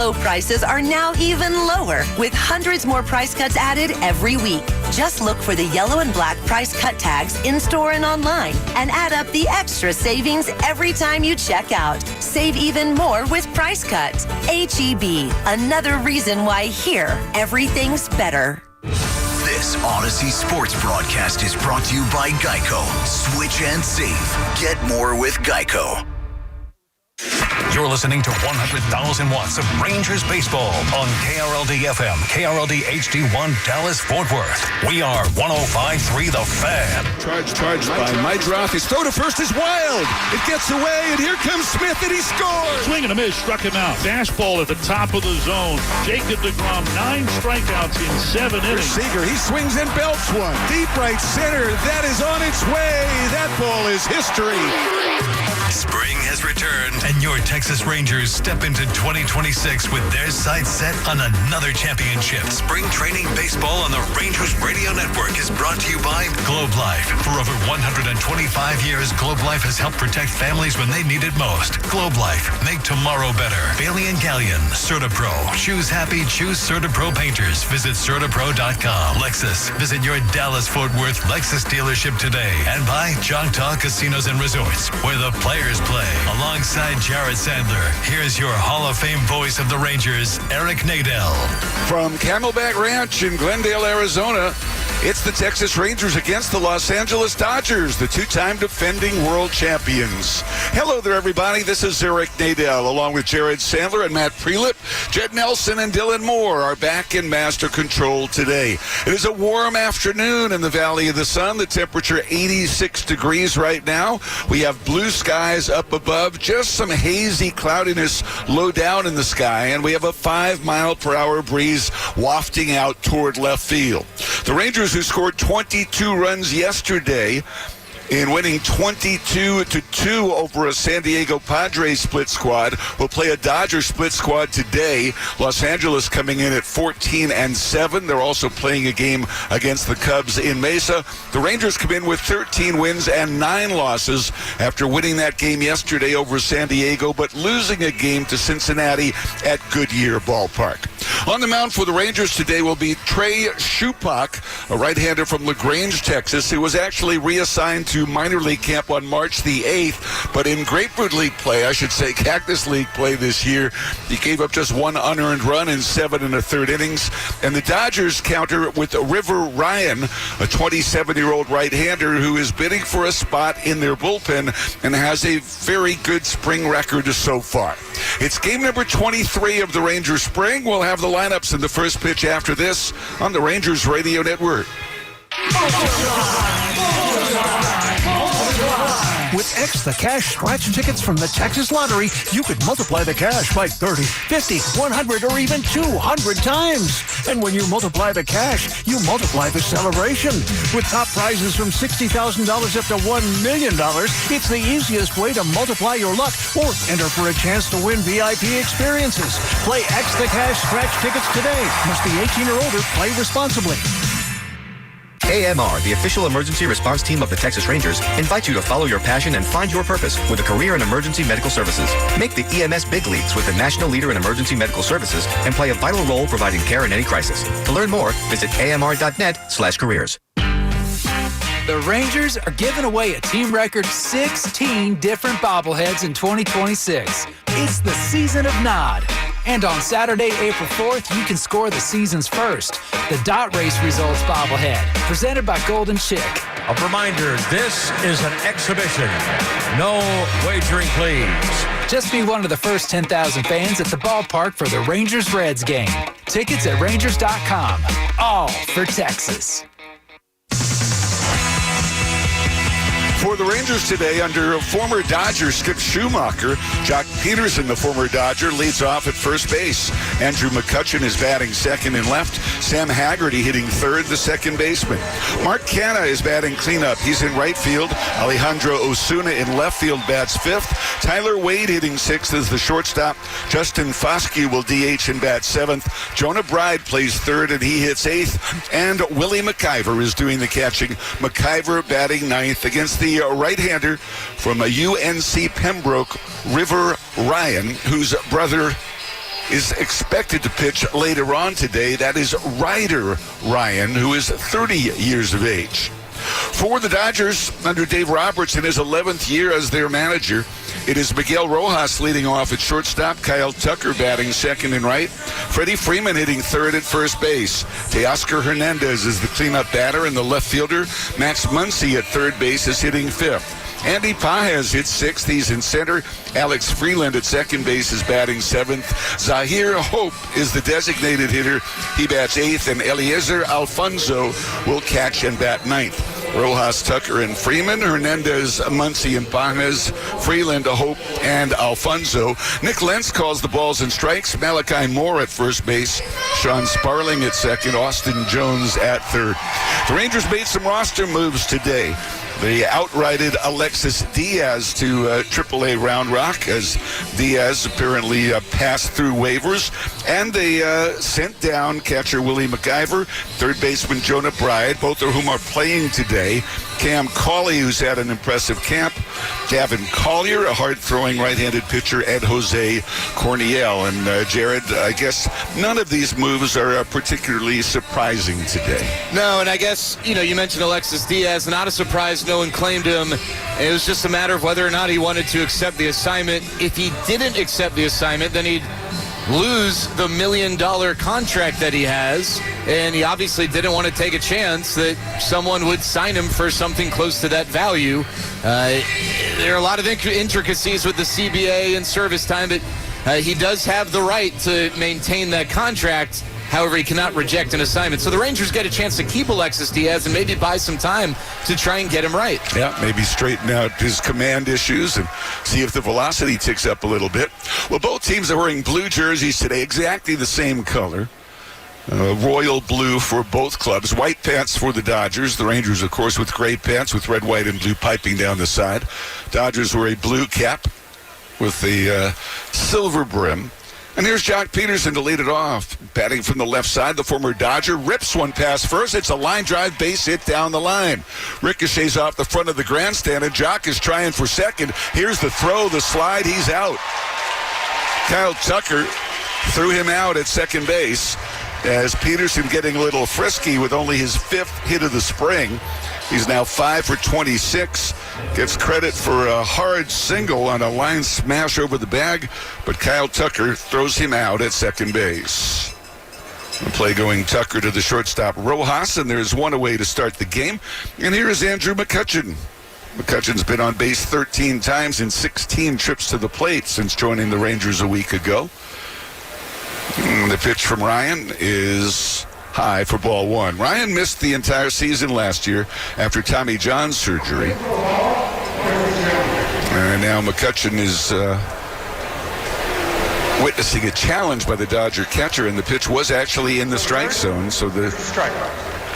Low prices are now even lower, with hundreds more price cuts added every week. Just look for the yellow and black price cut tags in-store and online, and add up the extra savings every time you check out. Save even more with Price Cut. H-E-B, another reason why here, everything's better. This Odyssey Sports broadcast is brought to you by Geico. Switch and save. Get more with Geico. You're listening to 100,000 watts of Rangers baseball on KRLD FM, KRLD HD1 Dallas Fort Worth. We are 105.3 The Fan. Charged by Mydroth. His throw to first is wild. It gets away, and here comes Smith, and he scores. Swing and a miss, struck him out. Fastball at the top of the zone. Jacob deGrom, 9 strikeouts in 7 innings. Seager, he swings and belts one. Deep right center. That is on its way. That ball is history. Spring has returned, and your Texas Rangers step into 2026 with their sights set on another championship. Spring training baseball on the Rangers Radio Network is brought to you by Globe Life. For over 125 years, Globe Life has helped protect families when they need it most. Globe Life, make tomorrow better. Bailey and Gallion, CertaPro. Choose happy, choose CertaPro painters. Visit CertaPro.com. Lexus, visit your Dallas-Fort Worth Lexus dealership today. And by Choctaw Casinos and Resorts, where the players play. Alongside Jared Sandler, here's your Hall of Fame voice of the Rangers, Eric Nadel. From Camelback Ranch in Glendale, Arizona, it's the Texas Rangers against the Los Angeles Dodgers, the two-time defending world champions. Hello there, everybody. This is Eric Nadel, along with Jared Sandler and Matt Prelip. Jed Nelson and Dylan Moore are back in master control today. It is a warm afternoon in the Valley of the Sun. The temperature 86 degrees right now. We have blue skies up above, just some hazy cloudiness low down in the sky, and we have a 5-mile-per-hour breeze wafting out toward left field. The Rangers, who scored 22 runs yesterday in winning 22-2 over a San Diego Padres split squad, will play a Dodger split squad today. Los Angeles coming in at 14-7. They're also playing a game against the Cubs in Mesa. The Rangers come in with 13 wins and 9 losses after winning that game yesterday over San Diego, but losing a game to Cincinnati at Goodyear Ballpark. On the mound for the Rangers today will be Trey Shupak, a right-hander from LaGrange, Texas, who was actually reassigned to minor league camp on March the 8th, but in Grapefruit League play, I should say Cactus League play this year, he gave up just 1 unearned run in 7 1/3 innings. And the Dodgers counter with River Ryan, a 27-year-old right-hander who is bidding for a spot in their bullpen and has a very good spring record so far. It's game number 23 of the Rangers spring. We'll have the lineups in the first pitch after this on the Rangers Radio Network. With X the Cash scratch tickets from the Texas Lottery, you could multiply the cash by 30, 50, 100, or even 200 times. And when you multiply the cash, you multiply the celebration. With top prizes from $60,000 up to $1 million, it's the easiest way to multiply your luck or enter for a chance to win VIP experiences. Play X the Cash scratch tickets today. Must be 18 or older. Play responsibly. AMR, the official emergency response team of the Texas Rangers, invites you to follow your passion and find your purpose with a career in emergency medical services. Make the EMS big leagues with the national leader in emergency medical services and play a vital role providing care in any crisis. To learn more, visit amr.net/careers. The Rangers are giving away a team record 16 different bobbleheads in 2026. It's the season of Nod. And on Saturday, April 4th, you can score the season's first, the Dot Race Results bobblehead, presented by Golden Chick. A reminder, this is an exhibition. No wagering, please. Just be one of the first 10,000 fans at the ballpark for the Rangers-Reds game. Tickets at Rangers.com. All for Texas. For the Rangers today, under former Dodger Skip Schumacher, Jock Peterson, the former Dodger, leads off at first base. Andrew McCutchen is batting second and left. Sam Haggerty hitting third, the second baseman. Mark Canha is batting cleanup. He's in right field. Alejandro Osuna in left field bats fifth. Tyler Wade hitting sixth as the shortstop. Justin Foscue will DH and bat seventh. Jonah Bride plays third and he hits eighth. And Willie McIver is doing the catching. McIver batting ninth against the right-hander from UNC Pembroke, River Ryan, whose brother is expected to pitch later on today. That is Ryder Ryan, who is 30 years of age. For the Dodgers, under Dave Roberts in his 11th year as their manager, it is Miguel Rojas leading off at shortstop, Kyle Tucker batting second and right, Freddie Freeman hitting third at first base, Teoscar Hernandez is the cleanup batter, and the left fielder, Max Muncy at third base, is hitting fifth. Andy Pages hits sixth. He's in center. Alex Freeland at second base is batting seventh. Zahir Hope is the designated hitter. He bats eighth, and Eliezer Alfonso will catch and bat ninth. Rojas, Tucker, and Freeman, Hernandez, Muncy, and Pages, Freeland, Hope, and Alfonso. Nick Lentz calls the balls and strikes. Malachi Moore at first base. Sean Sparling at second. Austin Jones at third. The Rangers made some roster moves today. They outrighted Alexis Diaz to AAA Round Rock, as Diaz apparently passed through waivers. And they sent down catcher Willie McIver, third baseman Jonah Bride, both of whom are playing today. Cam Cauley, who's had an impressive camp. Gavin Collier, a hard-throwing right-handed pitcher, Ed Jose Corniel. And Jared, I guess none of these moves are particularly surprising today. No, and I guess, you mentioned Alexis Diaz. Not a surprise, no one claimed him. It was just a matter of whether or not he wanted to accept the assignment. If he didn't accept the assignment, then he'd lose the $1 million contract that he has, and he obviously didn't want to take a chance that someone would sign him for something close to that value. There are a lot of intricacies with the CBA and service time, but he does have the right to maintain that contract. However, he cannot reject an assignment. So the Rangers get a chance to keep Alexis Diaz and maybe buy some time to try and get him right. Yeah, maybe straighten out his command issues and see if the velocity ticks up a little bit. Well, both teams are wearing blue jerseys today, exactly the same color. Royal blue for both clubs. White pants for the Dodgers. The Rangers, of course, with gray pants with red, white, and blue piping down the side. Dodgers wear a blue cap with a silver brim. And here's Jock Peterson to lead it off. Batting from the left side, the former Dodger rips one past first. It's a line drive base hit down the line. Ricochets off the front of the grandstand, and Jock is trying for second. Here's the throw, the slide, he's out. Kyle Tucker threw him out at second base as Peterson getting a little frisky with only his fifth hit of the spring. He's now 5 for 26. Gets credit for a hard single on a line smash over the bag, but Kyle Tucker throws him out at second base. The play going Tucker to the shortstop Rojas, and there's one away to start the game. And here is Andrew McCutchen. McCutchen's been on base 13 times in 16 trips to the plate since joining the Rangers a week ago. And the pitch from Ryan is high for ball one. Ryan missed the entire season last year after Tommy John surgery. And now McCutchen is witnessing a challenge by the Dodger catcher, and the pitch was actually in the strike zone, so the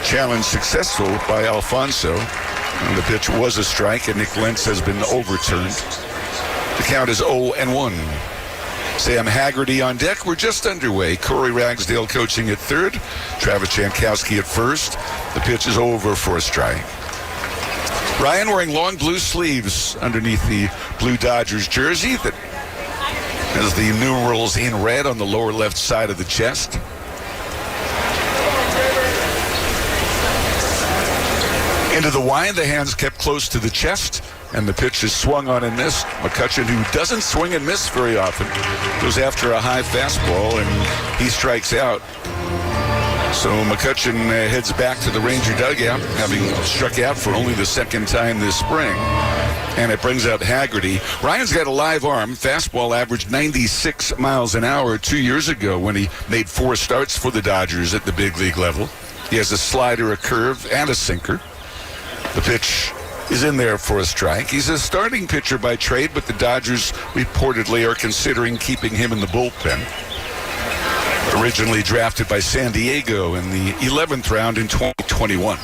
challenge successful by Alfonso. And the pitch was a strike, and Nick Lentz has been overturned. The count is 0-1. Sam Haggerty on deck. We're just underway. Corey Ragsdale coaching at third. Travis Jankowski at first. The pitch is over for a strike. Ryan wearing long blue sleeves underneath the blue Dodgers jersey that has the numerals in red on the lower left side of the chest. Into the wind, the hands kept close to the chest, and the pitch is swung on and missed. McCutchen, who doesn't swing and miss very often, goes after a high fastball, and he strikes out. So McCutchen heads back to the Ranger dugout, having struck out for only the second time this spring. And it brings out Haggerty. Ryan's got a live arm. Fastball averaged 96 miles an hour 2 years ago when he made 4 starts for the Dodgers at the big league level. He has a slider, a curve, and a sinker. The pitch is in there for a strike. He's a starting pitcher by trade, but the Dodgers reportedly are considering keeping him in the bullpen. Originally drafted by San Diego in the 11th round in 2021.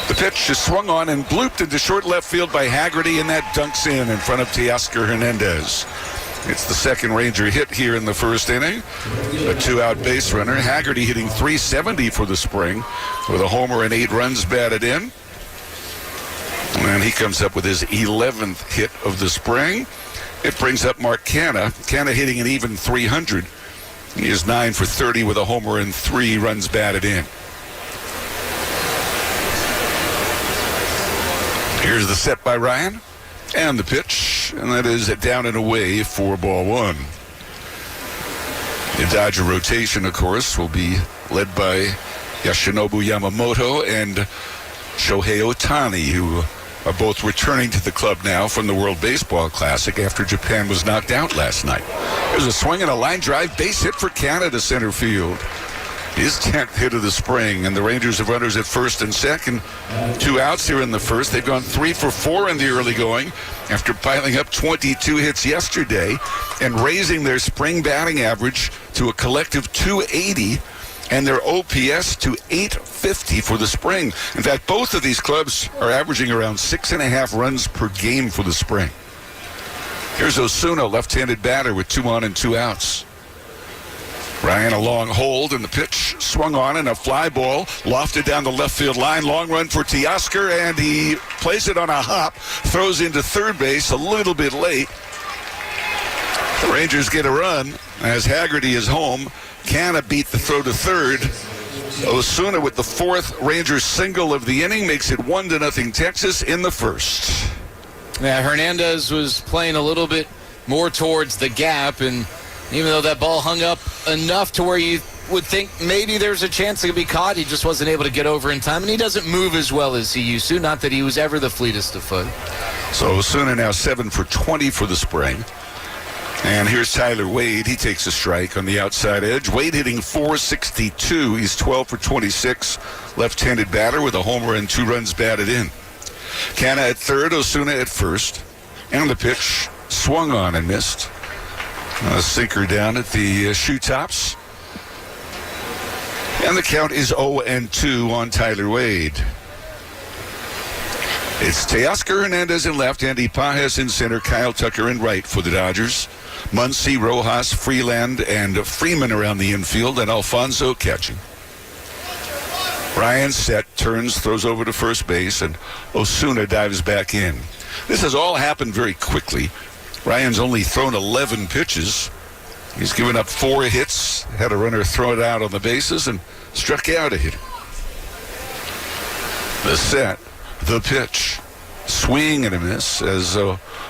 The pitch is swung on and blooped into short left field by Haggerty, and that dunks in front of Teoscar Hernandez. It's the second Ranger hit here in the first inning. A 2-out base runner. Haggerty hitting .370 for the spring with a homer and 8 runs batted in. And he comes up with his 11th hit of the spring. It brings up Mark Canha. Canha hitting an even .300 He is 9 for 30 with a homer and 3 runs batted in. Here's the set by Ryan. And the pitch, and that is down and away for ball 1. The Dodger rotation, of course, will be led by Yoshinobu Yamamoto and Shohei Ohtani, who are both returning to the club now from the World Baseball Classic after Japan was knocked out last night. There's a swing and a line drive base hit for Canada center field. His 10th hit of the spring, and the Rangers have runners at first and second. 2 outs here in the first. They've gone 3 for 4 in the early going after piling up 22 hits yesterday and raising their spring batting average to a collective 280 and their OPS to 850 for the spring. In fact, both of these clubs are averaging around 6.5 runs per game for the spring. Here's Osuna, left-handed batter with 2 on and 2 outs. Ryan, a long hold, and the pitch swung on, and a fly ball lofted down the left field line. Long run for Teoscar, and he plays it on a hop, throws into third base a little bit late. The Rangers get a run as Haggerty is home. Canna beat the throw to third. Osuna with the 4th Rangers single of the inning makes it 1-0 Texas in the first. Yeah, Hernandez was playing a little bit more towards the gap, and even though that ball hung up enough to where you would think maybe there's a chance it could be caught, he just wasn't able to get over in time, and he doesn't move as well as he used to. Not that he was ever the fleetest of foot. So Osuna now 7 for 20 for the spring. And here's Tyler Wade. He takes a strike on the outside edge. Wade hitting .462. He's 12 for 26. Left-handed batter with a homer and 2 runs batted in. Canna at third, Osuna at first. And the pitch swung on and missed. A sinker down at the shoe tops. And the count is 0-2 on Tyler Wade. It's Teoscar Hernandez in left, Andy Pages in center, Kyle Tucker in right for the Dodgers. Muncy, Rojas, Freeland, and Freeman around the infield, and Alfonso catching. Ryan set, turns, throws over to first base, and Osuna dives back in. This has all happened very quickly. Ryan's only thrown 11 pitches. He's given up 4 hits, had a runner throw it out on the bases, and struck out a hitter. The set, the pitch, swing and a miss as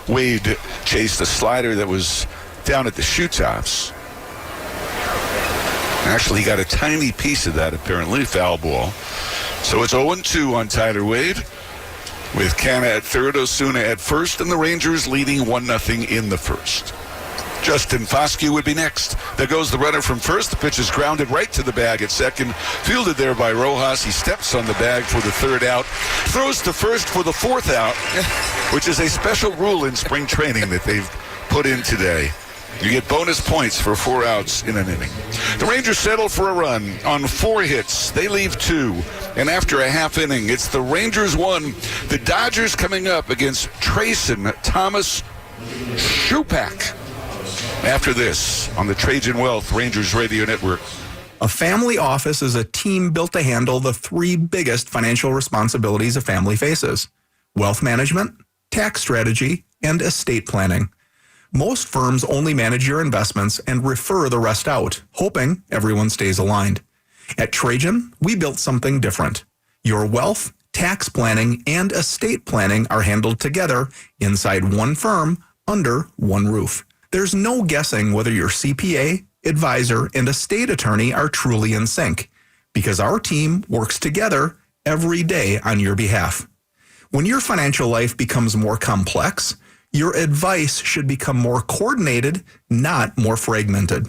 Wade chased a slider that was down at the shoe tops. Actually, he got a tiny piece of that, apparently, foul ball. So it's 0-2 on Tyler Wade, with Canna at third, Osuna at first, and the Rangers leading 1-0 in the first. Justin Foscue would be next. There goes the runner from first. The pitch is grounded right to the bag at second. Fielded there by Rojas. He steps on the bag for the 3rd out. Throws to first for the 4th out, which is a special rule in spring training that they've put in today. You get bonus points for 4 outs in an inning. The Rangers settle for a run on 4 hits. They leave 2. And after a half inning, it's the Rangers 1. The Dodgers coming up against Trayson Thomas Shupak. After this, on the Trajan Wealth Rangers Radio Network. A family office is a team built to handle the 3 biggest financial responsibilities a family faces: wealth management, tax strategy, and estate planning. Most firms only manage your investments and refer the rest out, hoping everyone stays aligned. At Trajan, we built something different. Your wealth, tax planning, and estate planning are handled together inside one firm under one roof. There's no guessing whether your CPA, advisor, and estate attorney are truly in sync, because our team works together every day on your behalf. When your financial life becomes more complex, your advice should become more coordinated, not more fragmented.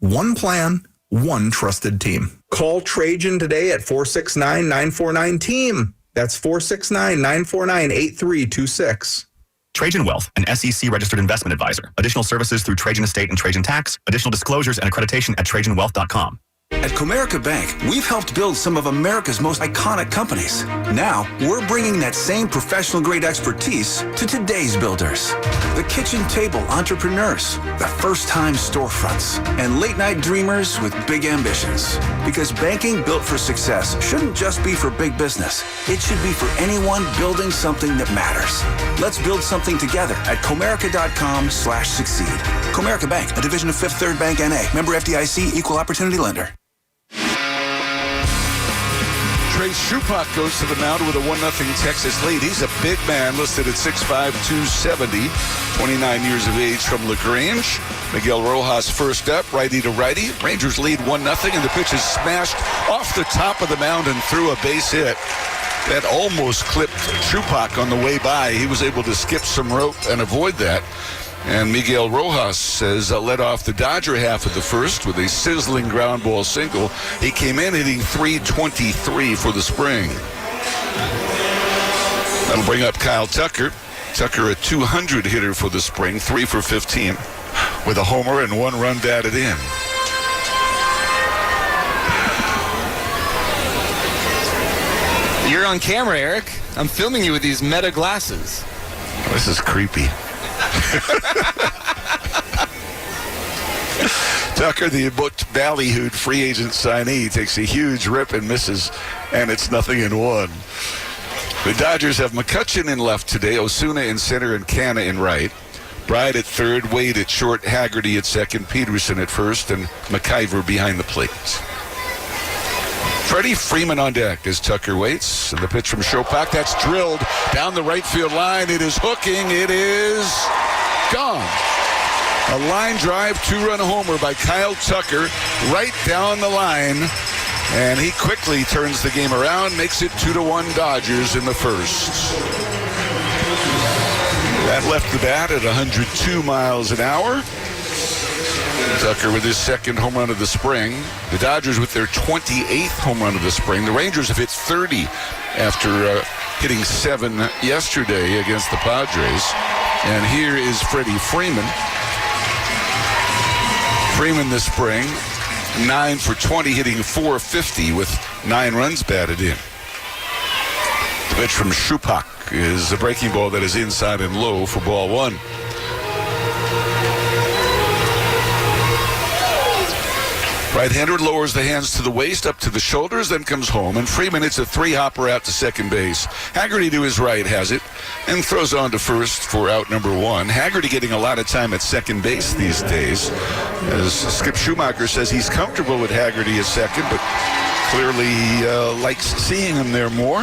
One plan, one trusted team. Call Trajan today at 469-949-TEAM. That's 469-949-8326. Trajan Wealth, an SEC-registered investment advisor. Additional services through Trajan Estate and Trajan Tax. Additional disclosures and accreditation at TrajanWealth.com. At Comerica Bank, we've helped build some of America's most iconic companies. Now, we're bringing that same professional-grade expertise to today's builders. The kitchen table entrepreneurs, the first-time storefronts, and late-night dreamers with big ambitions. Because banking built for success shouldn't just be for big business. It should be for anyone building something that matters. Let's build something together at Comerica.com/succeed. Comerica Bank, a division of Fifth Third Bank N.A., member FDIC, equal opportunity lender. Trey Shupak goes to the mound with a 1-0 Texas lead. He's a big man, listed at 6'5", 270, 29 years of age from LaGrange. Miguel Rojas first up, righty to righty. Rangers lead 1-0, and the pitch is smashed off the top of the mound and through a base hit. That almost clipped Shupak on the way by. He was able to skip some rope and avoid that. And Miguel Rojas has led off the Dodger half of the first with a sizzling ground ball single. He came in hitting .323 for the spring. That'll bring up Kyle Tucker. Tucker, a 200 hitter for the spring, 3 for 15, with a homer and 1 run batted in. You're on camera, Eric. I'm filming you with these Meta glasses. This is creepy. Tucker, the ballyhooed free agent signee, takes a huge rip and misses, and it's 0-1. The Dodgers have McCutchen in left today, Osuna in center, and Canna in right. Bride at third, Wade at short, Haggerty at second, Peterson at first, and McIver behind the plate. Freddie Freeman on deck as Tucker waits. And the pitch from Shupak, that's drilled down the right field line. It is hooking. It is gone. A line drive, 2-run homer by Kyle Tucker right down the line. And he quickly turns the game around, makes it 2-1 Dodgers in the first. That left the bat at 102 miles an hour. Tucker with his second home run of the spring. The Dodgers with their 28th home run of the spring. The Rangers have hit 30 after hitting 7 yesterday against the Padres. And here is Freddie Freeman. Freeman this spring, 9 for 20, hitting .450 with 9 runs batted in. The pitch from Shupak is a breaking ball that is inside and low for ball 1. Right-hander lowers the hands to the waist, up to the shoulders, then comes home. And Freeman hits a 3-hopper out to second base. Haggerty to his right has it and throws on to first for out number 1. Haggerty getting a lot of time at second base these days. As Skip Schumacher says he's comfortable with Haggerty at second, but clearly likes seeing him there more.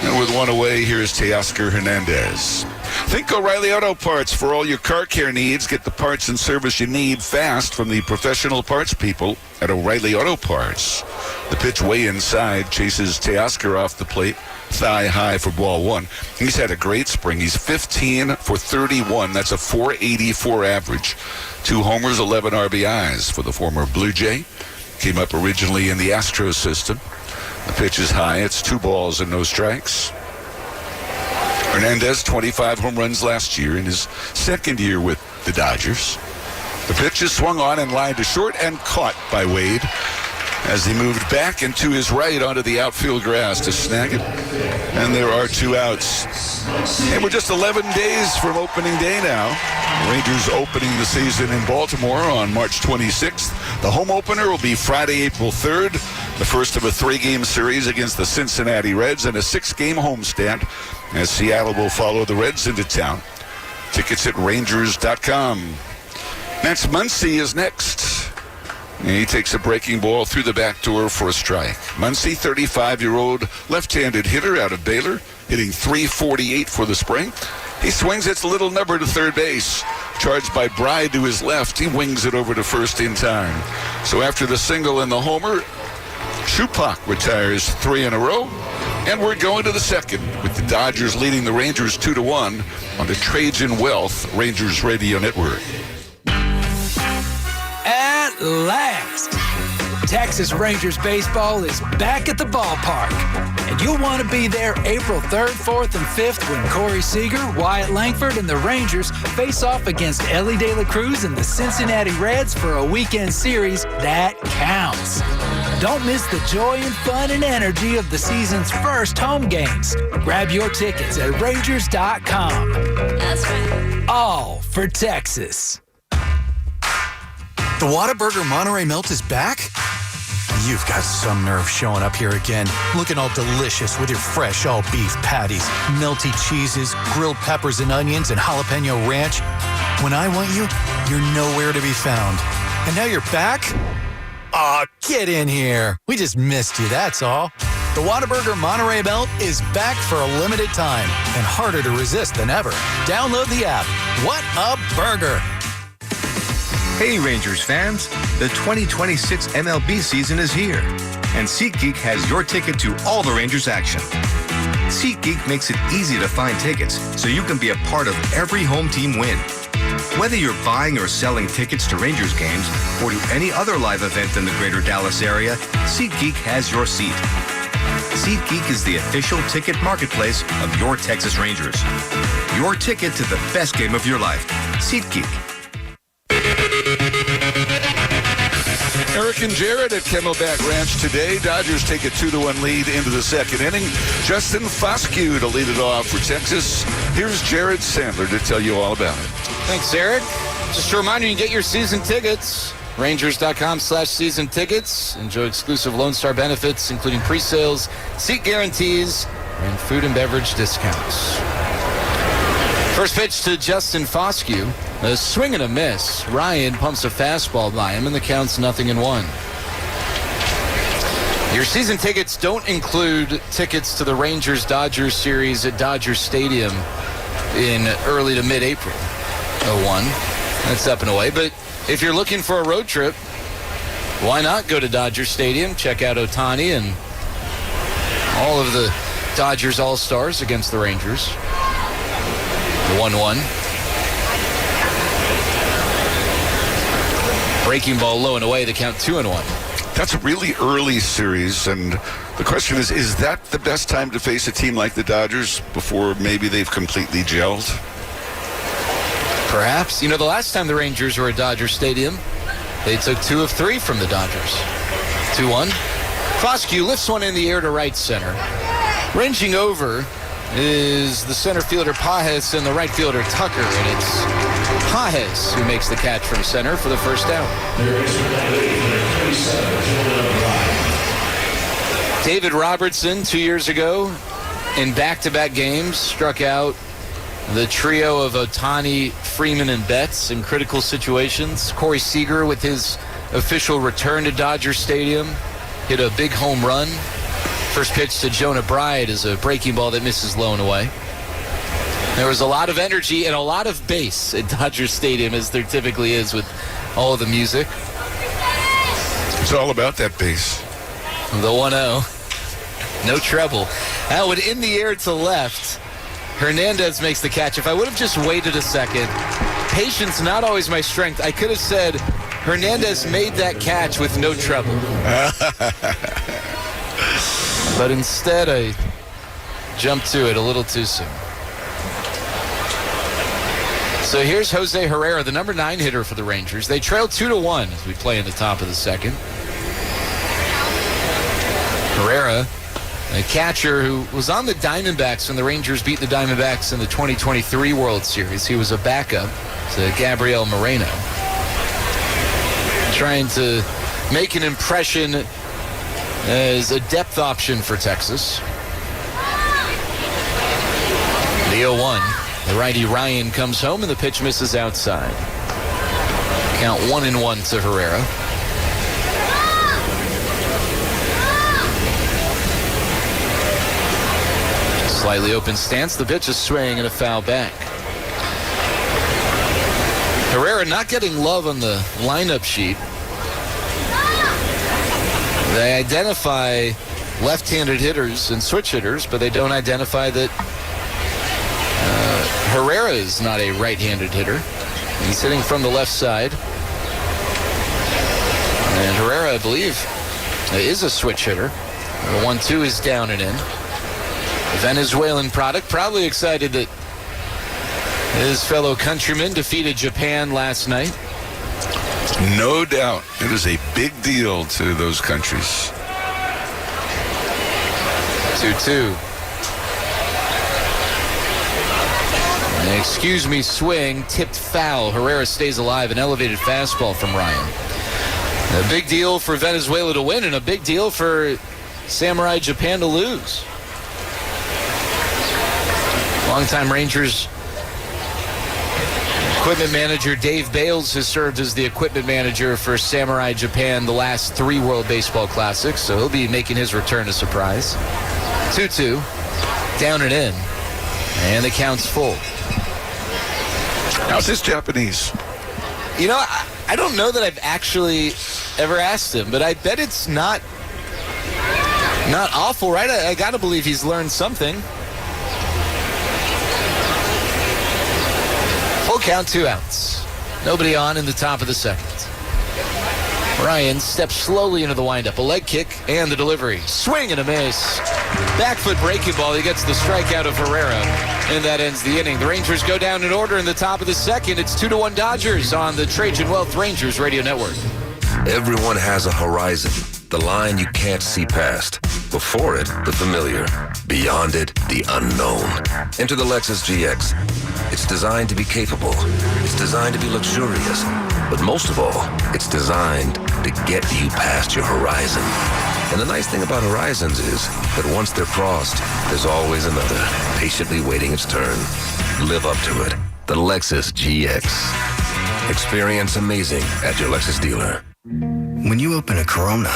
And with 1 away, here's Teoscar Hernandez. Think O'Reilly Auto Parts for all your car care needs. Get the parts and service you need fast from the professional parts people at O'Reilly Auto Parts. The pitch way inside chases Teoscar off the plate, thigh high for ball 1. He's had a great spring. He's 15 for 31. That's a .484 average. 2 homers, 11 RBIs for the former Blue Jay. Came up originally in the Astros system. The pitch is high. It's 2 balls and no strikes. Hernandez, 25 home runs last year in his second year with the Dodgers. The pitch is swung on and lined to short and caught by Wade as he moved back and to his right onto the outfield grass to snag it. And there are 2 outs. And we're just 11 days from opening day now. Rangers opening the season in Baltimore on March 26th. The home opener will be Friday, April 3rd, the first of a 3-game series against the Cincinnati Reds and a 6-game homestand as Seattle will follow the Reds into town. Tickets at Rangers.com. Max Muncy is next. And he takes a breaking ball through the back door for a strike. Muncy, 35-year-old left-handed hitter out of Baylor, hitting .348 for the spring. He swings its little number to third base. Charged by Bride to his left, he wings it over to first in time. So after the single and the homer, Shupak retires 3 in a row. And we're going to the second with the Dodgers leading the Rangers 2-1 on the Trajan Wealth Rangers Radio Network. At last, Texas Rangers baseball is back at the ballpark. And you'll want to be there April 3rd, 4th, and 5th when Corey Seager, Wyatt Langford, and the Rangers face off against Ellie De La Cruz and the Cincinnati Reds for a weekend series that counts. Don't miss the joy and fun and energy of the season's first home games. Grab your tickets at Rangers.com. That's right. All for Texas. The Whataburger Monterey Melt is back? You've got some nerve showing up here again, looking all delicious with your fresh all-beef patties, melty cheeses, grilled peppers and onions, and jalapeno ranch. When I want you, you're nowhere to be found. And now you're back? Aw, get in here. We just missed you, that's all. The Whataburger Monterey Belt is back for a limited time and harder to resist than ever. Download the app. What a burger! Hey Rangers fans, the 2026 MLB season is here, and SeatGeek has your ticket to all the Rangers action. SeatGeek makes it easy to find tickets so you can be a part of every home team win. Whether you're buying or selling tickets to Rangers games or to any other live event in the greater Dallas area, SeatGeek has your seat. SeatGeek is the official ticket marketplace of your Texas Rangers. Your ticket to the best game of your life. SeatGeek. Eric and Jared at Camelback Ranch today. Dodgers take a 2-1 lead into the second inning. Justin Foscue to lead it off for Texas. Here's Jared Sandler to tell you all about it. Thanks, Eric. Just a reminder, you can get your season tickets. Rangers.com/season tickets. Enjoy exclusive Lone Star benefits, including pre-sales, seat guarantees, and food and beverage discounts. First pitch to Justin Foscue. A swing and a miss. Ryan pumps a fastball by him, and the count's 0-1. Your season tickets don't include tickets to the Rangers-Dodgers series at Dodger Stadium in early to mid-April. 01. That's up and away. But if you're looking for a road trip, why not go to Dodger Stadium, check out Ohtani and all of the Dodgers All-Stars against the Rangers. 1-1. Breaking ball low and away, the count 2-1. That's a really early series, and the question is that the best time to face a team like the Dodgers before maybe they've completely gelled? Perhaps. You know, the last time the Rangers were at Dodger Stadium, they took 2 of 3 from the Dodgers. 2-1. Foscue lifts one in the air to right center. Ranging over is the center fielder Pajes and the right fielder Tucker, and it's Pajes who makes the catch from center for the first out. David Robertson, 2 years ago, in back-to-back games, struck out the trio of Ohtani, Freeman, and Betts in critical situations. Corey Seager, with his official return to Dodger Stadium, hit a big home run. First pitch to Jonah Bride is a breaking ball that misses low and away. There was a lot of energy and a lot of bass at Dodger Stadium, as there typically is with all of the music. It's all about that bass. The 1-0. No treble. That would in the air to left. Hernandez makes the catch. If I would have just waited a second, patience not always my strength, I could have said Hernandez made that catch with no treble. But instead, I jumped to it a little too soon. So here's Jose Herrera, the number 9 hitter for the Rangers. They trail 2-1 as we play in the top of the second. Herrera, a catcher who was on the Diamondbacks when the Rangers beat the Diamondbacks in the 2023 World Series. He was a backup to Gabriel Moreno. Trying to make an impression as a depth option for Texas. The 0-1. The righty Ryan comes home and the pitch misses outside. Count 1-1 to Herrera. Slightly open stance. The pitch is swinging and a foul back. Herrera not getting love on the lineup sheet. They identify left-handed hitters and switch hitters, but they don't identify that Herrera is not a right-handed hitter. He's hitting from the left side. And Herrera, I believe, is a switch hitter. The 1-2 is down and in. Venezuelan product, probably excited that his fellow countrymen defeated Japan last night. No doubt. It is a big deal to those countries. 2-2. An excuse me swing, tipped foul. Herrera stays alive, an elevated fastball from Ryan. A big deal for Venezuela to win and a big deal for Samurai Japan to lose. Longtime Rangers Equipment manager Dave Bales has served as the equipment manager for Samurai Japan the last 3 World Baseball Classics, so he'll be making his return a surprise. 2-2, down and in, and the count's full. How's his Japanese? You know, I don't know that I've actually ever asked him, but I bet it's not awful, right? I got to believe he's learned something. Full count, 2 outs. Nobody on in the top of the second. Ryan steps slowly into the windup. A leg kick and the delivery. Swing and a miss. Back foot breaking ball. He gets the strikeout of Herrera, and that ends the inning. The Rangers go down in order in the top of the second. It's 2-1 Dodgers on the Trajan Wealth Rangers Radio Network. Everyone has a horizon, the line you can't see past. Before it, the familiar. Beyond it, the unknown. Enter the Lexus GX. It's designed to be capable. It's designed to be luxurious. But most of all, it's designed to get you past your horizon. And the nice thing about horizons is that once they're crossed, there's always another, patiently waiting its turn. Live up to it. The Lexus GX. Experience amazing at your Lexus dealer. When you open a Corona,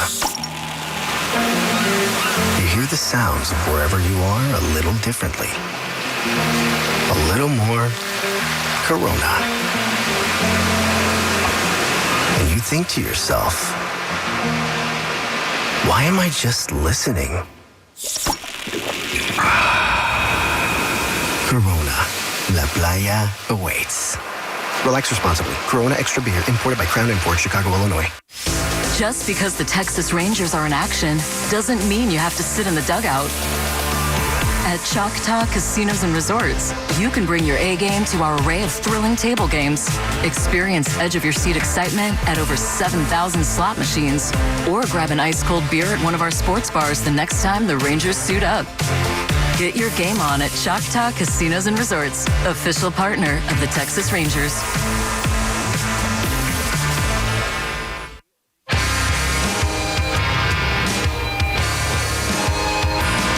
you hear the sounds of wherever you are a little differently. A little more Corona. And you think to yourself, why am I just listening? Corona, La Playa awaits. Relax responsibly. Corona Extra Beer, imported by Crown Imports, Chicago, Illinois. Just because the Texas Rangers are in action doesn't mean you have to sit in the dugout. At Choctaw Casinos and Resorts, you can bring your A game to our array of thrilling table games. Experience edge-of-your-seat excitement at over 7,000 slot machines. Or grab an ice-cold beer at one of our sports bars the next time the Rangers suit up. Get your game on at Choctaw Casinos and Resorts, official partner of the Texas Rangers.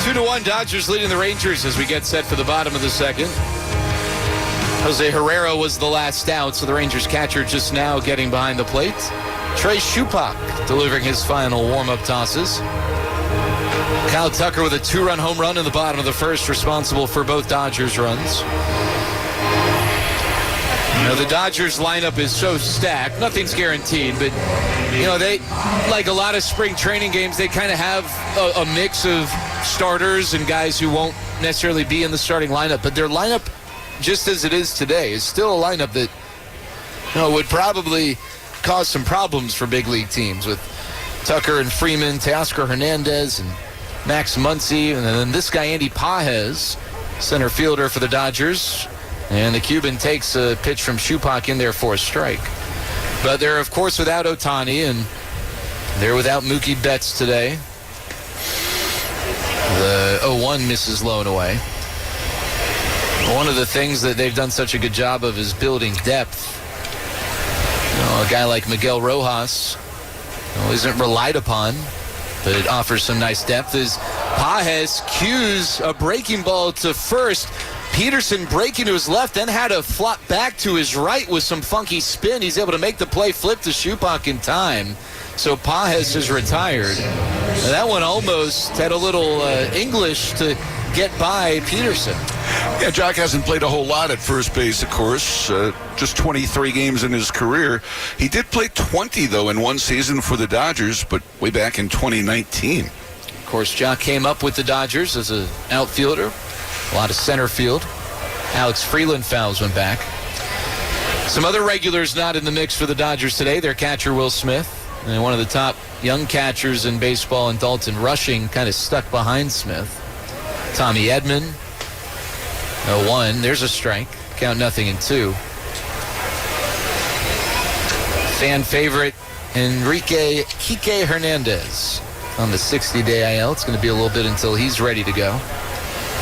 2-1 Dodgers leading the Rangers as we get set for the bottom of the second. Jose Herrera was the last out, so the Rangers catcher just now getting behind the plate. Trey Shupak delivering his final warm-up tosses. Kyle Tucker with a 2-run home run in the bottom of the first, responsible for both Dodgers runs. You know, the Dodgers lineup is so stacked. Nothing's guaranteed, but, you know, they, like a lot of spring training games, they kind of have a mix of starters and guys who won't necessarily be in the starting lineup. But their lineup, just as it is today, is still a lineup that, you know, would probably cause some problems for big league teams with Tucker and Freeman, Teoscar Hernandez, and Max Muncy, and then this guy, Andy Pages, center fielder for the Dodgers. And the Cuban takes a pitch from Shupak in there for a strike. But they're, of course, without Ohtani, and they're without Mookie Betts today. The 0-1 misses low and away. One of the things that they've done such a good job of is building depth. You know, a guy like Miguel Rojas, you know, isn't relied upon, but it offers some nice depth. As Pages cues a breaking ball to first. Peterson breaking to his left, then had to flop back to his right with some funky spin. He's able to make the play flip to Shupak in time. So Pages is retired. Now that one almost had a little English to get by Peterson. Yeah, Jock hasn't played a whole lot at first base, of course. Just 23 games in his career. He did play 20, though, in one season for the Dodgers, but way back in 2019. Of course, Jock came up with the Dodgers as an outfielder. A lot of center field. Alex Freeland fouls went back. Some other regulars not in the mix for the Dodgers today. Their catcher, Will Smith. And one of the top young catchers in baseball, and Dalton Rushing, kind of stuck behind Smith. Tommy Edman. 0-1. There's a strike. Count 0-2. Fan favorite, Enrique Kike Hernandez on the 60-day IL. It's going to be a little bit until he's ready to go.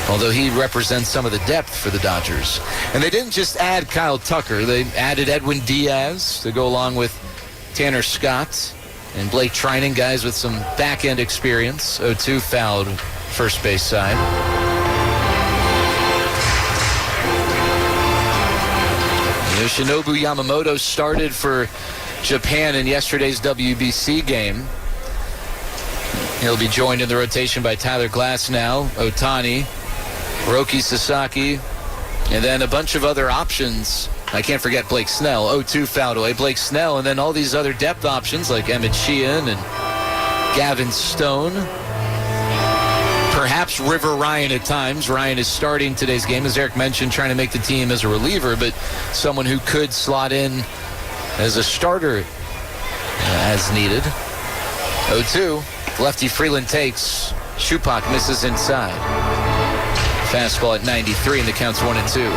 Although he represents some of the depth for the Dodgers. And they didn't just add Kyle Tucker. They added Edwin Diaz to go along with Tanner Scott and Blake Trinan, guys with some back-end experience. 0-2 fouled first base side. Yoshinobu Yamamoto started for Japan in yesterday's WBC game. He'll be joined in the rotation by Tyler Glasnow, Ohtani, Roki Sasaki, and then a bunch of other options. I can't forget Blake Snell. 0-2 fouled away. Blake Snell, and then all these other depth options like Emmett Sheehan and Gavin Stone. Perhaps River Ryan at times. Ryan is starting today's game, as Eric mentioned, trying to make the team as a reliever, but someone who could slot in as a starter as needed. 0-2. Lefty Freeland takes. Shupak misses inside. Fastball at 93, and the count's 1-2.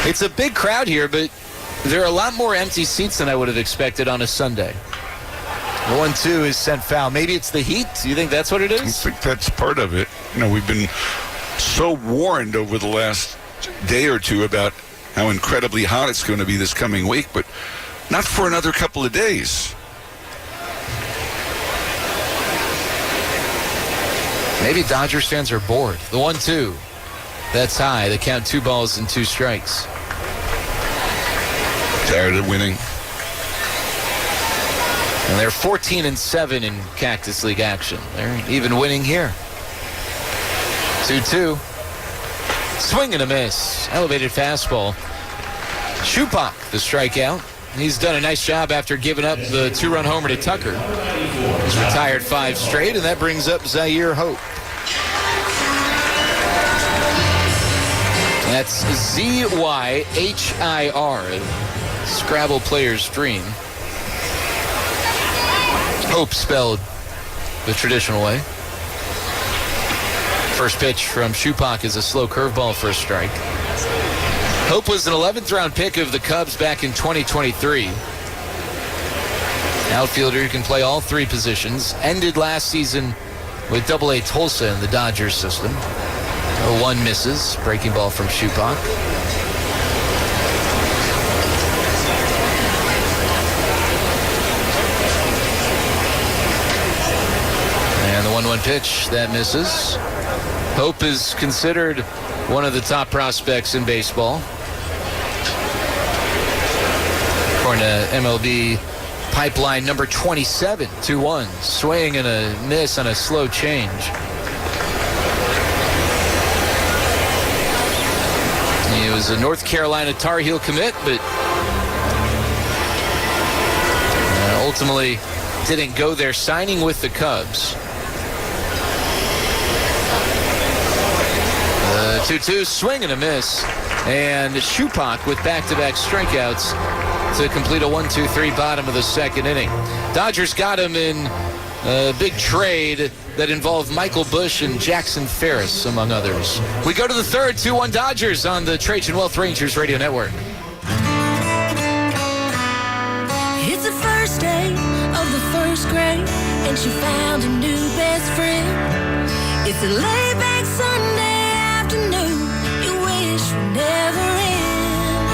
It's a big crowd here, but there are a lot more empty seats than I would have expected on a Sunday. 1-2 is sent foul. Maybe it's the heat? Do you think that's what it is? I think that's part of it. We've been so warned over the last day or two about how incredibly hot it's going to be this coming week, but not for another couple of days. Maybe Dodgers fans are bored. The 1-2. That's high. They count 2 balls and 2 strikes. Tired of winning. And they're 14-7 in Cactus League action. They're even winning here. 2-2. Swing and a miss. Elevated fastball. Shupak, the strikeout. He's done a nice job after giving up the 2-run homer to Tucker. He's retired 5 straight, and that brings up Zaire Hope. That's Z-Y-H-I-R. Scrabble player's dream. Hope spelled the traditional way. First pitch from Shupak is a slow curveball for a strike. Hope was an 11th round pick of the Cubs back in 2023. Outfielder who can play all 3 positions. Ended last season with Double-A Tulsa in the Dodgers system. 0-1 misses. Breaking ball from Shupak. And the 1-1 pitch, that misses. Hope is considered one of the top prospects in baseball. According to MLB Pipeline number 27, 2-1. Swing and a miss on a slow change. He was a North Carolina Tar Heel commit, but ultimately didn't go there, signing with the Cubs. 2-2, swing and a miss. And Shupak with back-to-back strikeouts to complete a 1-2-3 bottom of the second inning. Dodgers got him in a big trade that involved Michael Busch and Jackson Ferris, among others. We go to the third, 2-1 Dodgers on the Trajan Wealth Rangers Radio Network. It's the first day of the first grade, and she found a new best friend. It's a laid-back Sunday afternoon, you wish would never end.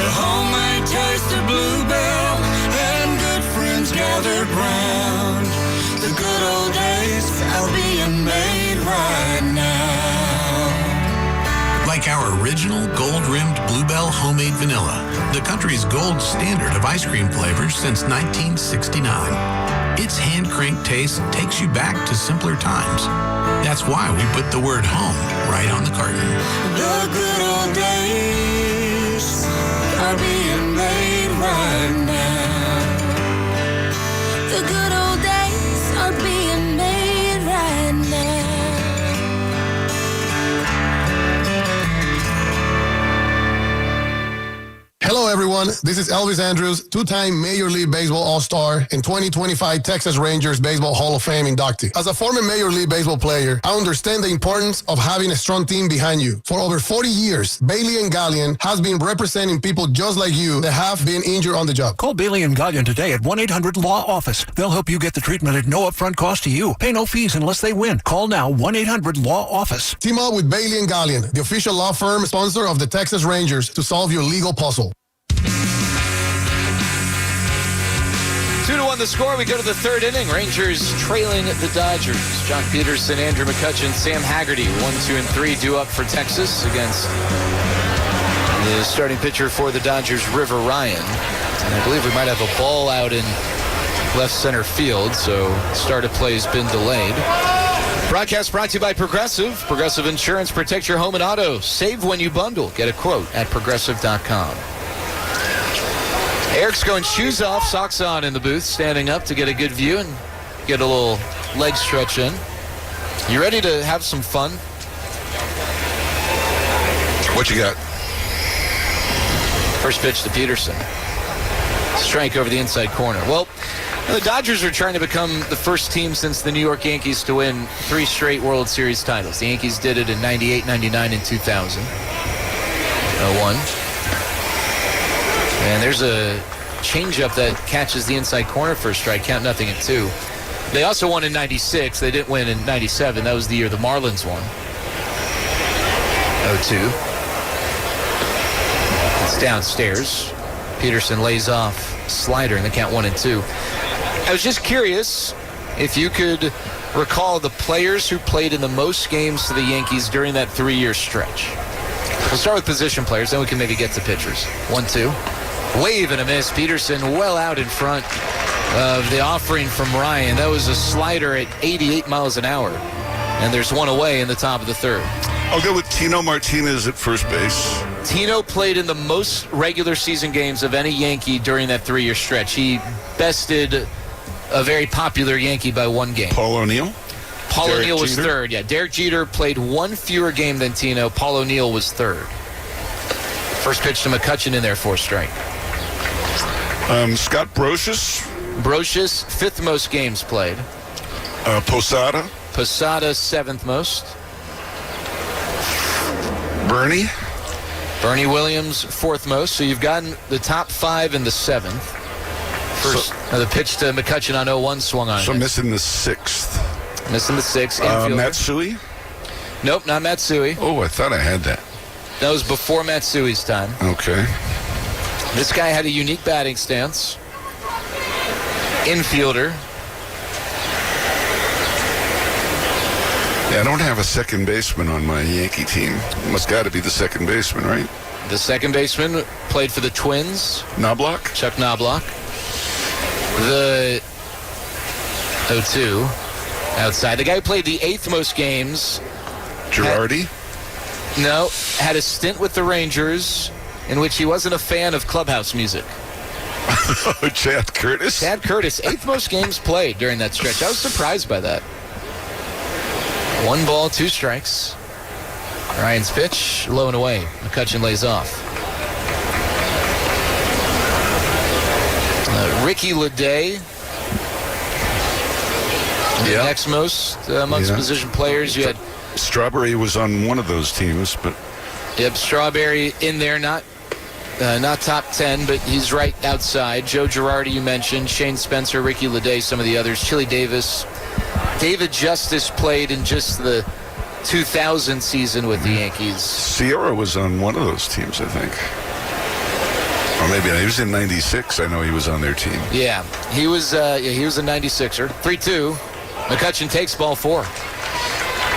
The homemade taste of Bluebell, and good friends gathered round. The good old days are being made right now. Like our original gold-rimmed Bluebell homemade vanilla, the country's gold standard of ice cream flavors since 1969. Its hand-cranked taste takes you back to simpler times. That's why we put the word home right on the carton. The good old days are being made right now. The good old days are being made right now. Hello, everyone. This is Elvis Andrews, 2-time Major League Baseball All-Star and 2025 Texas Rangers Baseball Hall of Fame inductee. As a former Major League Baseball player, I understand the importance of having a strong team behind you. For over 40 years, Bailey & Gallion has been representing people just like you that have been injured on the job. Call Bailey & Gallion today at 1-800-LAW-OFFICE. They'll help you get the treatment at no upfront cost to you. Pay no fees unless they win. Call now, 1-800-LAW-OFFICE. Team up with Bailey & Gallion, the official law firm sponsor of the Texas Rangers, to solve your legal puzzle. 2-1 the score. We go to the third inning. Rangers trailing the Dodgers. Jock Peterson, Andrew McCutchen, Sam Haggerty, 1, 2, and 3 due up for Texas against The starting pitcher for the Dodgers, River Ryan. And I believe we might have a ball out in left center field, so start of play has been delayed. Broadcast brought to you by Progressive. Progressive Insurance. Protect your home and auto. Save when you bundle. Get a quote at Progressive.com. Eric's going shoes off, socks on in the booth, standing up to get a good view and get a little leg stretch in. You ready to have some fun? What you got? First pitch to Peterson. Strike over the inside corner. Well, the Dodgers are trying to become the first team since the New York Yankees to win 3 straight World Series titles. The Yankees did it in 98, 99, and 2000. 1. And there's a changeup that catches the inside corner for a strike. Count nothing at 2. They also won in 96. They didn't win in 97. That was the year the Marlins won. 0-2. It's downstairs. Peterson lays off slider in the count 1-2. I was just curious if you could recall the players who played in the most games for the Yankees during that 3-year stretch. We'll start with position players, then we can maybe get to pitchers. 1-2. Wave and a miss. Peterson well out in front of the offering from Ryan. That was a slider at 88 miles an hour. And there's one away in the top of the 3rd. I'll go with Tino Martinez at first base. Tino played in the most regular season games of any Yankee during that 3-year stretch. He bested a very popular Yankee by 1 game. Paul O'Neill? Paul Derek O'Neill was Jeter? 3rd. Yeah, Derek Jeter played 1 fewer game than Tino. Paul O'Neill was 3rd. First pitch to McCutchen in there for a strike. Scott Brocious? Brocious, 5th most games played. Posada? Posada, 7th most. Bernie Williams, 4th most. So you've gotten the top 5 and the 7th. First, the pitch to McCutchen on 0-1 swung on. So missing the 6th. Missing the 6th. Infielder. Matsui? Nope, not Matsui. Oh, I thought I had that. That was before Matsui's time. Okay. This guy had a unique batting stance. Infielder. Yeah, I don't have a second baseman on my Yankee team. Must got to be the second baseman, right? The second baseman played for the Twins. Knobloch? Chuck Knobloch. The 0-2 outside. The guy who played the 8th most games. Girardi? Had a stint with the Rangers in which he wasn't a fan of clubhouse music. Chad Curtis? Chad Curtis, 8th most games played during that stretch. I was surprised by that. 1 ball, 2 strikes. Ryan's pitch, low and away. McCutchen lays off. Ricky Leday, the next most amongst position players. You had Strawberry was on one of those teams, but Strawberry in there, not top 10, but he's right outside. Joe Girardi, you mentioned. Shane Spencer, Ricky Leday, some of the others. Chili Davis. David Justice played in just the 2000 season with the Yankees. Sierra was on one of those teams, I think. Or maybe he was in 96. I know he was on their team. Yeah, he was a 96er. 3-2. McCutchen takes ball 4.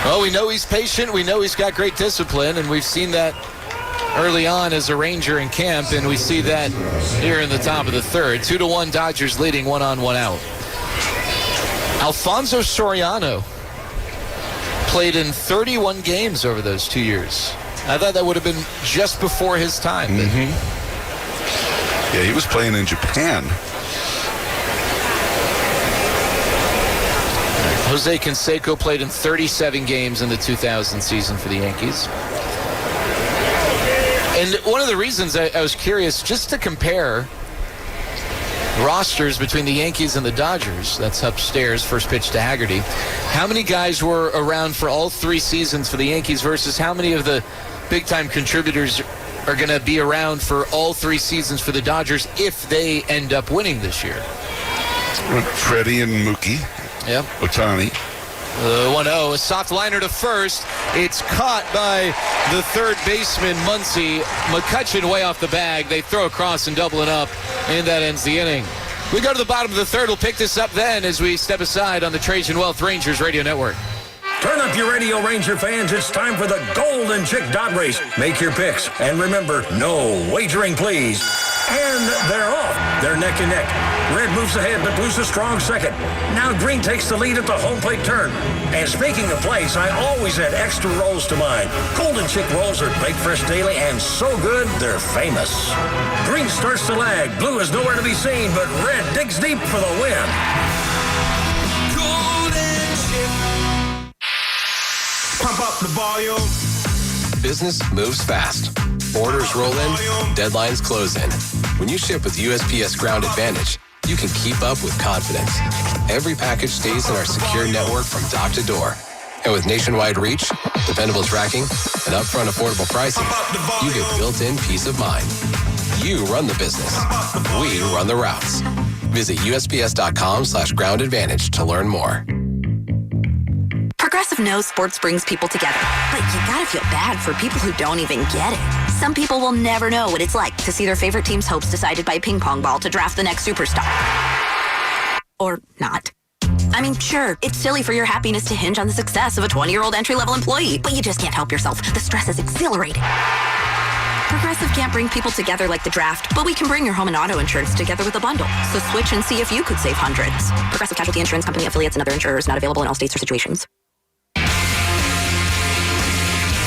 Well, we know he's patient. We know he's got great discipline, and we've seen that early on as a Ranger in camp, and we see that here in the top of the 3rd. 2-1, Dodgers leading, 1 on, 1 out. Alfonso Soriano played in 31 games over those 2 years. I thought that would have been just before his time. Mm-hmm. Yeah, he was playing in Japan. Jose Canseco played in 37 games in the 2000 season for the Yankees. And one of the reasons I was curious, just to compare rosters between the Yankees and the Dodgers, that's upstairs, first pitch to Haggerty. How many guys were around for all 3 seasons for the Yankees versus how many of the big-time contributors are going to be around for all 3 seasons for the Dodgers if they end up winning this year? Freddie and Mookie. Yep. Ohtani. 1-0, a soft liner to first. It's caught by the 3rd baseman, Muncy. McCutchen way off the bag. They throw across and double it up, and that ends the inning. We go to the bottom of the 3rd. We'll pick this up then as we step aside on the Trajan Wealth Rangers Radio Network. Turn up your Radio Ranger fans. It's time for the Golden Chick Dot Race. Make your picks. And remember, no wagering, please. And they're off. They're neck and neck. Red moves ahead, but Blue's a strong second. Now Green takes the lead at the home plate turn. And speaking of plays, I always add extra rolls to mine. Golden Chick rolls are baked fresh daily and so good, they're famous. Green starts to lag. Blue is nowhere to be seen, but Red digs deep for the win. Golden Chick. Pump up the volume. Business moves fast. Orders roll in, deadlines close in. When you ship with USPS Ground Advantage, you can keep up with confidence. Every package stays in our secure network from dock to door. And with nationwide reach, dependable tracking, and upfront affordable pricing, you get built-in peace of mind. You run the business. We run the routes. Visit USPS.com/Ground Advantage to learn more. Progressive knows sports brings people together, but you gotta feel bad for people who don't even get it. Some people will never know what it's like to see their favorite team's hopes decided by a ping pong ball to draft the next superstar. Or not. I mean, sure, it's silly for your happiness to hinge on the success of a 20-year-old entry-level employee, but you just can't help yourself. The stress is exhilarating. Progressive can't bring people together like the draft, but we can bring your home and auto insurance together with a bundle. So switch and see if you could save hundreds. Progressive Casualty Insurance Company, affiliates, and other insurers not available in all states or situations.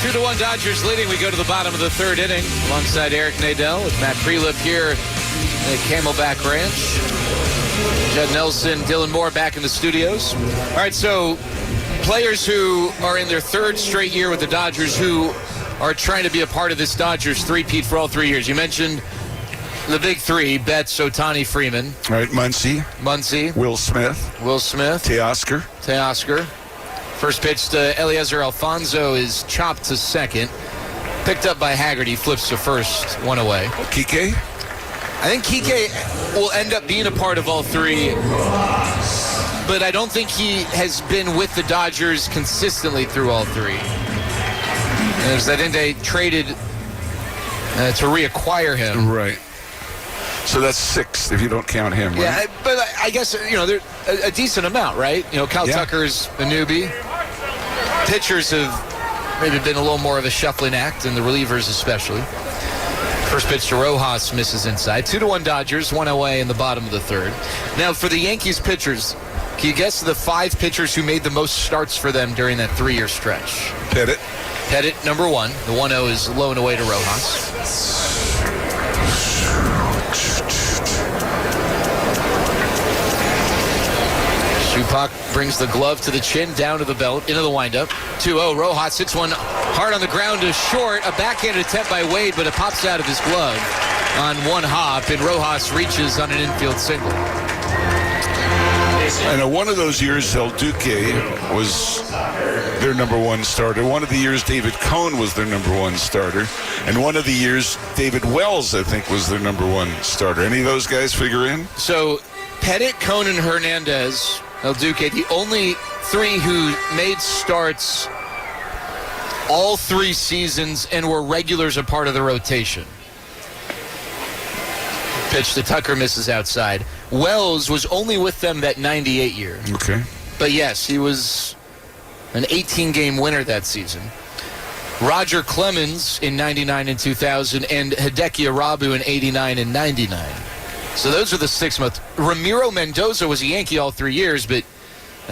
2-1 Dodgers leading. We go to the bottom of the third inning alongside Eric Nadel with Matt Prelip here at Camelback Ranch. Judd Nelson, Dylan Moore back in the studios. All right, so players who are in their third straight year with the Dodgers who are trying to be a part of this Dodgers three-peat for all 3 years. You mentioned the big three, Betts, Ohtani, Freeman. All right, Muncy. Will Smith. Teoscar. First pitch to Eliezer Alfonso is chopped to second. Picked up by Haggerty, flips to first, one away. Kike? I think Kike will end up being a part of all three, but I don't think he has been with the Dodgers consistently through all three. I think they traded to reacquire him. Right. So that's 6 if you don't count him, right? Yeah, but I guess, they're a decent amount, right? Kyle Tucker's a newbie. Pitchers have maybe been a little more of a shuffling act, and the relievers especially. First pitch to Rojas misses inside. 2-1 Dodgers, one away in the bottom of the third. Now, for the Yankees pitchers, can you guess the 5 pitchers who made the most starts for them during that 3-year stretch? Pettit, number 1. The 1-0 is low and away to Rojas. Shupak brings the glove to the chin, down to the belt, into the windup. 2-0, Rojas hits one hard on the ground to short. A backhanded attempt by Wade, but it pops out of his glove on one hop, and Rojas reaches on an infield single. I know one of those years, El Duque was their number 1 starter. One of the years, David Cohn was their number 1 starter. And one of the years, David Wells, I think, was their number 1 starter. Any of those guys figure in? So, Pettit, Cohn, and Hernandez, El Duque, the only 3 who made starts all 3 seasons and were regulars a part of the rotation. Pitch to Tucker, misses outside. Wells was only with them that 98 year. Okay. But yes, he was an 18-game winner that season. Roger Clemens in 99 and 2000, and Hideki Arabu in 89 and 99. So those are the 6 months. Ramiro Mendoza was a Yankee all 3 years, but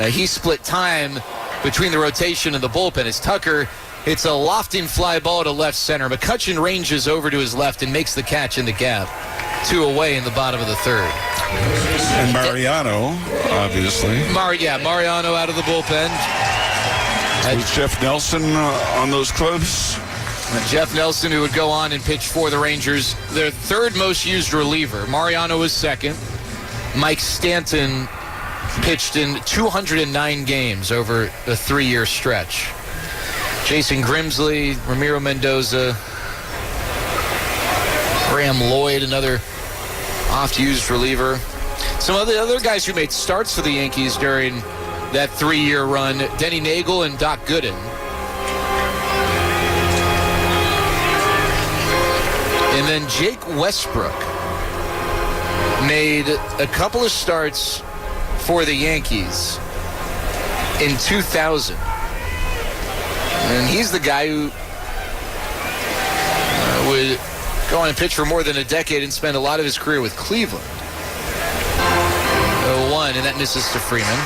he split time between the rotation and the bullpen. As Tucker hits a lofting fly ball to left center. McCutchen ranges over to his left and makes the catch in the gap. 2 away in the bottom of the third. And Mariano, obviously. Mariano out of the bullpen. Was Jeff Nelson on those clubs? Jeff Nelson, who would go on and pitch for the Rangers, their 3rd most used reliever. Mariano was 2nd. Mike Stanton pitched in 209 games over a 3-year stretch. Jason Grimsley, Ramiro Mendoza, Graham Lloyd, another oft-used reliever. Some of the other guys who made starts for the Yankees during that 3-year run, Denny Nagel and Doc Gooden. And then Jake Westbrook made a couple of starts for the Yankees in 2000. And he's the guy who would go on and pitch for more than a decade and spend a lot of his career with Cleveland. 0-1, and that misses to Freeman.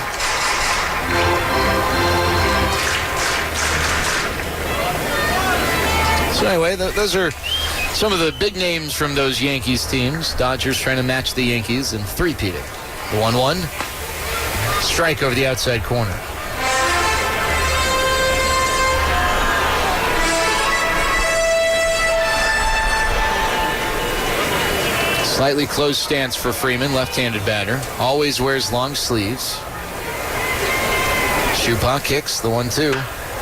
So anyway, those are some of the big names from those Yankees teams. Dodgers trying to match the Yankees and three-peating. The 1-1. Strike over the outside corner. Slightly closed stance for Freeman, left-handed batter. Always wears long sleeves. Chupa kicks the 1-2.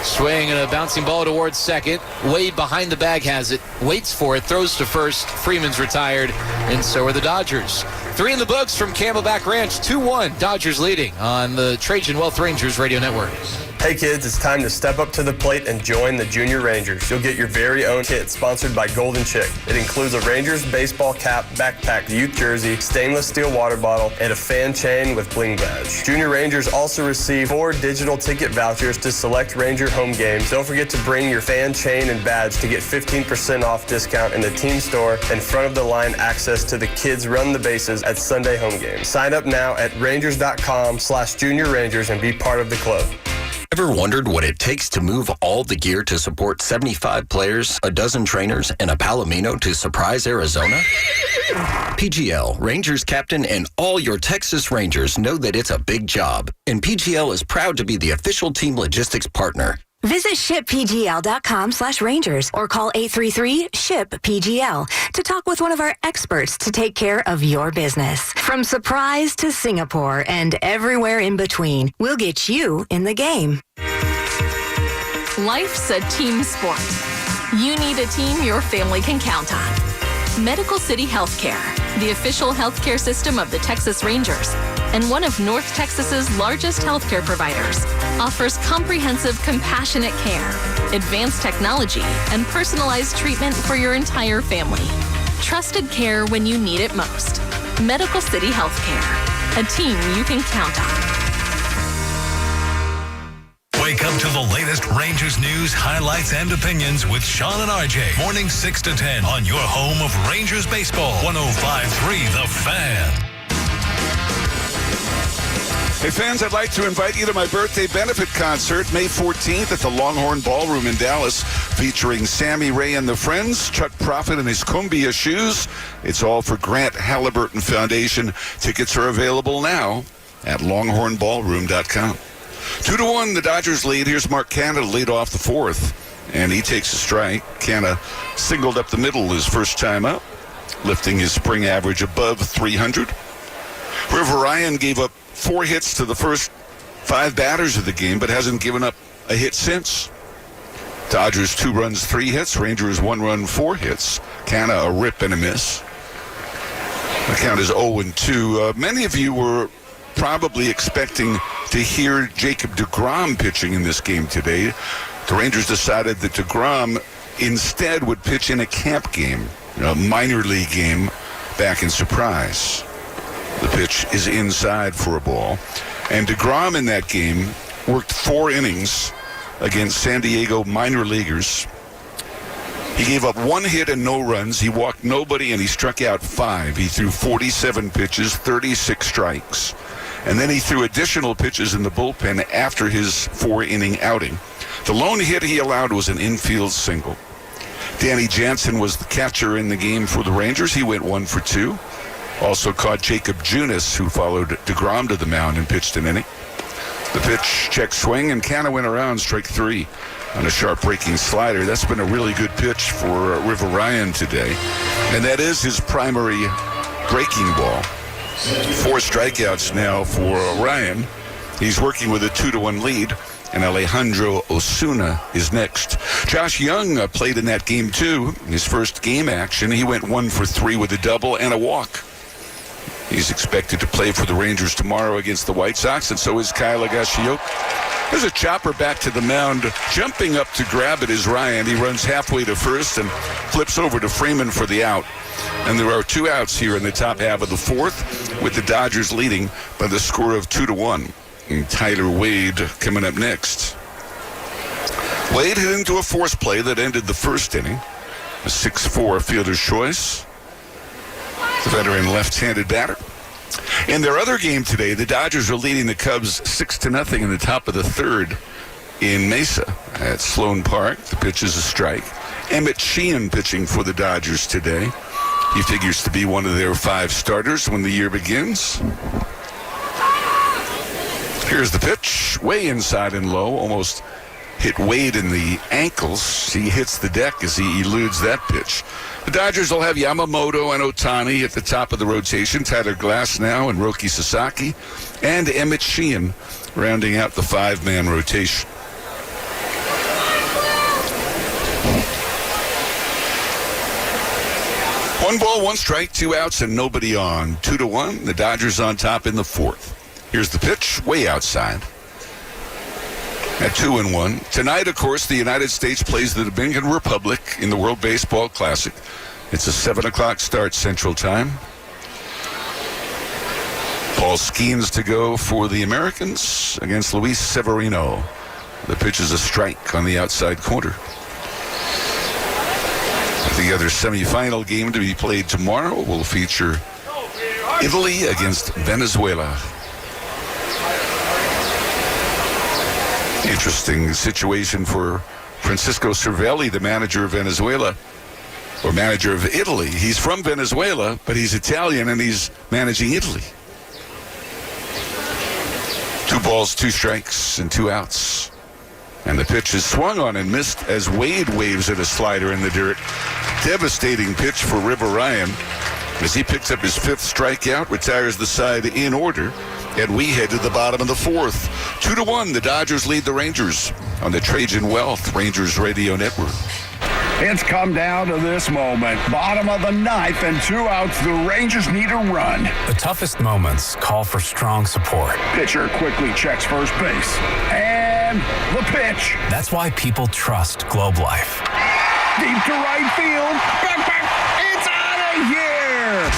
Swing and a bouncing ball towards second. Wade behind the bag has it. Waits for it. Throws to first. Freeman's retired. And so are the Dodgers. 3 in the books from Camelback Ranch. 2-1. Dodgers leading on the Trajan Wealth Rangers radio network. Hey kids, it's time to step up to the plate and join the Junior Rangers. You'll get your very own kit sponsored by Golden Chick. It includes a Rangers baseball cap, backpack, youth jersey, stainless steel water bottle, and a fan chain with bling badge. Junior Rangers also receive 4 digital ticket vouchers to select Ranger home games. Don't forget to bring your fan chain and badge to get 15% off discount in the team store and front of the line access to the Kids Run the Bases at Sunday home games. Sign up now at rangers.com/Junior Rangers and be part of the club. Ever wondered what it takes to move all the gear to support 75 players, a dozen trainers, and a Palomino to Surprise, Arizona? PGL, Rangers captain, and all your Texas Rangers know that it's a big job, and PGL is proud to be the official team logistics partner. Visit shippgl.com/Rangers or call 833-SHIP-PGL to talk with one of our experts to take care of your business. From Surprise to Singapore and everywhere in between, we'll get you in the game. Life's a team sport. You need a team your family can count on. Medical City Healthcare, the official healthcare system of the Texas Rangers, and one of North Texas's largest healthcare providers, offers comprehensive, compassionate care, advanced technology, and personalized treatment for your entire family. Trusted care when you need it most. Medical City Healthcare, a team you can count on. Wake up to the latest Rangers news, highlights, and opinions with Sean and RJ. Morning 6 to 10 on your home of Rangers baseball. 105.3 The Fan. Hey fans, I'd like to invite you to my birthday benefit concert May 14th at the Longhorn Ballroom in Dallas, featuring Sammy Ray and the Friends, Chuck Prophet and his Cumbia shoes. It's all for Grant Halliburton Foundation. Tickets are available now at longhornballroom.com. 2-1, the Dodgers lead. Here's Mark Canha to lead off the fourth, and he takes a strike. Canha singled up the middle his first time up, lifting his spring average above 300. River Ryan gave up 4 hits to the first 5 batters of the game, but hasn't given up a hit since. Dodgers 2 runs, 3 hits. Rangers 1 run, 4 hits. Canha a rip and a miss. The count is 0-2. Many of you were probably expecting to hear Jacob deGrom pitching in this game today. The Rangers decided that deGrom instead would pitch in a camp game, a minor league game back in Surprise. The pitch is inside for a ball. And deGrom in that game worked 4 innings against San Diego minor leaguers. He gave up 1 hit and no runs. He walked nobody, and he struck out 5. He threw 47 pitches, 36 strikes. And then he threw additional pitches in the bullpen after his 4-inning outing. The lone hit he allowed was an infield single. Danny Jansen was the catcher in the game for the Rangers. He went 1 for 2. Also caught Jacob Junis, who followed deGrom to the mound and pitched an inning. The pitch, check swing, and Canha went around strike 3 on a sharp breaking slider. That's been a really good pitch for River Ryan today. And that is his primary breaking ball. 4 strikeouts now for Ryan. He's working with a 2-1 lead, and Alejandro Osuna is next. Josh Young played in that game too. His first game action, he went 1 for 3 with a double and a walk. He's expected to play for the Rangers tomorrow against the White Sox, and so is Kyle Higashioka. There's a chopper back to the mound. Jumping up to grab it is Ryan. He runs halfway to first and flips over to Freeman for the out. And there are 2 outs here in the top half of the fourth, with the Dodgers leading by the score of 2-1. And Tyler Wade coming up next. Wade hit into a force play that ended the first inning. A 6-4 fielder's choice. The veteran left-handed batter. In their other game today, the Dodgers are leading the Cubs 6-0 in the top of the third in Mesa at Sloan Park. The pitch is a strike. Emmett Sheehan pitching for the Dodgers today. He figures to be one of their 5 starters when the year begins. Here's the pitch, way inside and low, almost hit Wade in the ankles. He hits the deck as he eludes that pitch. The Dodgers will have Yamamoto and Ohtani at the top of the rotation. Tyler Glasnow and Roki Sasaki, and Emmett Sheehan rounding out the 5-man rotation. One ball, one strike, 2 outs, and nobody on. 2-1. The Dodgers on top in the 4th. Here's the pitch, way outside. At 2-1. Tonight, of course, the United States plays the Dominican Republic in the World Baseball Classic. It's a 7 o'clock start Central Time. Paul Skeens to go for the Americans against Luis Severino. The pitch is a strike on the outside corner. The other semifinal game to be played tomorrow will feature Italy against Venezuela. Interesting situation for Francisco Cervelli, the manager of Venezuela, or manager of Italy. He's from Venezuela, but he's Italian, and he's managing Italy. 2 balls, 2 strikes, and 2 outs. And the pitch is swung on and missed as Wade waves at a slider in the dirt. Devastating pitch for River Ryan as he picks up his 5th strikeout, retires the side in order, and we head to the bottom of the 4th. 2-1, the Dodgers lead the Rangers on the Trajan Wealth Rangers Radio Network. It's come down to this moment. Bottom of the 9th and 2 outs. The Rangers need a run. The toughest moments call for strong support. Pitcher quickly checks first base. And the pitch. That's why people trust Globe Life. Deep to right field. Back. It's out of here.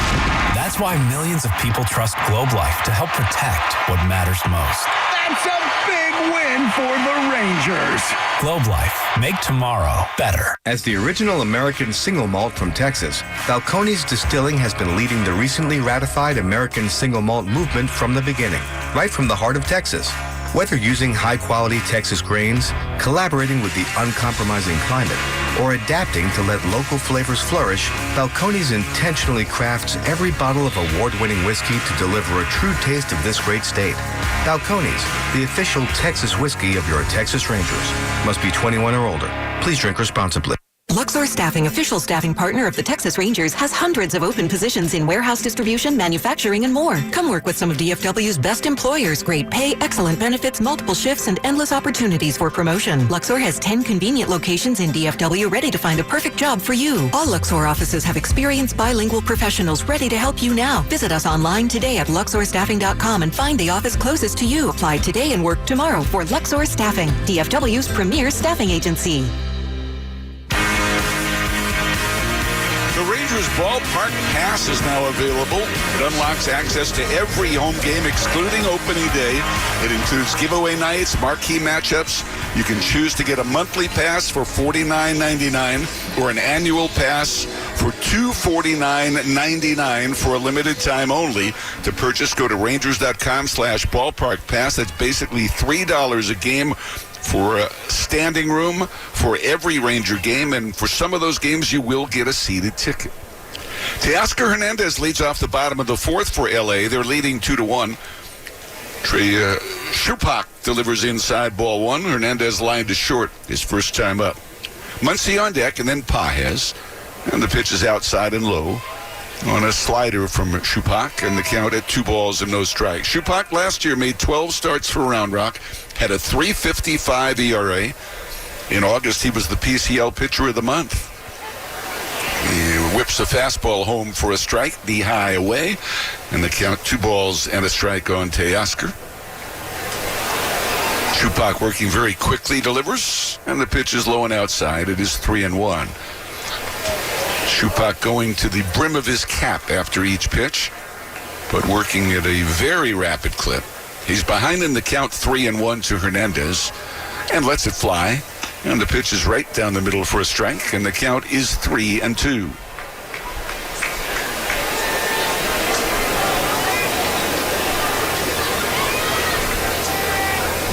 That's why millions of people trust Globe Life to help protect what matters most. That's a big win for the Rangers. Globe Life. Make tomorrow better. As the original American single malt from Texas, Balcones Distilling has been leading the recently ratified American single malt movement from the beginning, right from the heart of Texas. Whether using high-quality Texas grains, collaborating with the uncompromising climate, or adapting to let local flavors flourish, Balcones intentionally crafts every bottle of award-winning whiskey to deliver a true taste of this great state. Balcones, the official Texas whiskey of your Texas Rangers. Must be 21 or older. Please drink responsibly. Luxor Staffing, official staffing partner of the Texas Rangers, has hundreds of open positions in warehouse distribution, manufacturing, and more. Come work with some of DFW's best employers. Great pay, excellent benefits, multiple shifts, and endless opportunities for promotion. Luxor has 10 convenient locations in DFW ready to find a perfect job for you. All Luxor offices have experienced bilingual professionals ready to help you now. Visit us online today at luxorstaffing.com and find the office closest to you. Apply today and work tomorrow for Luxor Staffing, DFW's premier staffing agency. The Rangers Ballpark Pass is now available. It unlocks access to every home game, excluding opening day. It includes giveaway nights, marquee matchups. You can choose to get a monthly pass for $49.99 or an annual pass for $249.99 for a limited time only. To purchase, go to Rangers.com/ballpark pass. That's basically $3 a game for a standing room for every Ranger game, and for some of those games you will get a seated ticket. Teoscar Hernandez leads off the bottom of the 4th for LA. They're leading 2-1. Trey Schupak delivers inside ball 1. Hernandez lined to short his first time up. Muncy on deck, and then Pages, and the pitch is outside and low on a slider from Schupak, and the count at 2 balls and no strikes. Schupak last year made 12 starts for Round Rock, had a .355 ERA. In August, he was the PCL Pitcher of the Month. He whips a fastball home for a strike, knee high away, and the count 2 balls and a strike on Teoscar. Schupak working very quickly, delivers, and the pitch is low and outside. It is 3-1. Schupak going to the brim of his cap after each pitch, but working at a very rapid clip. He's behind in the count 3-1 to Hernandez and lets it fly. And the pitch is right down the middle for a strike, and the count is 3-2.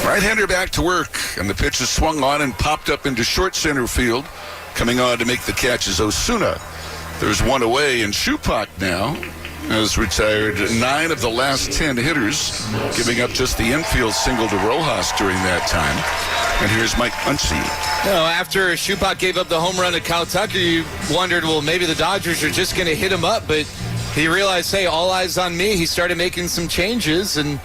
Right-hander back to work, and the pitch is swung on and popped up into short center field. Coming on to make the catch is Osuna. There's one away, and Shupak now has retired 9 of the last 10 hitters, giving up just the infield single to Rojas during that time. And here's Mike Muncy. After Shupak gave up the home run to Kyle Tucker, you wondered, well, maybe the Dodgers are just going to hit him up, but he realized, hey, all eyes on me. He started making some changes, and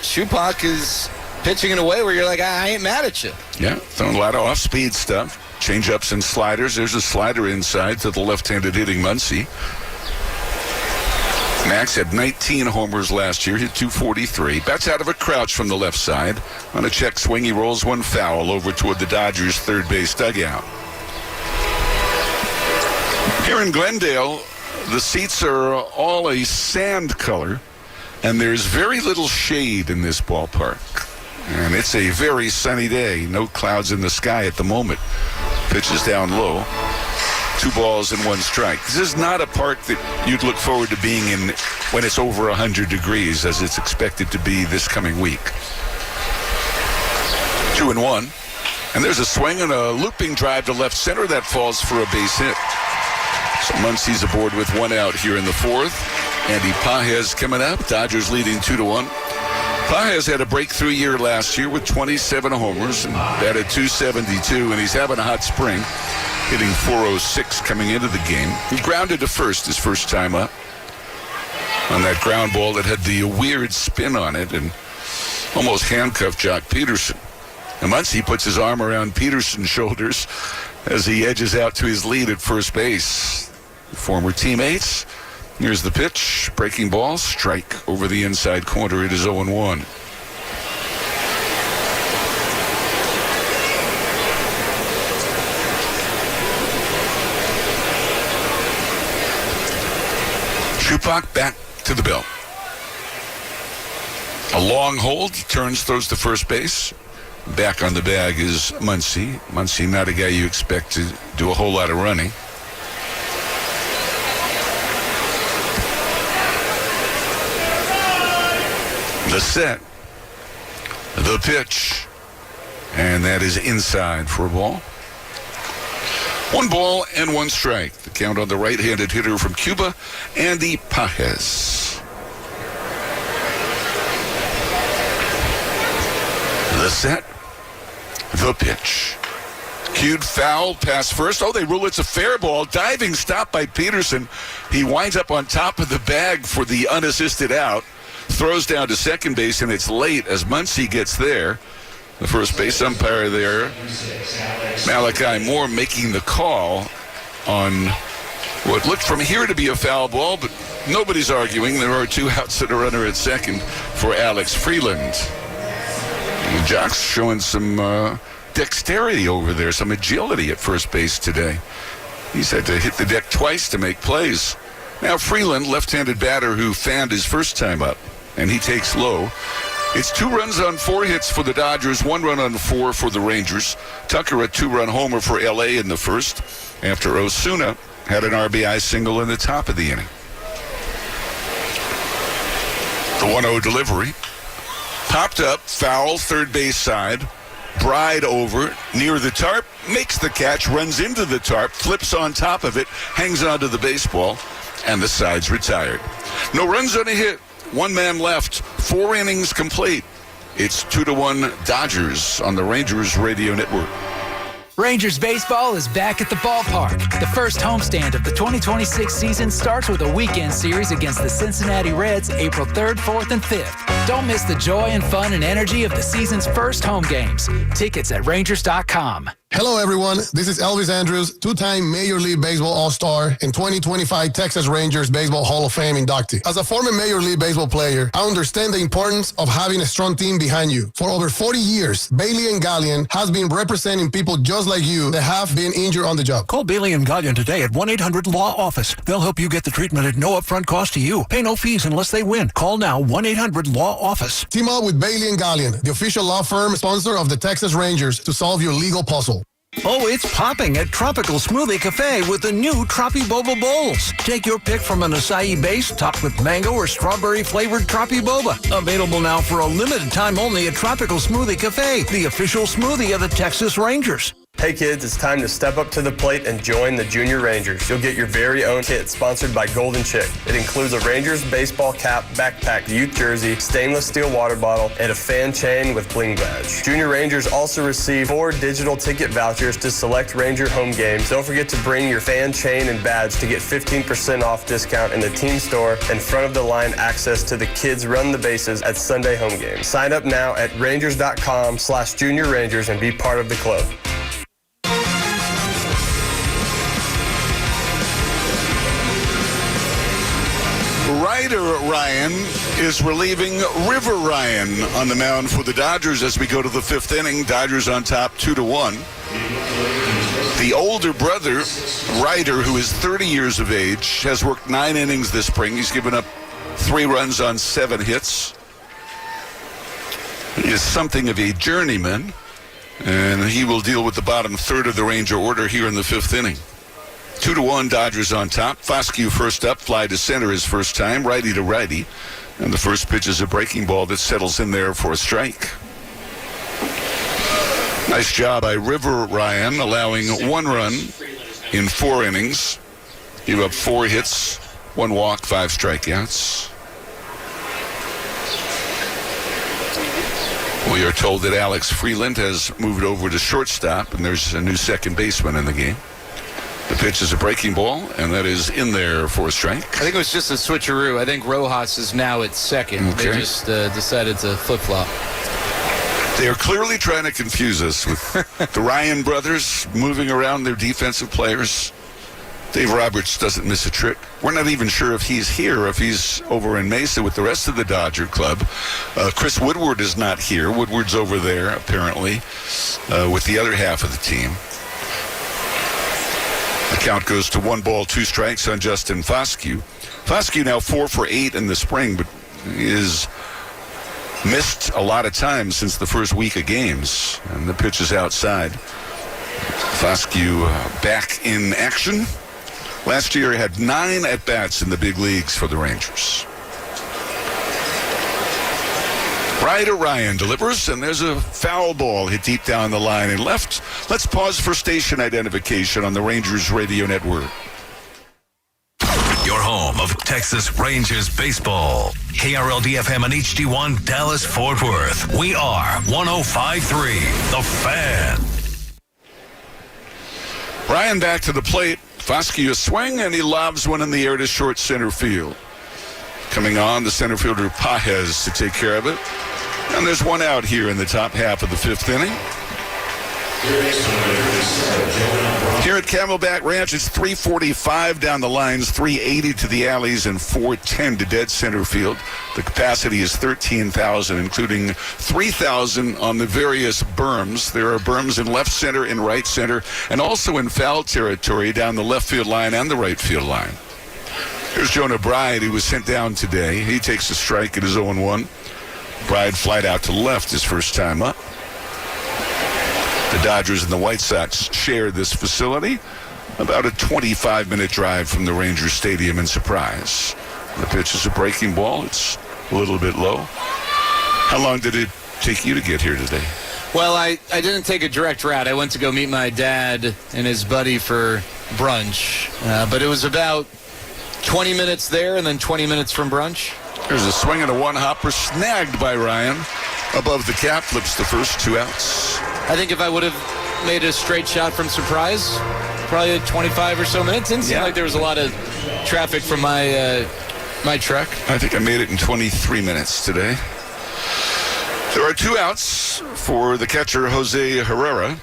Shupak is pitching in a way where you're like, I ain't mad at you. Yeah, throwing a lot of off-speed stuff. Change-ups and sliders. There's a slider inside to the left-handed hitting Muncy. Max had 19 homers last year, hit .243. Bats out of a crouch from the left side. On a check swing, he rolls one foul over toward the Dodgers' third base dugout. Here in Glendale, the seats are all a sand color, and there's very little shade in this ballpark. And it's a very sunny day. No clouds in the sky at the moment. Pitch is down low. 2 balls and 1 strike. This is not a park that you'd look forward to being in when it's over 100 degrees, as it's expected to be this coming week. 2-1. And there's a swing and a looping drive to left center that falls for a base hit. So Muncy's aboard with 1 out here in the 4th. Andy Pages coming up. Dodgers leading 2-1. Pages had a breakthrough year last year with 27 homers and batted .272, and he's having a hot spring, hitting .406 coming into the game. He grounded to first his first time up on that ground ball that had the weird spin on it and almost handcuffed Jock Peterson. And Muncy puts his arm around Peterson's shoulders as he edges out to his lead at first base. Former teammates. Here's the pitch. Breaking ball. Strike over the inside corner. It is 0-1. Shupak back to the belt. A long hold. Turns, throws to first base. Back on the bag is Muncy. Muncy, not a guy you expect to do a whole lot of running. The set, the pitch, and that is inside for a ball. 1 ball and 1 strike. The count on the right-handed hitter from Cuba, Andy Pages. The set, the pitch. Cued foul, pass first. Oh, they rule it's a fair ball. Diving stop by Peterson. He winds up on top of the bag for the unassisted out. Throws down to second base, and it's late as Muncy gets there. The first base umpire there, Malachi Moore, making the call on what looked from here to be a foul ball, but nobody's arguing. There are 2 outs and a runner at second for Alex Freeland. And Jock's showing some dexterity over there, some agility at first base today. He's had to hit the deck twice to make plays. Now Freeland, left-handed batter who fanned his first time up, and he takes low. It's 2 runs on 4 hits for the Dodgers, 1 run on 4 for the Rangers. Tucker a 2-run homer for L.A. in the first, after Osuna had an RBI single in the top of the inning. The 1-0 delivery. Popped up, foul, third base side. Bride over, near the tarp, makes the catch, runs into the tarp, flips on top of it, hangs onto the baseball, and the side's retired. No runs on a hit. 1 man left. 4 innings complete. It's 2-1 Dodgers on the Rangers Radio Network. Rangers baseball is back at the ballpark. The first homestand of the 2026 season starts with a weekend series against the Cincinnati Reds April 3rd, 4th, and 5th. Don't miss the joy and fun and energy of the season's first home games. Tickets at Rangers.com. Hello, everyone. This is Elvis Andrews, two-time Major League Baseball All-Star and 2025 Texas Rangers Baseball Hall of Fame inductee. As a former Major League Baseball player, I understand the importance of having a strong team behind you. For over 40 years, Bailey and Gallion has been representing people just like you that have been injured on the job. Call Bailey and Gallion today at 1-800-LAW-OFFICE. They'll help you get the treatment at no upfront cost to you. Pay no fees unless they win. Call now, 1-800-LAW-OFFICE. Team up with Bailey and Gallion, the official law firm sponsor of the Texas Rangers, to solve your legal puzzle. Oh, it's popping at Tropical Smoothie Cafe with the new Tropi Boba Bowls. Take your pick from an acai base topped with mango or strawberry-flavored Tropi Boba. Available now for a limited time only at Tropical Smoothie Cafe, the official smoothie of the Texas Rangers. Hey kids, it's time to step up to the plate and join the Junior Rangers. You'll get your very own kit sponsored by Golden Chick. It includes a Rangers baseball cap, backpack, youth jersey, stainless steel water bottle, and a fan chain with bling badge. Junior Rangers also receive 4 digital ticket vouchers to select Ranger home games. Don't forget to bring your fan chain and badge to get 15% off discount in the team store and front of the line access to the Kids Run the Bases at Sunday home games. Sign up now at rangers.com/Junior Rangers and be part of the club. Ryder Ryan is relieving River Ryan on the mound for the Dodgers as we go to the 5th inning. Dodgers on top 2-1. The older brother, Ryder, who is 30 years of age, has worked 9 innings this spring. He's given up 3 runs on 7 hits. He is something of a journeyman, and he will deal with the bottom third of the Ranger order here in the 5th inning. 2-1, Dodgers on top. Foscue first up, fly to center his first time, righty to righty. And the first pitch is a breaking ball that settles in there for a strike. Nice job by River Ryan, allowing 1 run in 4 innings. Gave up 4 hits, 1 walk, 5 strikeouts. We are told that Alex Freeland has moved over to shortstop, and there's a new second baseman in the game. The pitch is a breaking ball, and that is in there for a strike. I think it was just a switcheroo. I think Rojas is now at second. Okay. They just decided to flip-flop. They are clearly trying to confuse us with the Ryan brothers moving around their defensive players. Dave Roberts doesn't miss a trick. We're not even sure if he's here, if he's over in Mesa with the rest of the Dodger club. Chris Woodward is not here. Woodward's over there, apparently, with the other half of the team. The count goes to 1 ball, 2 strikes on Justin Foscue. Foscue now 4 for 8 in the spring, but is missed a lot of time since the first week of games. And the pitch is outside. Foscue back in action. Last year had 9 at-bats in the big leagues for the Rangers. Ryder Ryan delivers, and there's a foul ball hit deep down the line and left. Let's pause for station identification on the Rangers Radio Network. Your home of Texas Rangers baseball. KRLD-FM and HD1 Dallas-Fort Worth. We are 105.3 The Fan. Ryan back to the plate. Foscue a swing, and he lobs one in the air to short center field. Coming on, the center fielder Pajes to take care of it. And there's 1 out here in the top half of the 5th inning. Here at Camelback Ranch, it's 345 down the lines, 380 to the alleys, and 410 to dead center field. The capacity is 13,000, including 3,000 on the various berms. There are berms in left center and right center, and also in foul territory down the left field line and the right field line. Here's Jonah Bride, who was sent down today. He takes a strike at his 0-1. Bride flied out to left his first time up. The Dodgers and the White Sox share this facility, about a 25-minute drive from the Rangers Stadium in Surprise. The pitch is a breaking ball. It's a little bit low. How long did it take you to get here today? Well, I didn't take a direct route. I went to go meet my dad and his buddy for brunch. But it was about 20 minutes there and then 20 minutes from brunch. There's a swing and a 1-hopper snagged by Ryan. Above the cap, flips the first 2 outs. I think if I would have made a straight shot from Surprise, probably 25 or so minutes. Didn't seem like there was a lot of traffic from my truck. I think I made it in 23 minutes today. There are 2 outs for the catcher, Jose Herrera.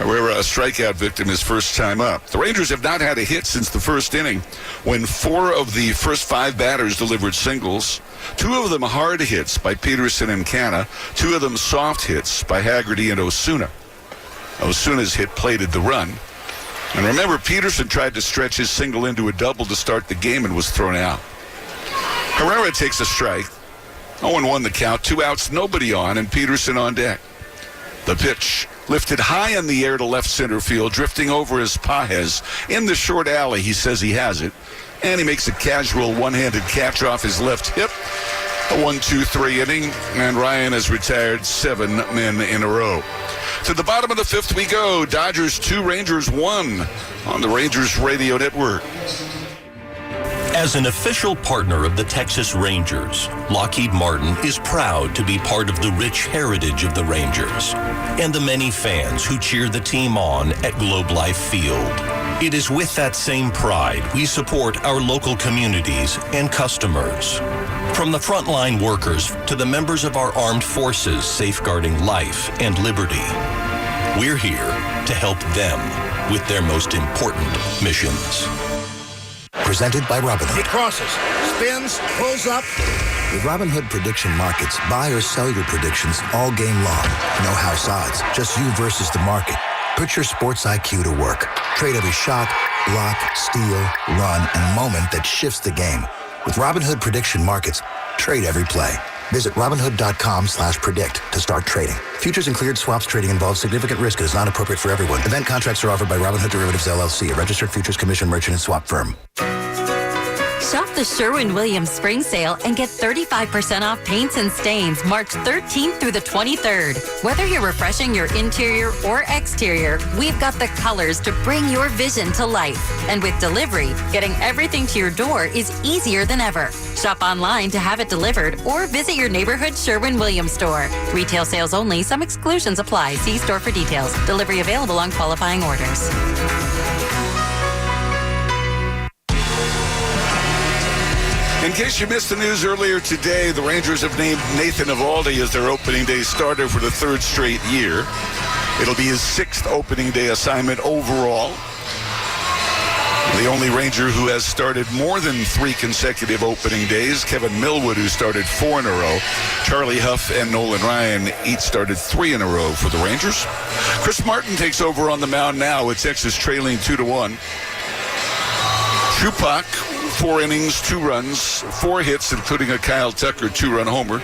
Herrera, a strikeout victim, his first time up. The Rangers have not had a hit since the first inning, when 4 of the first 5 batters delivered singles. 2 of them hard hits by Peterson and Canna. 2 of them soft hits by Haggerty and Osuna. Osuna's hit plated the run. And remember, Peterson tried to stretch his single into a double to start the game and was thrown out. Herrera takes a strike. 0-1 the count. 2 outs, nobody on, and Peterson on deck. The pitch lifted high in the air to left center field, drifting over his Pajes. In the short alley, he says he has it. And he makes a casual one-handed catch off his left hip. A 1-2-3 inning, and Ryan has retired 7 men in a row. To the bottom of the 5th we go. Dodgers 2, Rangers 1 on the Rangers Radio Network. As an official partner of the Texas Rangers, Lockheed Martin is proud to be part of the rich heritage of the Rangers and the many fans who cheer the team on at Globe Life Field. It is with that same pride we support our local communities and customers. From the frontline workers to the members of our armed forces safeguarding life and liberty, we're here to help them with their most important missions. Presented by Robinhood. He crosses, spins, pulls up. With Robinhood Prediction Markets, buy or sell your predictions all game long. No house odds, just you versus the market. Put your sports IQ to work. Trade every shot, block, steal, run, and moment that shifts the game. With Robinhood Prediction Markets, trade every play. Visit Robinhood.com/predict to start trading. Futures and cleared swaps trading involves significant risk and is not appropriate for everyone. Event contracts are offered by Robinhood Derivatives LLC, a registered futures commission merchant and swap firm. Shop the Sherwin-Williams Spring Sale and get 35% off paints and stains March 13th through the 23rd. Whether you're refreshing your interior or exterior, we've got the colors to bring your vision to life. And with delivery, getting everything to your door is easier than ever. Shop online to have it delivered or visit your neighborhood Sherwin-Williams store. Retail sales only. Some exclusions apply. See store for details. Delivery available on qualifying orders. In case you missed the news earlier today, the Rangers have named Nathan Eovaldi as their opening day starter for the 3rd straight year. It'll be his 6th opening day assignment overall. The only Ranger who has started more than 3 consecutive opening days, Kevin Millwood, who started 4 in a row. Charlie Huff and Nolan Ryan each started 3 in a row for the Rangers. Chris Martin takes over on the mound now with Texas trailing 2-1. Chupak, 4 innings, 2 runs, 4 hits, including a Kyle Tucker 2-run homer.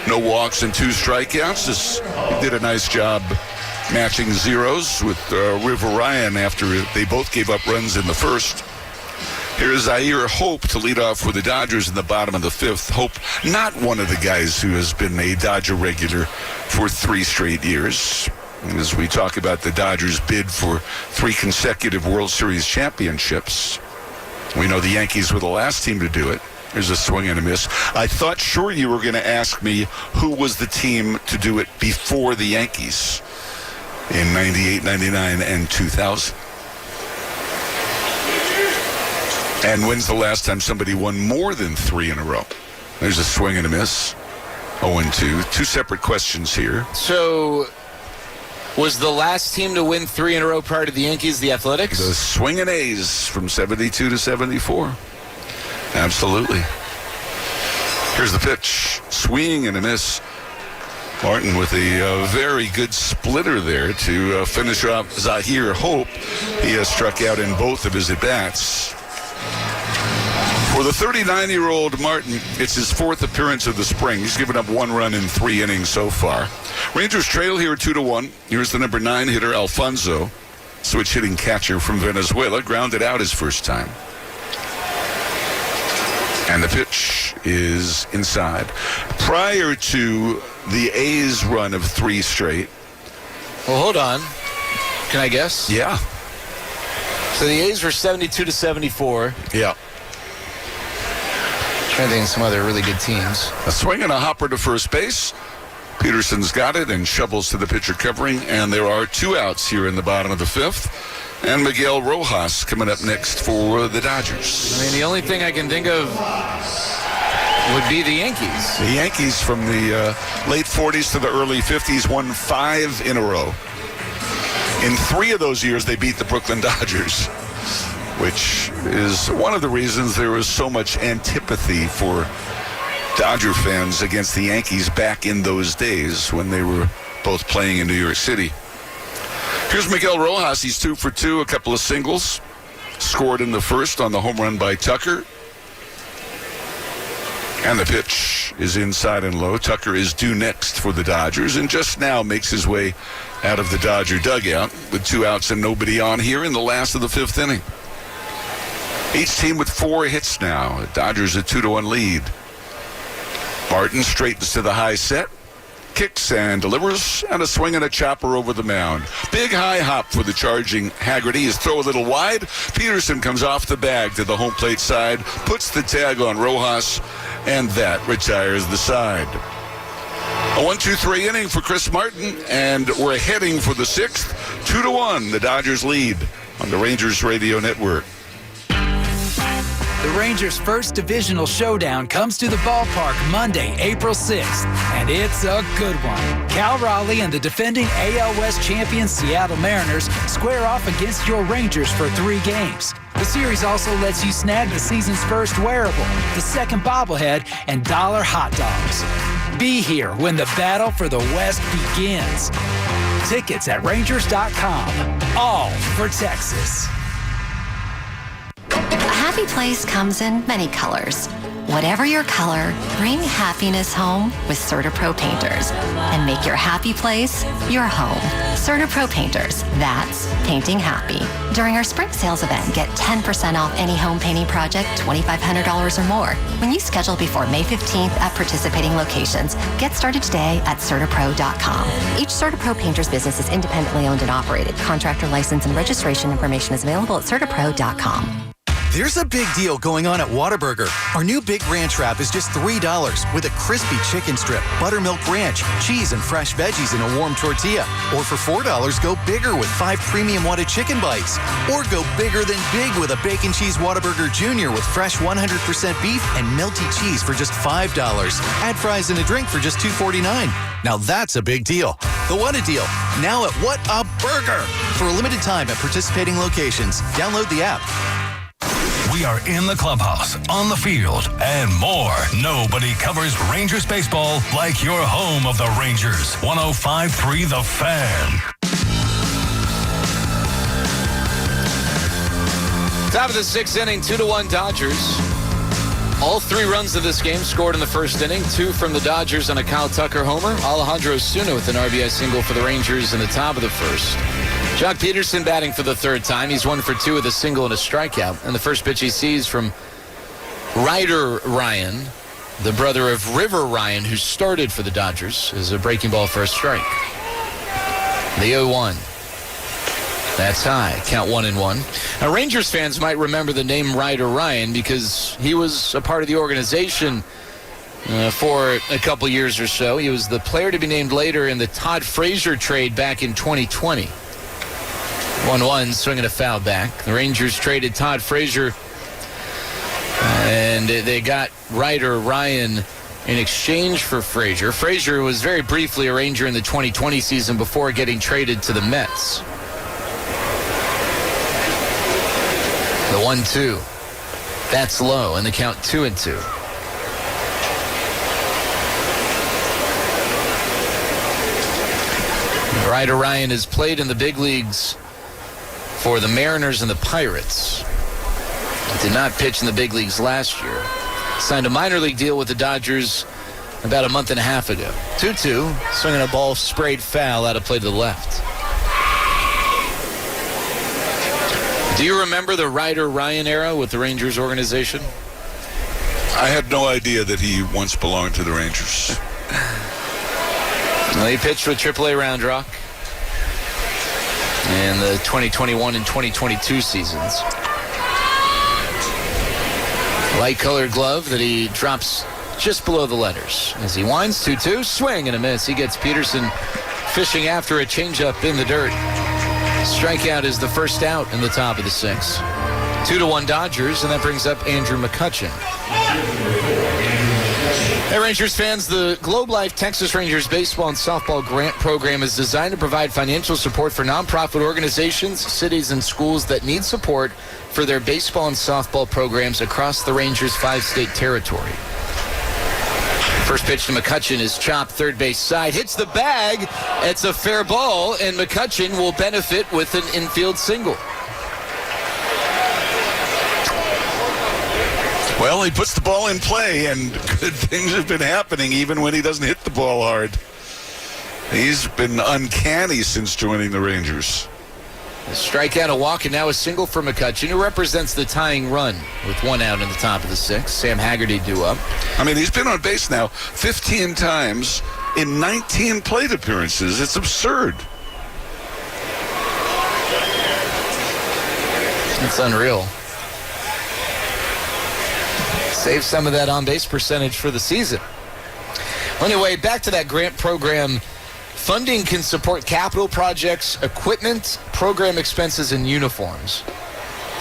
No walks and 2 strikeouts. He did a nice job matching zeros with River Ryan after they both gave up runs in the first. Here's Zaire Hope to lead off for the Dodgers in the bottom of the 5th. Hope, not one of the guys who has been a Dodger regular for 3 straight years. As we talk about the Dodgers' bid for 3 consecutive World Series championships. We know the Yankees were the last team to do it. There's a swing and a miss. I thought sure you were going to ask me who was the team to do it before the Yankees in 98, 99, and 2000. And when's the last time somebody won more than 3 in a row? There's a swing and a miss. 0-2. 2 separate questions here. So, was the last team to win 3 in a row prior to the Yankees the Athletics? The Swingin' A's from 72 to 74. Absolutely. Here's the pitch. Swing and a miss. Martin with a very good splitter there to finish off Zaire Hope. He has struck out in both of his at-bats. For the 39-year-old Martin, it's his 4th appearance of the spring. He's given up 1 run in 3 innings so far. Rangers trail here 2-1. Here's the number 9 hitter, Alfonso. Switch hitting catcher from Venezuela. Grounded out his first time. And the pitch is inside. Prior to the A's run of 3 straight. Well, hold on. Can I guess? Yeah. So the A's were 72 to 74. Yeah. Trying to think of some other really good teams. A swing and a hopper to first base. Peterson's got it and shovels to the pitcher covering. And there are 2 outs here in the bottom of the 5th. And Miguel Rojas coming up next for the Dodgers. I mean, the only thing I can think of would be the Yankees. The Yankees from the late 40s to the early 50s won 5 in a row. In 3 of those years, they beat the Brooklyn Dodgers, which is one of the reasons there was so much antipathy for Dodger fans against the Yankees back in those days when they were both playing in New York City. Here's Miguel Rojas. He's 2 for 2, a couple of singles. Scored in the first on the home run by Tucker. And the pitch is inside and low. Tucker is due next for the Dodgers and just now makes his way out of the Dodger dugout with 2 outs and nobody on here in the last of the 5th inning. Each team with 4 hits now. The Dodgers a 2-1 lead. Martin straightens to the high set, kicks and delivers, and a swing and a chopper over the mound. Big high hop for the charging Haggerty. His throw a little wide. Peterson comes off the bag to the home plate side, puts the tag on Rojas, and that retires the side. A 1-2-3 inning for Chris Martin, and we're heading for the 6th. 2-1, the Dodgers lead on the Rangers Radio Network. The Rangers' first divisional showdown comes to the ballpark Monday, April 6th, and it's a good one. Cal Raleigh and the defending AL West champion Seattle Mariners square off against your Rangers for 3 games. The series also lets you snag the season's first wearable, the second bobblehead, and dollar hot dogs. Be here when the battle for the West begins. Tickets at Rangers.com. All for Texas. A happy place comes in many colors. Whatever your color, bring happiness home with CertaPro Painters and make your happy place your home. CertaPro Painters, that's painting happy. During our spring sales event, get 10% off any home painting project, $2,500 or more. When you schedule before May 15th at participating locations, get started today at CertaPro.com. Each CertaPro Painters business is independently owned and operated. Contractor license and registration information is available at CertaPro.com. There's a big deal going on at Whataburger. Our new Big Ranch Wrap is just $3 with a crispy chicken strip, buttermilk ranch, cheese, and fresh veggies in a warm tortilla. Or for $4, go bigger with 5 premium Whata chicken bites. Or go bigger than big with a Bacon Cheese Whataburger Jr. with fresh 100% beef and melty cheese for just $5. Add fries and a drink for just $2.49. Now that's a big deal. The Whata deal, now at What a Burger. For a limited time at participating locations. Download the app. We are in the clubhouse, on the field, and more. Nobody covers Rangers baseball like your home of the Rangers. 105.3 The Fan. Top of the 6th inning, 2-1 Dodgers. All 3 runs of this game scored in the first inning. 2 from the Dodgers on a Kyle Tucker homer. Alejandro Osuna with an RBI single for the Rangers in the top of the first. Jock Peterson batting for the 3rd time. He's 1 for 2 with a single and a strikeout. And the first pitch he sees from Ryder Ryan, the brother of River Ryan, who started for the Dodgers, is a breaking ball for a strike. The 0-1. That's high. Count 1-1. Now, Rangers fans might remember the name Ryder Ryan because he was a part of the organization for a couple years or so. He was the player to be named later in the Todd Frazier trade back in 2020. 1-1, swinging a foul back. The Rangers traded Todd Frazier, and they got Ryder Ryan in exchange for Frazier. Frazier was very briefly a Ranger in the 2020 season before getting traded to the Mets. The 1-2. That's low, and the count 2-2. Ryder Ryan has played in the big leagues for the Mariners and the Pirates. He did not pitch in the big leagues last year. Signed a minor league deal with the Dodgers about a month and a half ago. 2-2, swinging a ball sprayed foul out of play to the left. Do you remember the Ryder Ryan era with the Rangers organization? I had no idea that he once belonged to the Rangers. Well, he pitched with AAA Round Rock in the 2021 and 2022 seasons. Light-colored glove that he drops just below the letters. As he winds, 2-2, swing and a miss. He gets Peterson fishing after a changeup in the dirt. Strikeout is the first out in the top of the 6th. 2-1 Dodgers, and that brings up Andrew McCutchen. Hey, Rangers fans, the Globe Life Texas Rangers Baseball and Softball Grant Program is designed to provide financial support for nonprofit organizations, cities, and schools that need support for their baseball and softball programs across the Rangers' 5-state territory. First pitch to McCutchen is chopped third base side, hits the bag. It's a fair ball, and McCutchen will benefit with an infield single. Well, he puts the ball in play, and good things have been happening even when he doesn't hit the ball hard. He's been uncanny since joining the Rangers. A strikeout, a walk, and now a single for McCutchen, who represents the tying run with one out in the top of the sixth. Sam Haggerty due up. I mean, he's been on base now 15 times in 19 plate appearances. It's absurd. It's unreal. Save some of that on-base percentage for the season. Anyway, back to that grant program. Funding can support capital projects, equipment, program expenses, and uniforms.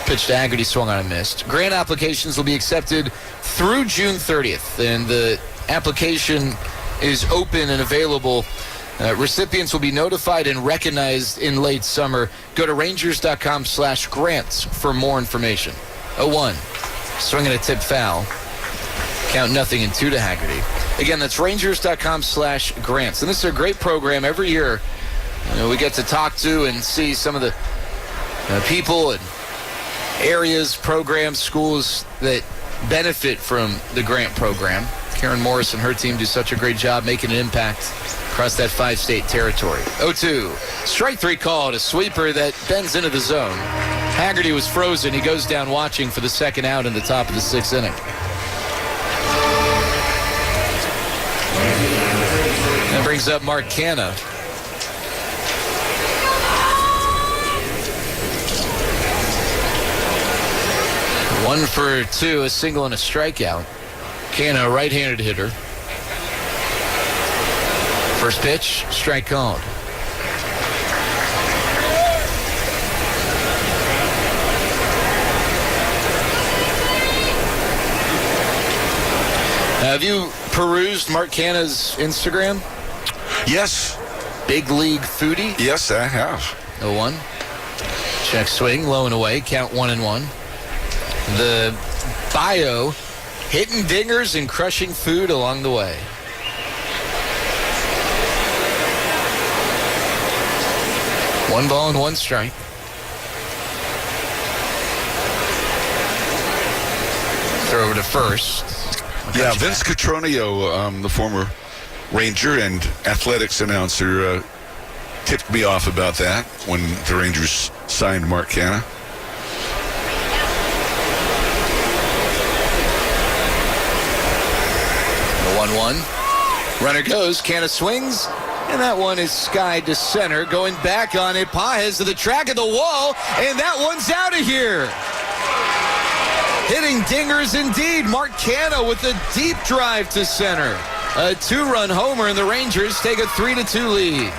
Pitch to Haggerty, swung on and missed. Grant applications will be accepted through June 30th, and the application is open and available. Recipients will be notified and recognized in late summer. Go to rangers.com/grants for more information. 0-1. Swinging a tip foul. Count 0-2 to Haggerty. Again, that's rangers.com/grants. And this is a great program every year. We get to talk to and see some of the people and areas, programs, schools that benefit from the grant program. Karen Morris and her team do such a great job making an impact across that 5-state territory. 0-2. Strike 3 called, a sweeper that bends into the zone. Haggerty was frozen. He goes down watching for the second out in the top of the 6th inning. That brings up Mark Canna. One for 2, a single and a strikeout. Canna, a right-handed hitter. First pitch, strike called. Have you perused Mark Canna's Instagram? Yes. Big League Foodie? Yes, I have. 0-1. Check swing, low and away, count 1-1. The bio, hitting dingers and crushing food along the way. One ball and one strike. Throw over to first. Yeah, Vince Cotroneo, the former Ranger and athletics announcer, tipped me off about that when the Rangers signed Mark Canna. The 1-1. Runner goes, Canna swings, and that one is skied to center. Going back on it, Pages to the track of the wall, and that one's out of here. Hitting dingers indeed. Mark Canna with a deep drive to center. A 2-run homer, and the Rangers take a 3-2 lead.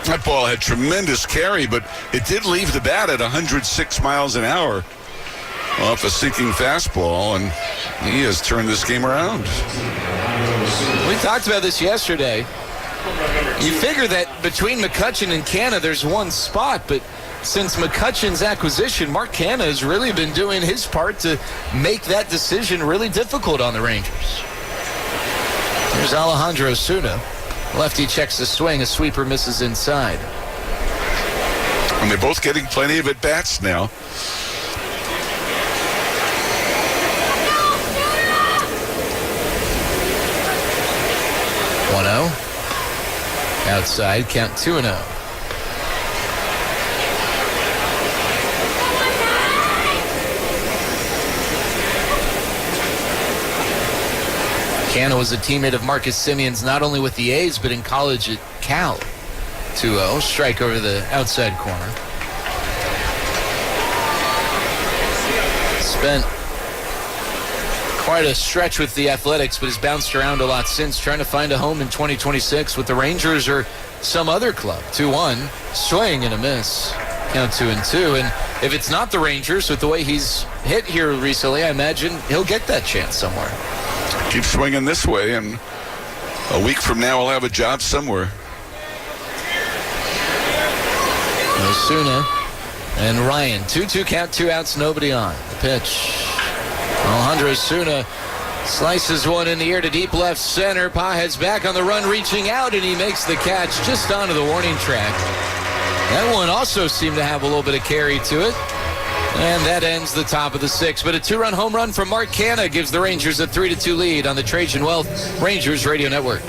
That ball had tremendous carry, but it did leave the bat at 106 miles an hour off a sinking fastball, and he has turned this game around. We talked about this yesterday. You figure that between McCutchen and Canna, there's one spot, but since McCutchen's acquisition, Mark Canna has really been doing his part to make that decision really difficult on the Rangers. There's Alejandro Osuna. Lefty checks the swing. A sweeper misses inside. And they're both getting plenty of at-bats now. Outside, count 2-0. Canna was a teammate of Marcus Simeon's not only with the A's, but in college at Cal. 2-0, strike over the outside corner. Spent quite a stretch with the Athletics, but has bounced around a lot since, trying to find a home in 2026 with the Rangers or some other club. 2-1, swing and a miss. Count 2-2, and if it's not the Rangers, with the way he's hit here recently, I imagine he'll get that chance somewhere. Keep swinging this way, and a week from now, I'll have a job somewhere. Osuna and Ryan. 2-2 count, 2 outs, nobody on. The pitch. Alejandro Osuna slices one in the air to deep left center. Pa heads back on the run, reaching out, and he makes the catch just onto the warning track. That one also seemed to have a little bit of carry to it. And that ends the top of the 6th. But a 2-run home run from Mark Canha gives the Rangers a 3-2 lead on the Trajan Wealth Rangers Radio Network.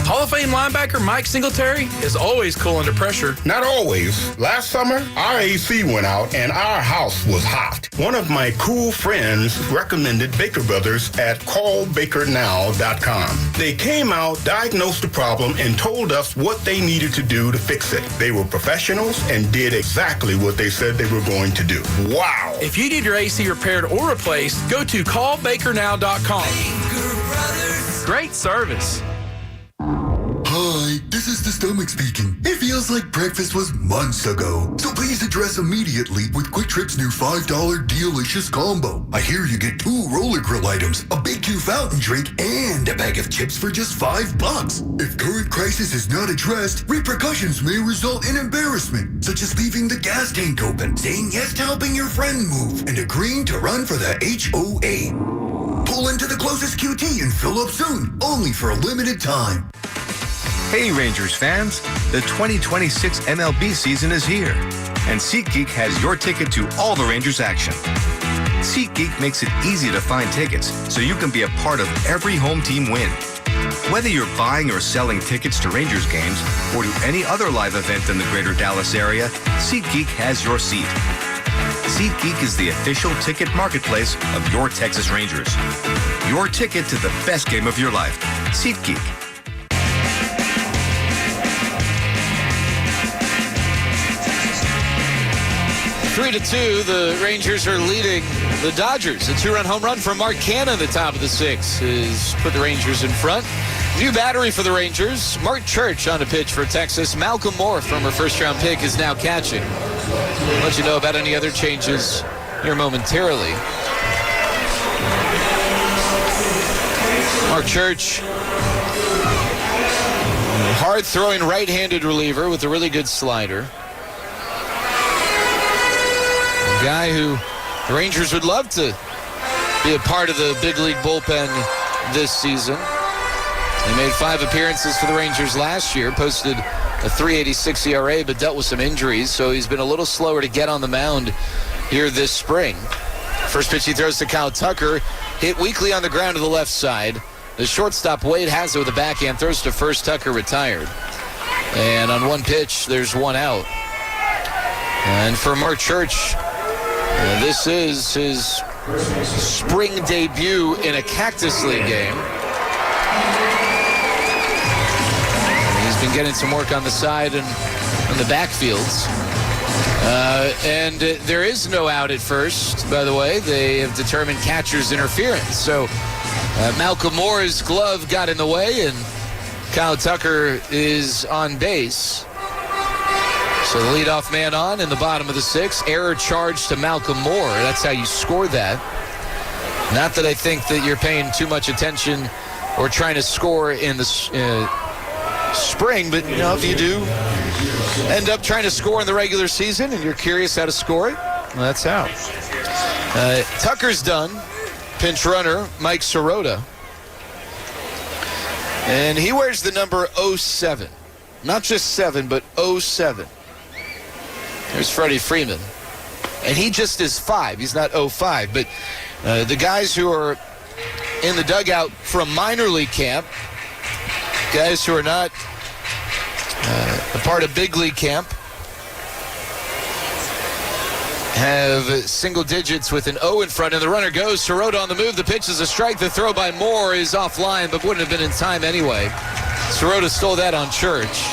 Hall of Fame linebacker Mike Singletary is always cool under pressure. Not always. Last summer, our AC went out and our house was hot. One of my cool friends recommended Baker Brothers at callbakernow.com. They came out, diagnosed the problem, and told us what they needed to do to fix it. They were professionals and did exactly what they said they were going to do. Wow. If you need your AC repaired or replaced, go to callbakernow.com. Great service. Hi, this is the stomach speaking. It feels like breakfast was months ago. So please address immediately with Quick Trip's new $5 delicious combo. I hear you get 2 roller grill items, a Big Q fountain drink, and a bag of chips for just $5. If current crisis is not addressed, repercussions may result in embarrassment, such as leaving the gas tank open, saying yes to helping your friend move, and agreeing to run for the HOA. Pull into the closest QT and fill up soon, only for a limited time. Hey Rangers fans, the 2026 MLB season is here, and SeatGeek has your ticket to all the Rangers action. SeatGeek makes it easy to find tickets so you can be a part of every home team win. Whether you're buying or selling tickets to Rangers games or to any other live event in the greater Dallas area, SeatGeek has your seat. SeatGeek is the official ticket marketplace of your Texas Rangers. Your ticket to the best game of your life. SeatGeek. 3-2, the Rangers are leading the Dodgers. A 2-run home run from Mark Canha at the top of the 6th has put the Rangers in front. New battery for the Rangers. Mark Church on the pitch for Texas. Malcolm Moore, former first-round pick, is now catching. I'll let you know about any other changes here momentarily. Mark Church, hard-throwing right-handed reliever with a really good slider. A guy who the Rangers would love to be a part of the big league bullpen this season. He made 5 appearances for the Rangers last year, posted a .386 ERA, but dealt with some injuries, so he's been a little slower to get on the mound here this spring. First pitch he throws to Kyle Tucker, hit weakly on the ground to the left side. The shortstop, Wade, has it with a backhand, throws to first. Tucker retired. And on one pitch, there's 1 out. And for Mark Church, this is his spring debut in a Cactus League game. He's been getting some work on the side and on the backfields. And there is no out at first, by the way. They have determined catcher's interference. So Malcolm Moore's glove got in the way, and Kyle Tucker is on base. So the leadoff man on in the bottom of the 6th. Error charge to Malcolm Moore. That's how you score that. Not that I think that you're paying too much attention or trying to score in the spring, but you know, if you do end up trying to score in the regular season and you're curious how to score it, well, that's how. Tucker's done. Pinch runner, Mike Sirota. And he wears the number 07. Not just 7, but 07. There's Freddie Freeman. And he just is 5. He's not 05. But the guys who are in the dugout from minor league camp, guys who are not a part of big league camp, have single digits with an O in front, and the runner goes. Sirota on the move. The pitch is a strike. The throw by Moore is offline, but wouldn't have been in time anyway. Sirota stole that on Church.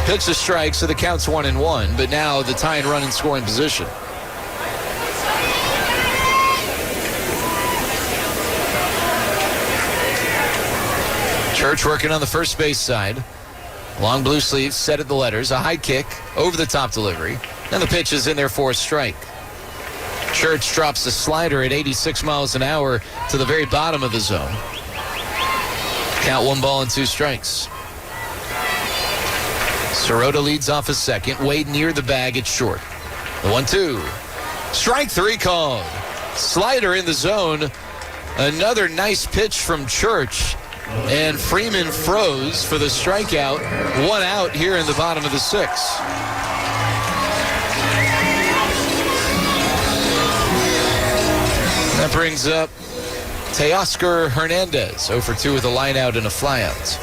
Pitch a strike, so the count's 1-1, but now the tying run in scoring position. Church working on the first base side. Long blue sleeves, set at the letters, a high kick, over the top delivery, and the pitch is in there for a strike. Church drops the slider at 86 miles an hour to the very bottom of the zone. Count 1-2 strikes. Sirota leads off a second. Wade near the bag. It's short. The 1-2. Strike 3 called. Slider in the zone. Another nice pitch from Church. And Freeman froze for the strikeout. 1 out here in the bottom of the 6th. That brings up Teoscar Hernandez, 0 for 2 with a line out and a flyout.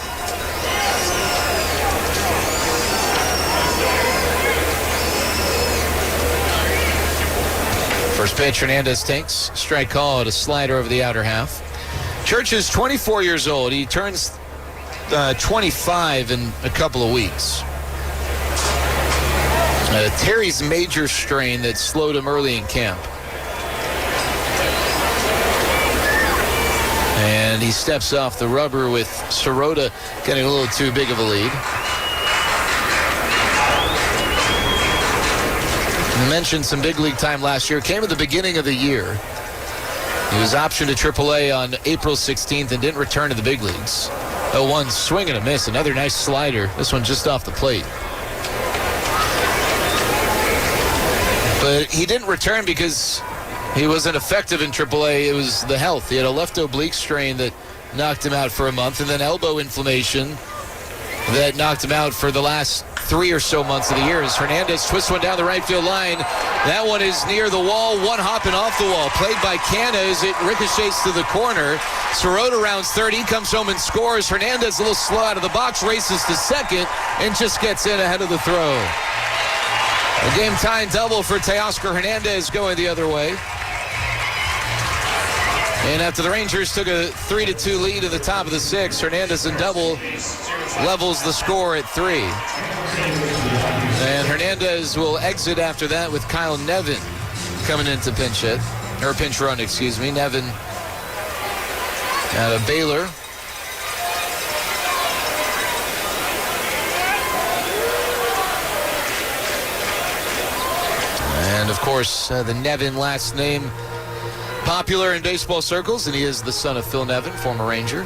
First pitch, Hernandez takes. Strike called, a slider over the outer half. Church is 24 years old. He turns 25 in a couple of weeks. Terry's major strain that slowed him early in camp. And he steps off the rubber with Sirota getting a little too big of a lead. I mentioned some big league time last year. Came at the beginning of the year. He was optioned to AAA on April 16th and didn't return to the big leagues. 0-1 swing and a miss. Another nice slider. This one just off the plate. But he didn't return because he wasn't effective in AAA. It was the health. He had a left oblique strain that knocked him out for a month, and then elbow inflammation that knocked him out for the last 3 or so months of the year. As Hernandez twists one down the right field line. That one is near the wall, one hopping off the wall. Played by Canna as it ricochets to the corner. Sirota rounds third. He comes home and scores. Hernandez a little slow out of the box, races to second, and just gets in ahead of the throw. A game-tying double for Teoscar Hernandez going the other way. And after the Rangers took a 3-2 lead at the top of the 6th, Hernandez in double levels the score at 3. And Hernandez will exit after that with Kyle Nevin coming into pinch hit, or pinch run, excuse me. Nevin out of Baylor. And of course, the Nevin last name popular in baseball circles, and he is the son of Phil Nevin, former Ranger.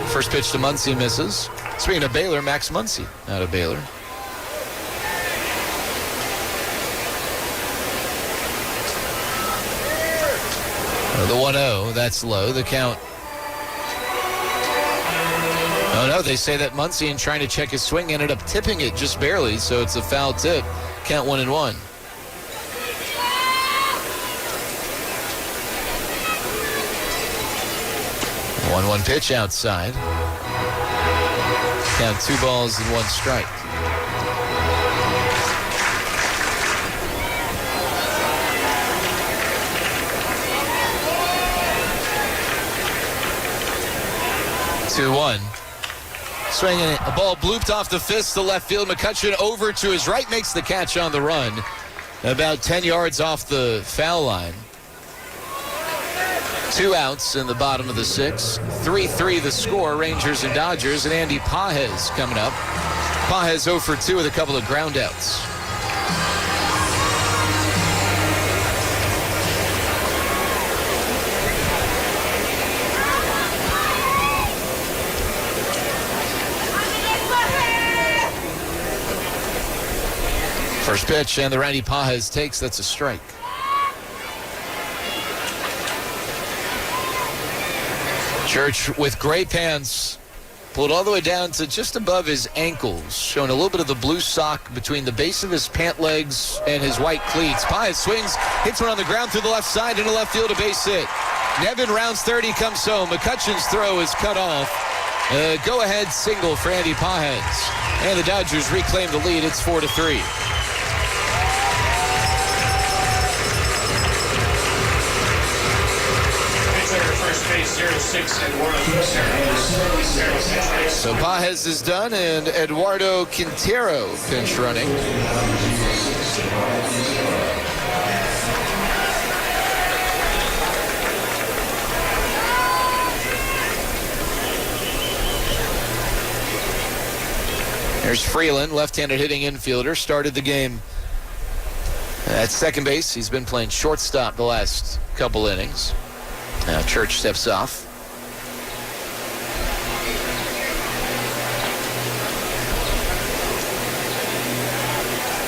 First pitch to Muncy misses. Speaking of Baylor, Max Muncy out of Baylor. The 1-0, that's low. The count. Oh no, they say that Muncy, in trying to check his swing, ended up tipping it just barely, so it's a foul tip. Count 1-1. 1-1 pitch outside. Count 2 balls and 1 strike. Swinging it. A ball blooped off the fist to left field. McCutcheon over to his right, makes the catch on the run. About 10 yards off the foul line. 2 outs in the bottom of the 6th. 3-3 the score, Rangers and Dodgers, and Andy Pages coming up. Pages 0 for 2 with a couple of ground outs. First pitch, and the righty Pages takes. That's a strike. Church with gray pants, pulled all the way down to just above his ankles, showing a little bit of the blue sock between the base of his pant legs and his white cleats. Pages swings, hits one on the ground through the left side into left field, a base hit. Nevin rounds third, he comes home. McCutcheon's throw is cut off. Go-ahead single for Andy Pages. And the Dodgers reclaim the lead. It's 4-3. So Pages is done, and Eduardo Quintero pinch running. There's Freeland, left-handed hitting infielder, started the game at second base. He's been playing shortstop the last couple innings. Now Church steps off.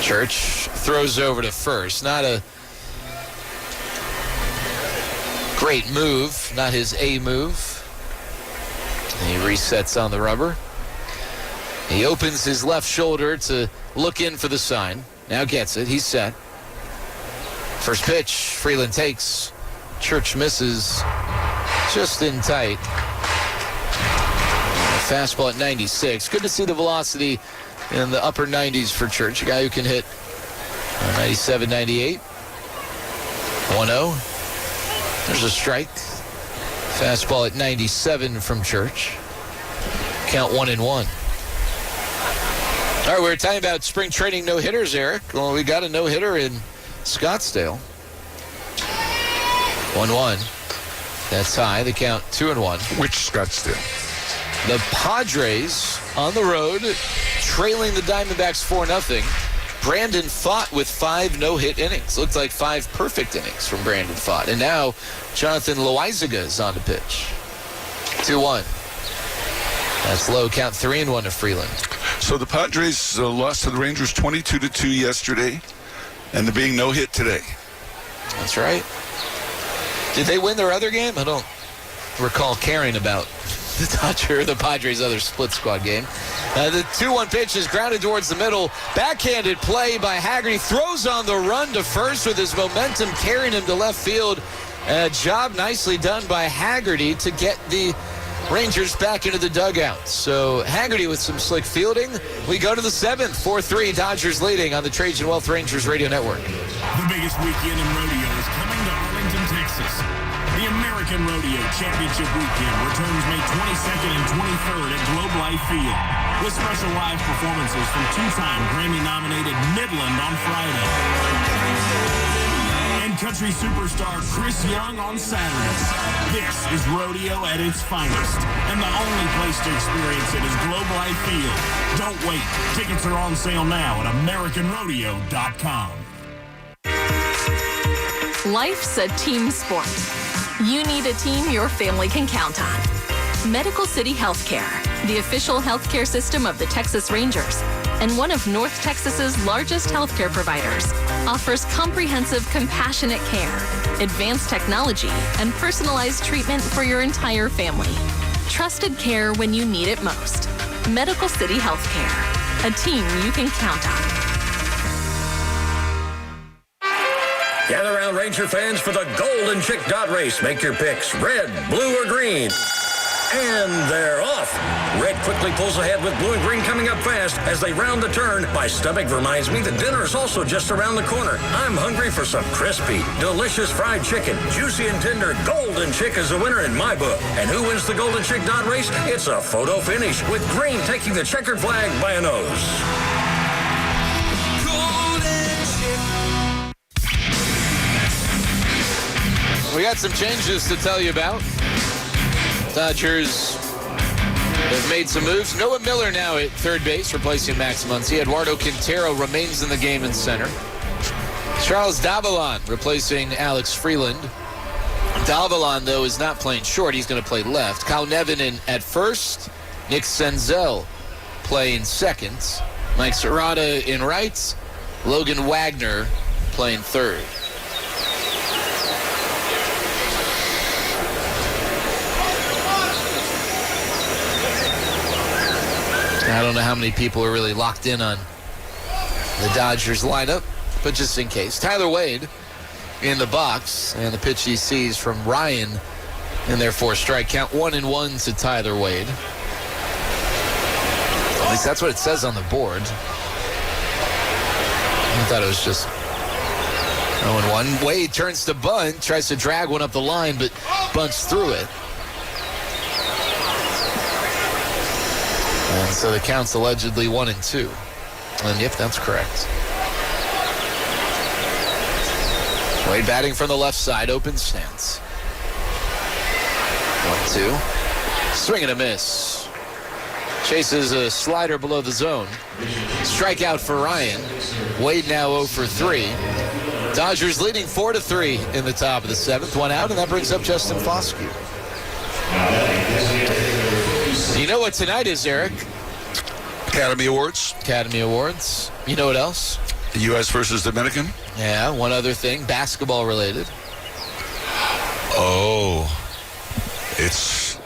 Church throws over to first. Not a great move, not his A move. And he resets on the rubber. He opens his left shoulder to look in for the sign. Now gets it. He's set. First pitch, Freeland takes. Church misses just in tight. Fastball at 96. Good to see the velocity in the upper 90s for Church. A guy who can hit 97, 98. 1-0. There's a strike. Fastball at 97 from Church. Count 1-1. All right, we were talking about spring training no-hitters, Eric. Well, we got a no-hitter in Scottsdale. 1-1. That's high. The count 2-1. Which Scottsdale? The Padres on the road, trailing the Diamondbacks 4-0. Brandon Pfaadt with 5 no-hit innings. Looked like 5 perfect innings from Brandon Pfaadt. And now Jonathan Loaizaga is on the pitch. 2-1. That's low. Count 3-1 to Freeland. So the Padres lost to the Rangers 22-2 yesterday, and they're being no-hit today. That's right. Did they win their other game? I don't recall caring about the Padres' other split squad game. The 2-1 pitch is grounded towards the middle. Backhanded play by Haggerty. Throws on the run to first with his momentum carrying him to left field. A job nicely done by Haggerty to get the Rangers back into the dugout. So Haggerty with some slick fielding. We go to the 7th. 4-3. Dodgers leading on the Trajan Wealth Rangers Radio Network. The biggest weekend in rodeo is coming to Arlington, Texas. The American Rodeo Championship Weekend returns May 22nd and 23rd at Globe Life Field with special live performances from 2-time Grammy-nominated Midland on Friday and country superstar Chris Young on Saturday. This is rodeo at its finest, and the only place to experience it is Globe Life Field. Don't wait. Tickets are on sale now at AmericanRodeo.com. Life's a team sport. You need a team your family can count on. Medical City Healthcare, the official healthcare system of the Texas Rangers, and one of North Texas's largest healthcare providers, offers comprehensive, compassionate care, advanced technology, and personalized treatment for your entire family. Trusted care when you need it most. Medical City Healthcare, a team you can count on. Gather around, Ranger fans, for the Golden Chick Dot Race. Make your picks, red, blue, or green. And they're off. Red quickly pulls ahead with blue and green coming up fast as they round the turn. My stomach reminds me that dinner is also just around the corner. I'm hungry for some crispy, delicious fried chicken. Juicy and tender Golden Chick is a winner in my book. And who wins the Golden Chick Dot Race? It's a photo finish with green taking the checkered flag by a nose. We got some changes to tell you about. Dodgers have made some moves. Noah Miller now at third base, replacing Max Muncy. Eduardo Quintero remains in the game in center. Charles Davalon replacing Alex Freeland. Davalon, though, is not playing short. He's going to play left. Kyle Nevin in at first. Nick Senzel playing second. Mike Serrata in right. Logan Wagner playing third. I don't know how many people are really locked in on the Dodgers lineup, but just in case. Tyler Wade in the box, and the pitch he sees from Ryan, and therefore strike count 1-1 to Tyler Wade. At least that's what it says on the board. I thought it was just 0-1. Wade turns to bunt, tries to drag one up the line, but bunts through it. And so the count's allegedly 1-2. And yep, that's correct. Wade batting from the left side, open stance. 1-2. Swing and a miss. Chases a slider below the zone. Strikeout for Ryan. Wade now 0 for 3. Dodgers leading 4-3 in the top of the 7th. One out, and that brings up Justin Foscue. You know what tonight is, Eric? Academy Awards. Academy Awards. You know what else? The U.S. versus Dominican? Yeah, one other thing, basketball related. Oh, it's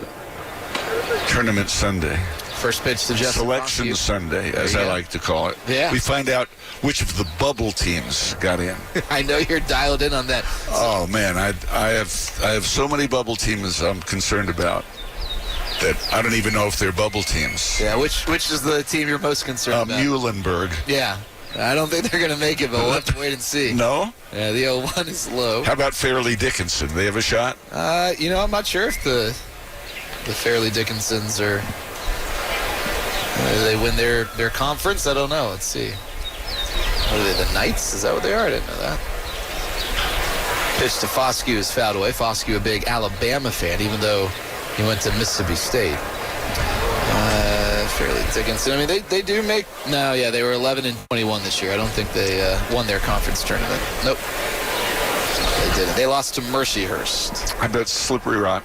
Tournament Sunday. First pitch to Justin Selection Foskey. Sunday, as I like to call it. Yeah. We find out which of the bubble teams got in. I know you're dialed in on that. Oh, man, I have so many bubble teams I'm concerned about that I don't even know if they're bubble teams. Yeah, which is the team you're most concerned about? Muhlenberg. Yeah. I don't think they're going to make it, but we'll have to wait and see. No? Yeah, the 0-1 is low. How about Fairleigh Dickinson? They have a shot? I'm not sure if the Fairleigh Dickinsons are... they win their conference? I don't know. Let's see. What are they, the Knights? Is that what they are? I didn't know that. Pitch to Foskey is fouled away. Foskey, a big Alabama fan, even though he went to Mississippi State. Fairleigh Dickinson. I mean, they do make... No, yeah, they were 11-21 this year. I don't think they won their conference tournament. Nope. They didn't. They lost to Mercyhurst. I bet Slippery Rock.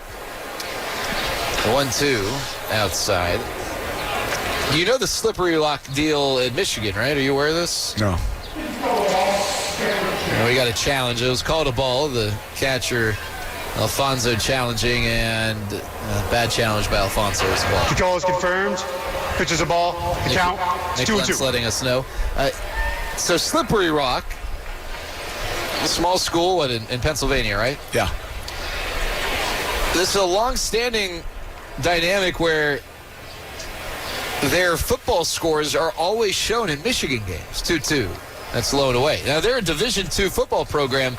1-2 outside. You know the Slippery Rock deal in Michigan, right? Are you aware of this? No. We got a challenge. It was called a ball. The catcher, Alfonso, challenging, and bad challenge by Alfonso as well. Control is confirmed. Pitch is a ball. The count. It's 2-2. Letting us know. So Slippery Rock, a small school in Pennsylvania, right? Yeah. This is a long-standing dynamic where their football scores are always shown in Michigan games. 2-2. That's low and away. Now, they're a Division II football program.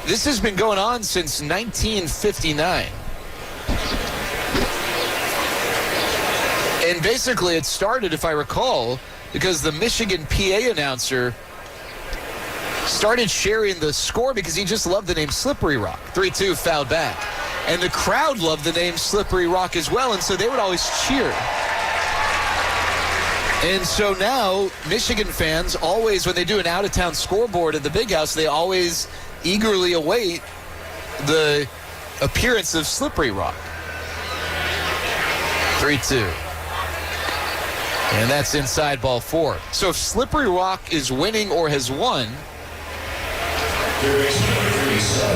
This has been going on since 1959. And basically it started, if I recall, because the Michigan PA announcer started sharing the score because he just loved the name Slippery Rock. 3-2 fouled back. And the crowd loved the name Slippery Rock as well, and so they would always cheer. And so now Michigan fans always, when they do an out-of-town scoreboard at the Big House, they always eagerly await the appearance of Slippery Rock. 3-2. And that's inside ball 4. So if Slippery Rock is winning or has won,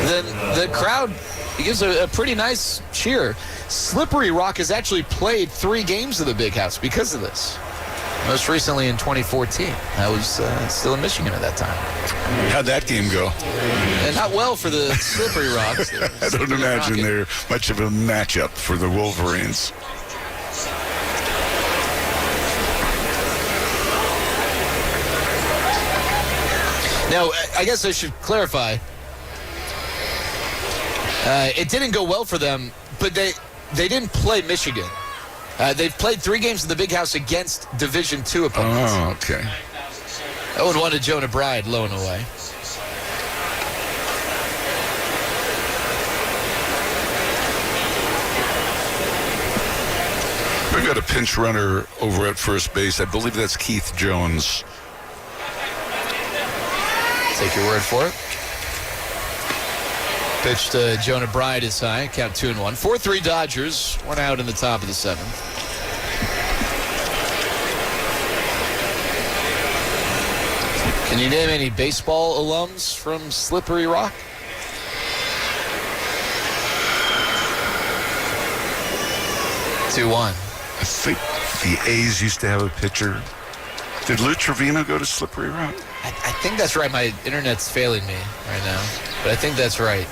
then the crowd gives a pretty nice cheer. Slippery Rock has actually played 3 games of the Big House because of this. Most recently in 2014. I was still in Michigan at that time. How'd that game go? And not well for the Slippery Rocks. I don't imagine they're much of a matchup for the Wolverines. Now, I guess I should clarify. It didn't go well for them, but they didn't play Michigan. They've played 3 games in the Big House against Division II opponents. Oh, okay. 0-1 to Jonah Bride, low and away. We've got a pinch runner over at first base. I believe that's Keith Jones. Take your word for it. Pitch to Jonah Bride is high. Count 2-1. 4-3 Dodgers. 1 out in the top of the 7th. Can you name any baseball alums from Slippery Rock? I think the A's used to have a pitcher. Did Lou Trevino go to Slippery Rock? I think that's right. My internet's failing me right now, but I think that's right.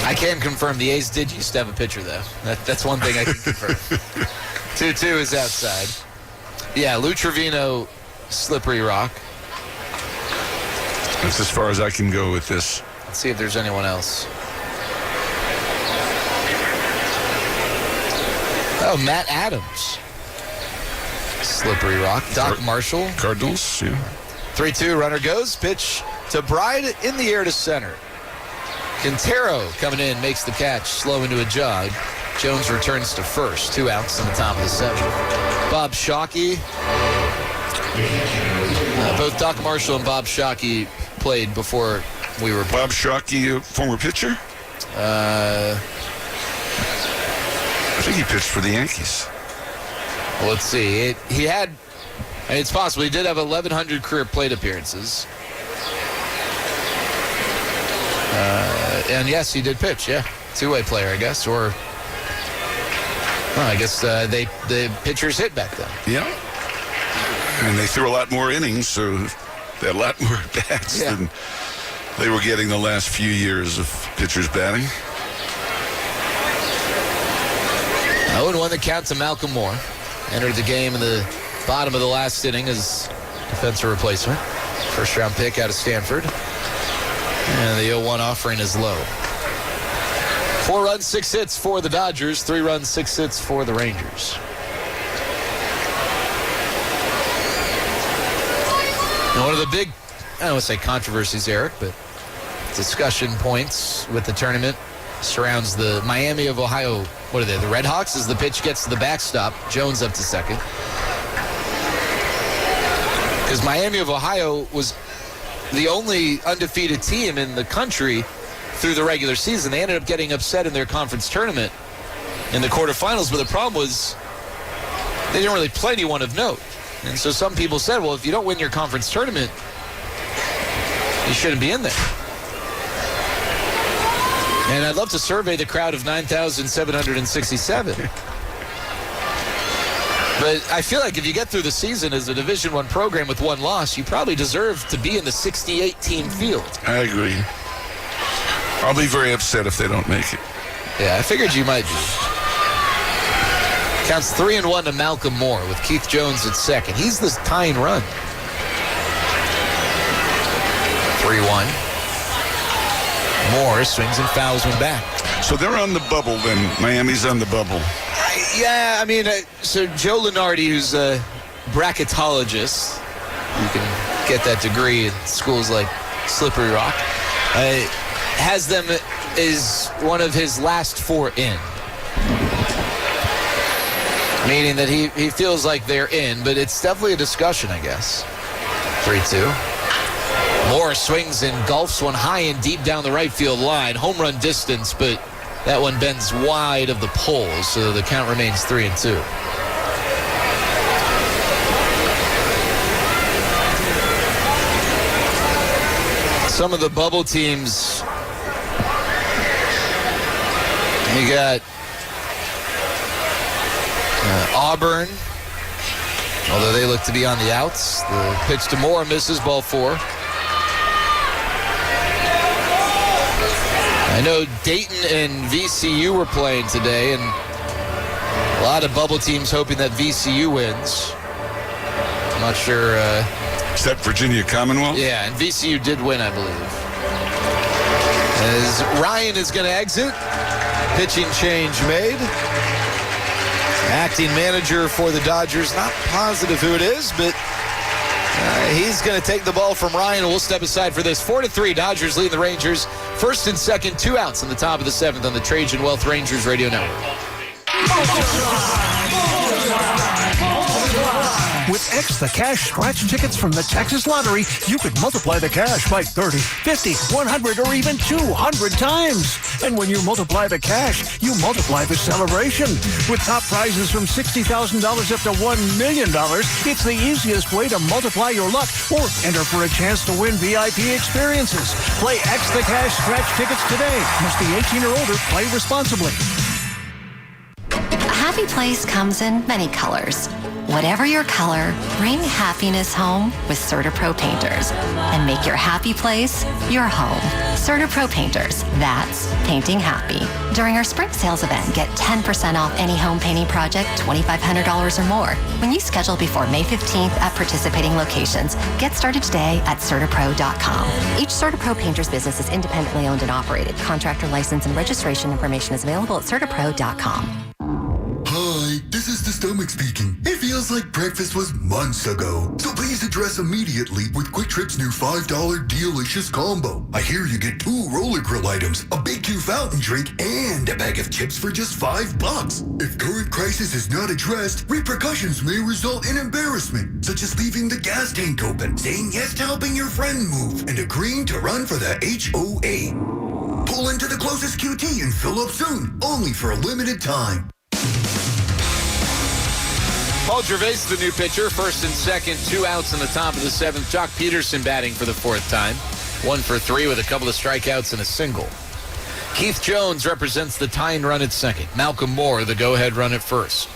I can confirm the A's did used to have a pitcher, though. That's one thing I can confirm. 2-2 is outside. Yeah, Lou Trevino, Slippery Rock. That's as far as I can go with this. Let's see if there's anyone else. Oh, Matt Adams. Slippery Rock. Doc Marshall. Cardinals, yeah. 3-2, runner goes. Pitch to Bride in the air to center. Quintero coming in, makes the catch, slow into a jog. Jones returns to first. 2 outs in the top of the 7th. Bob Shockey. Both Doc Marshall and Bob Shockey played before we were... Bob Shockey, a former pitcher? think he pitched for the Yankees. Well, let's see. It's possible. He did have 1,100 career plate appearances. And yes, he did pitch, yeah. Two-way player, I guess. Or, well, I guess the pitchers hit back then. Yeah. And they threw a lot more innings, so they had a lot more bats than they were getting the last few years of pitchers batting. 0-1 the count to Malcolm Moore. Entered the game in the bottom of the last inning as defensive replacement. First round pick out of Stanford. And the 0-1 offering is low. 4 runs, 6 hits for the Dodgers. 3 runs, 6 hits for the Rangers. Now, one of the big, I don't want to say controversies, Eric, but discussion points with the tournament surrounds the Miami of Ohio. What are they? The Red Hawks as the pitch gets to the backstop. Jones up to second. Because Miami of Ohio was the only undefeated team in the country through the regular season. They ended up getting upset in their conference tournament in the quarterfinals, but the problem was they didn't really play anyone of note. And so some people said, well, if you don't win your conference tournament, you shouldn't be in there. And I'd love to survey the crowd of 9,767. But I feel like if you get through the season as a Division I program with 1 loss, you probably deserve to be in the 68-team field. I agree. I'll be very upset if they don't make it. Yeah, I figured you might be. Counts 3-1 to Malcolm Moore with Keith Jones at second. He's the tying run. 3-1. Moore swings and fouls one back. So they're on the bubble then. Miami's on the bubble. Yeah, I mean, so Joe Lunardi, who's a bracketologist, you can get that degree at schools like Slippery Rock, has them as one of his last 4 in. Meaning that he feels like they're in, but it's definitely a discussion, I guess. 3-2. Moore swings and golfs one high and deep down the right field line. Home run distance, but that one bends wide of the pole, so the count remains 3-2. Some of the bubble teams, you got Auburn, although they look to be on the outs. The pitch to Moore misses, ball 4. I know Dayton and VCU were playing today, and a lot of bubble teams hoping that VCU wins. I'm not sure. Is that Virginia Commonwealth? Yeah, and VCU did win, I believe. As Ryan is going to exit, pitching change made. Acting manager for the Dodgers, not positive who it is, but he's going to take the ball from Ryan, and we'll step aside for this. 4-3, Dodgers leading the Rangers. First and second, 2 outs in the top of the 7th on the Trajan Wealth Rangers Radio Network. With X the Cash scratch tickets from the Texas Lottery, you could multiply the cash by 30, 50, 100, or even 200 times. And when you multiply the cash, you multiply the celebration. With top prizes from $60,000 up to $1 million, it's the easiest way to multiply your luck or enter for a chance to win VIP experiences. Play X the Cash scratch tickets today. Must be 18 or older. Play responsibly. A happy place comes in many colors. Whatever your color, bring happiness home with CertaPro Painters and make your happy place your home. CertaPro Painters, that's painting happy. During our spring sales event, get 10% off any home painting project, $2,500 or more. When you schedule before May 15th at participating locations, get started today at CertaPro.com. Each CertaPro Painters business is independently owned and operated. Contractor license and registration information is available at CertaPro.com. Hi, this is the stomach speaking. It feels like breakfast was months ago. So please address immediately with Quick Trip's new $5 delicious combo. I hear you get 2 roller grill items, a Big Q fountain drink, and a bag of chips for just $5. If current crisis is not addressed, repercussions may result in embarrassment, such as leaving the gas tank open, saying yes to helping your friend move, and agreeing to run for the HOA. Pull into the closest QT and fill up soon, only for a limited time. Paul Gervais, the new pitcher, first and second, 2 outs in the top of the 7th. Jock Peterson batting for the 4th time. 1 for 3 with a couple of strikeouts and a single. Keith Jones represents the tying run at second. Malcolm Moore, the go-ahead run at first.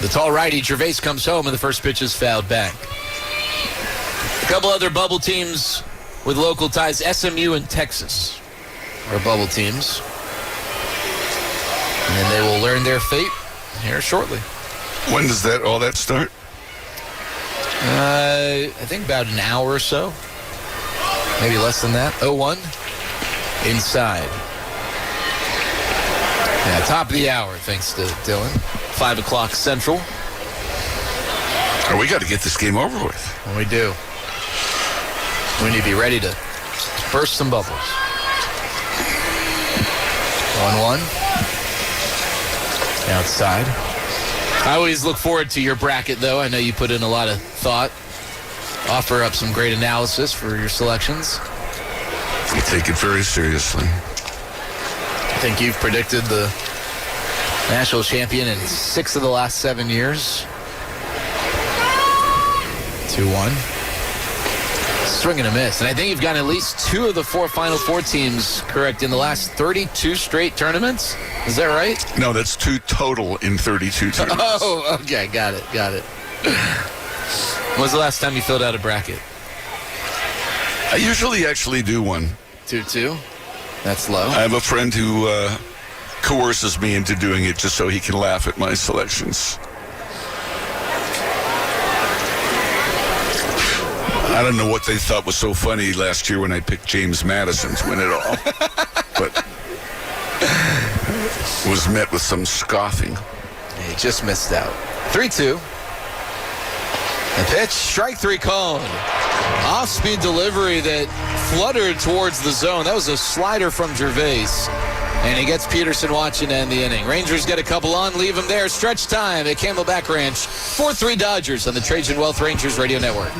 The tall righty, Gervais, comes home, and the first pitch is fouled back. A couple other bubble teams with local ties. SMU and Texas are bubble teams. And they will learn their fate here shortly. When does all that start? I think about an hour or so. Maybe less than that. 0-1. Inside. Yeah, top of the hour, thanks to Dylan. 5 o'clock Central. We got to get this game over with. We do. We need to be ready to burst some bubbles. 1-1. Outside. I always look forward to your bracket, though. I know you put in a lot of thought. Offer up some great analysis for your selections. I take it very seriously. I think you've predicted the national champion in 6 of the last 7 years. 2-1. Swing and a miss. And I think you've gotten at least 2 of the 4 Final Four teams correct in the last 32 straight tournaments. Is that right? No, that's 2 total in 32 tournaments. Oh, okay. Got it. When was the last time you filled out a bracket? I usually actually do one. 2-2? That's low. I have a friend who coerces me into doing it just so he can laugh at my selections. I don't know what they thought was so funny last year when I picked James Madison to win it all. But was met with some scoffing. He just missed out. 3-2. The pitch, strike 3 called. Off-speed delivery that fluttered towards the zone. That was a slider from Gervais. And he gets Peterson watching to end the inning. Rangers get a couple on, leave him there. Stretch time at Camelback Ranch. 4-3 Dodgers on the Trajan Wealth Rangers Radio Network.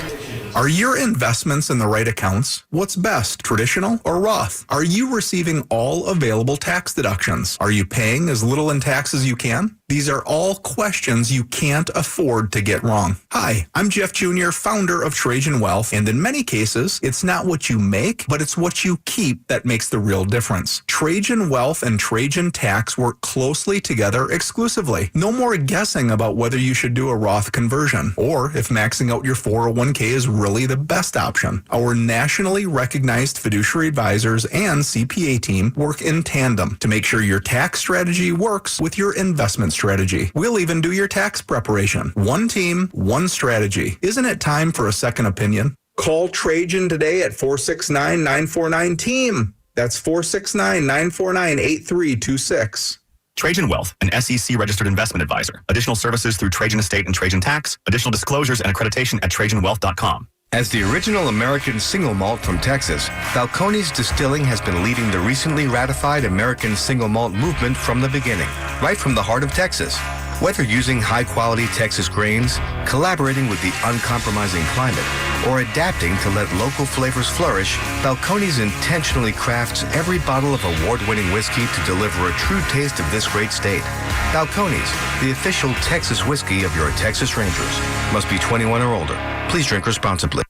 Are your investments in the right accounts? What's best, traditional or Roth? Are you receiving all available tax deductions? Are you paying as little in tax as you can? These are all questions you can't afford to get wrong. Hi, I'm Jeff Jr., founder of Trajan Wealth, and in many cases, it's not what you make, but it's what you keep that makes the real difference. Trajan Wealth and Trajan Tax work closely together exclusively. No more guessing about whether you should do a Roth conversion, or if maxing out your 401k is really the best option. Our nationally recognized fiduciary advisors and CPA team work in tandem to make sure your tax strategy works with your investment strategy. We'll even do your tax preparation. One team, one strategy. Isn't it time for a second opinion? Call Trajan today at 469-949-TEAM. That's 469-949-8326. Trajan Wealth, an SEC-registered investment advisor. Additional services through Trajan Estate and Trajan Tax. Additional disclosures and accreditation at TrajanWealth.com. As the original American single malt from Texas, Balcones Distilling has been leading the recently ratified American single malt movement from the beginning, right from the heart of Texas. Whether using high-quality Texas grains, collaborating with the uncompromising climate, or adapting to let local flavors flourish, Balcones intentionally crafts every bottle of award-winning whiskey to deliver a true taste of this great state. Balcones, the official Texas whiskey of your Texas Rangers. Must be 21 or older. Please drink responsibly.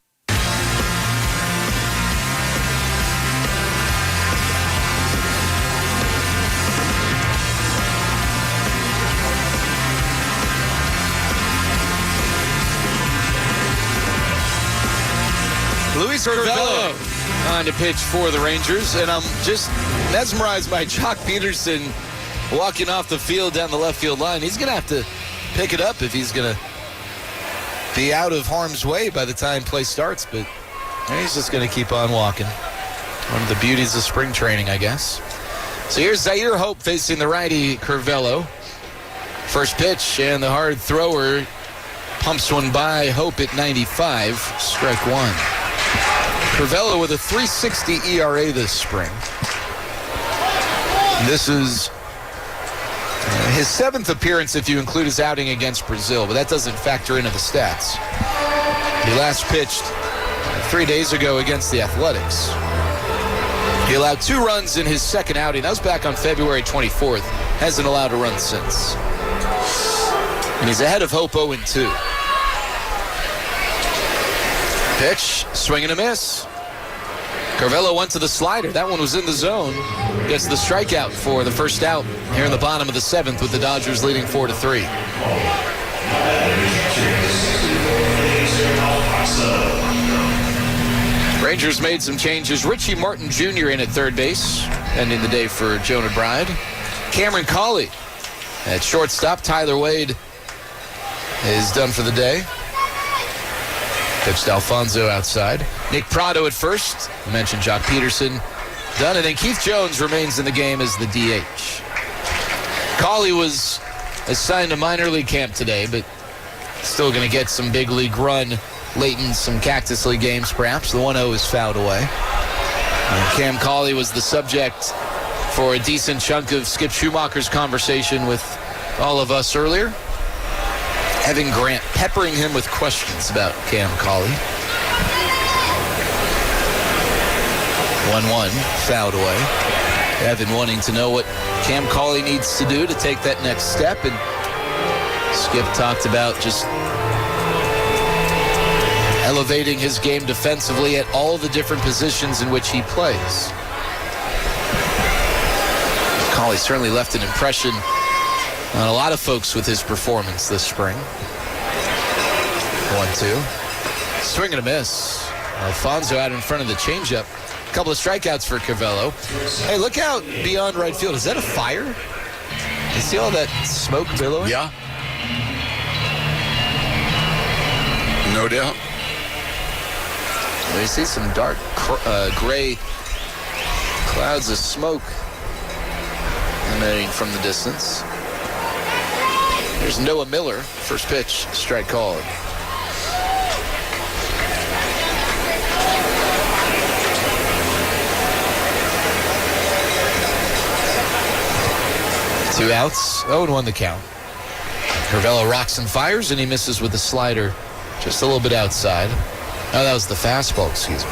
Luis Cervello on to pitch for the Rangers, and I'm just mesmerized by Jock Peterson walking off the field down the left field line. He's going to have to pick it up if he's going to be out of harm's way by the time play starts, but he's just going to keep on walking. One of the beauties of spring training, I guess. So here's Zaire Hope facing the righty Cervello. First pitch, and the hard thrower pumps one by Hope at 95, strike one. Cervello with a 3.60 ERA this spring. This is his 7th appearance if you include his outing against Brazil, but that doesn't factor into the stats. He last pitched 3 days ago against the Athletics. He allowed 2 runs in his second outing. That was back on February 24th. Hasn't allowed a run since. And he's ahead of Hope 0-2. Pitch, swing and a miss. Carvello went to the slider. That one was in the zone. Gets the strikeout for the first out here in the bottom of the 7th with the Dodgers leading 4-3. Rangers made some changes. Richie Martin Jr. in at third base, ending the day for Jonah Bride. Cameron Cawley at shortstop. Tyler Wade is done for the day. Pitched Alfonso outside. Nick Prado at first. I mentioned Jock Peterson. Done. And then Keith Jones remains in the game as the DH. Cawley was assigned to minor league camp today, but still going to get some big league run late in some Cactus League games, perhaps. The 1-0 is fouled away. And Cam Cawley was the subject for a decent chunk of Skip Schumacher's conversation with all of us earlier. Evan Grant peppering him with questions about Cam Cawley. 1-1, fouled away. Evan wanting to know what Cam Cawley needs to do to take that next step. And Skip talked about just elevating his game defensively at all the different positions in which he plays. Cawley certainly left an impression on a lot of folks with his performance this spring. 1-2. Swing and a miss. Alfonso out in front of the changeup. A couple of strikeouts for Carvello. Hey, look out beyond right field. Is that a fire? You see all that smoke billowing? Yeah. No doubt. We see some dark gray clouds of smoke emanating from the distance. There's Noah Miller. First pitch, strike called. Two outs, 0-1 the count. Carvello rocks and fires, and he misses with the slider just a little bit outside. Oh, that was the fastball, excuse me.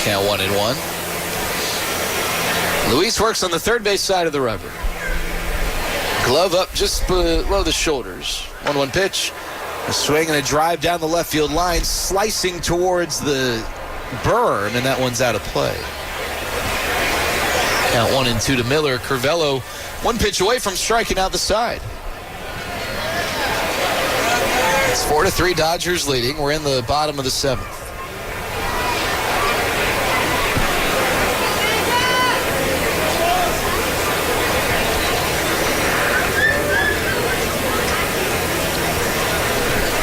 Count 1-1. Luis works on the third base side of the rubber. Glove up just below the shoulders. 1-1 pitch. A swing and a drive down the left field line, slicing towards the berm, and that one's out of play. Count 1-2 to Miller. Carvello, one pitch away from striking out the side. It's 4-3 Dodgers leading. We're in the bottom of the 7th.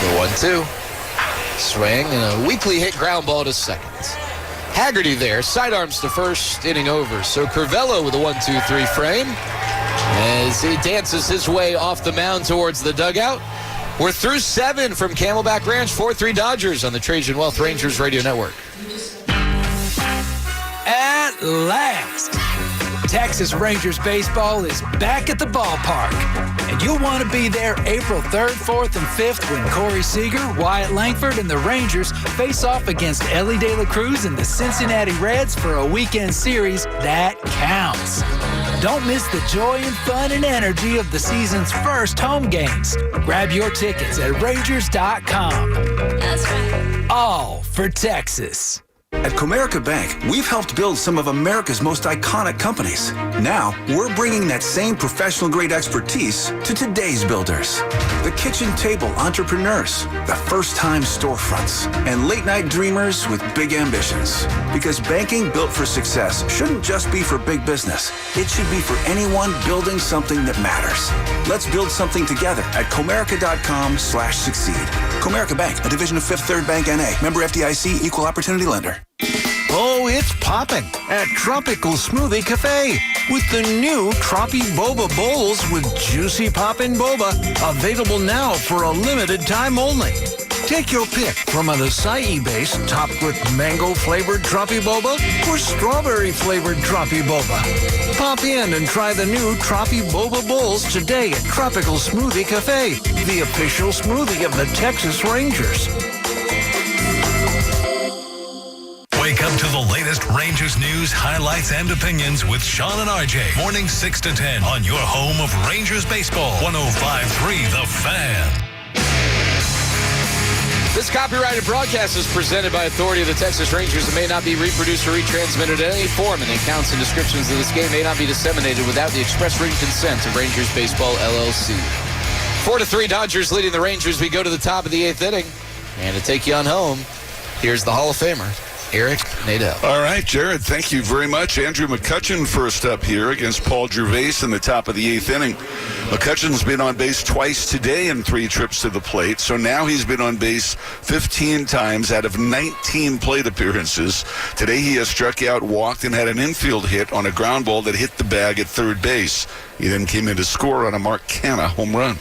The 1-2. Swing and a weakly hit ground ball to second. Haggerty there, sidearms to first, inning over. So Carvello with a 1-2-3 frame as he dances his way off the mound towards the dugout. We're through 7 from Camelback Ranch, 4-3 Dodgers on the Trajan Wealth Rangers Radio Network. At last, Texas Rangers baseball is back at the ballpark. And you'll want to be there April 3rd, 4th, and 5th when Corey Seager, Wyatt Langford, and the Rangers face off against Ellie De La Cruz and the Cincinnati Reds for a weekend series that counts. Don't miss the joy and fun and energy of the season's first home games. Grab your tickets at Rangers.com. That's right. All for Texas. At Comerica Bank, we've helped build some of America's most iconic companies. Now, we're bringing that same professional-grade expertise to today's builders. The kitchen table entrepreneurs, the first-time storefronts, and late-night dreamers with big ambitions. Because banking built for success shouldn't just be for big business. It should be for anyone building something that matters. Let's build something together at Comerica.com/succeed. Comerica Bank, a division of Fifth Third Bank N.A. Member FDIC, Equal Opportunity Lender. Oh, it's popping at Tropical Smoothie Cafe with the new Tropi Boba Bowls with juicy poppin' boba, available now for a limited time only. Take your pick from an acai-based topped with mango-flavored Tropi Boba or strawberry-flavored Tropi Boba. Pop in and try the new Tropi Boba Bowls today at Tropical Smoothie Cafe, the official smoothie of the Texas Rangers. Wake up to the latest latest Rangers news, highlights, and opinions with Sean and RJ. Morning 6 to 10 on your home of Rangers baseball. 105.3 The Fan. This copyrighted broadcast is presented by authority of the Texas Rangers and may not be reproduced or retransmitted in any form, and the accounts and descriptions of this game may not be disseminated without the express written consent of Rangers Baseball, LLC. 4-3 Dodgers leading the Rangers. We go to the top of the 8th inning. And to take you on home, here's the Hall of Famer, Eric Nadel. All right, Jared, thank you very much. Andrew McCutchen first up here against Paul Gervais in the top of the 8th inning. McCutchen's been on base twice today in 3 trips to the plate, so now he's been on base 15 times out of 19 plate appearances. Today he has struck out, walked, and had an infield hit on a ground ball that hit the bag at third base. He then came in to score on a Mark Canha home run.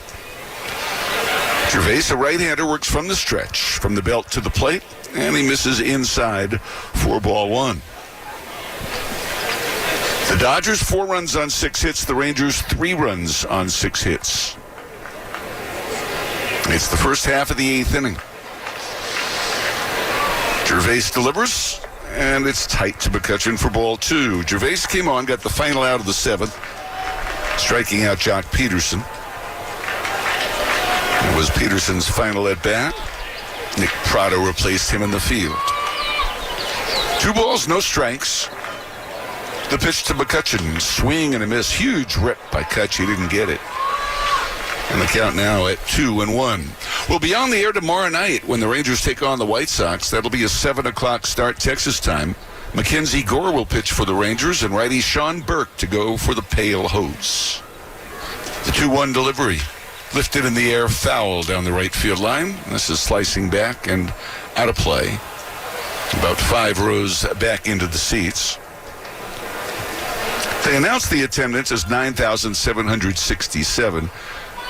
Gervais, a right-hander, works from the stretch, from the belt to the plate, and he misses inside for ball 1. The Dodgers 4 runs on 6 hits. The Rangers 3 runs on 6 hits. It's the first half of the 8th inning. Gervais delivers, and it's tight to McCutchen for ball 2. Gervais came on, got the final out of the 7th, striking out Jock Peterson. It was Peterson's final at bat. Nick Prado replaced him in the field. 2 balls, no strikes. The pitch to McCutchen, swing and a miss. Huge rip by Kutch. He didn't get it. And the count now at 2-1. We'll be on the air tomorrow night when the Rangers take on the White Sox. That'll be a 7 o'clock start Texas time. Mackenzie Gore will pitch for the Rangers and righty Sean Burke to go for the Pale Hose. The 2-1 delivery. Lifted in the air, foul down the right field line. This is slicing back and out of play. About 5 rows back into the seats. They announced the attendance as 9,767.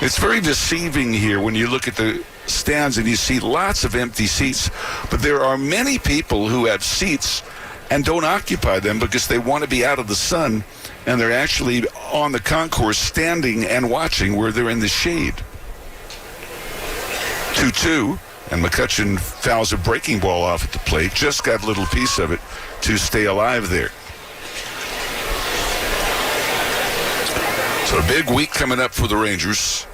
It's very deceiving here when you look at the stands and you see lots of empty seats. But there are many people who have seats and don't occupy them because they want to be out of the sun. And they're actually on the concourse standing and watching where they're in the shade. 2-2, and McCutchen fouls a breaking ball off at the plate. Just got a little piece of it to stay alive there. So a big week coming up for the Rangers.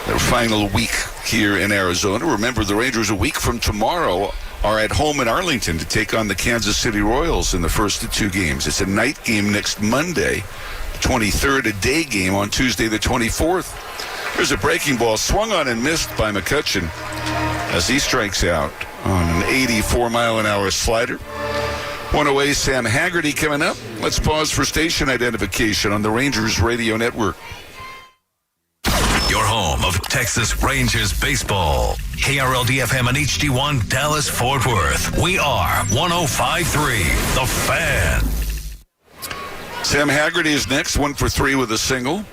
Their final week here in Arizona. Remember, the Rangers a week from tomorrow are at home in Arlington to take on the Kansas City Royals in the first of 2 games. It's a night game next Monday, the 23rd, a day game on Tuesday the 24th. There's a breaking ball swung on and missed by McCutchen as he strikes out on an 84-mile-an-hour slider. One away, Sam Haggerty coming up. Let's pause for station identification on the Rangers Radio Network. Your home of Texas Rangers baseball. KRLD-FM and HD1 Dallas-Fort Worth. We are 105.3 The Fan. Sam Haggerty is next, 1 for 3 with a single.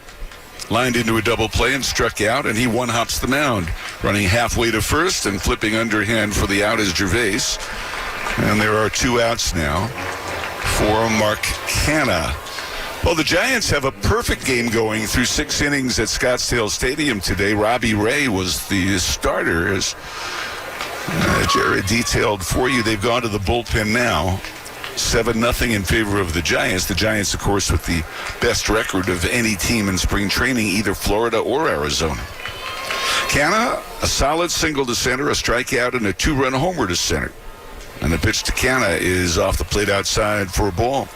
Lined into a double play and struck out, and he one-hops the mound. Running halfway to first and flipping underhand for the out is Gervais. And there are 2 outs now for Mark Canha. Well, the Giants have a perfect game going through 6 innings at Scottsdale Stadium today. Robbie Ray was the starter, as Jared detailed for you. They've gone to the bullpen now. 7-0 in favor of the Giants. The Giants, of course, with the best record of any team in spring training, either Florida or Arizona. Canha, a solid single to center, a strikeout, and a 2-run homer to center. And the pitch to Canha is off the plate outside for a ball.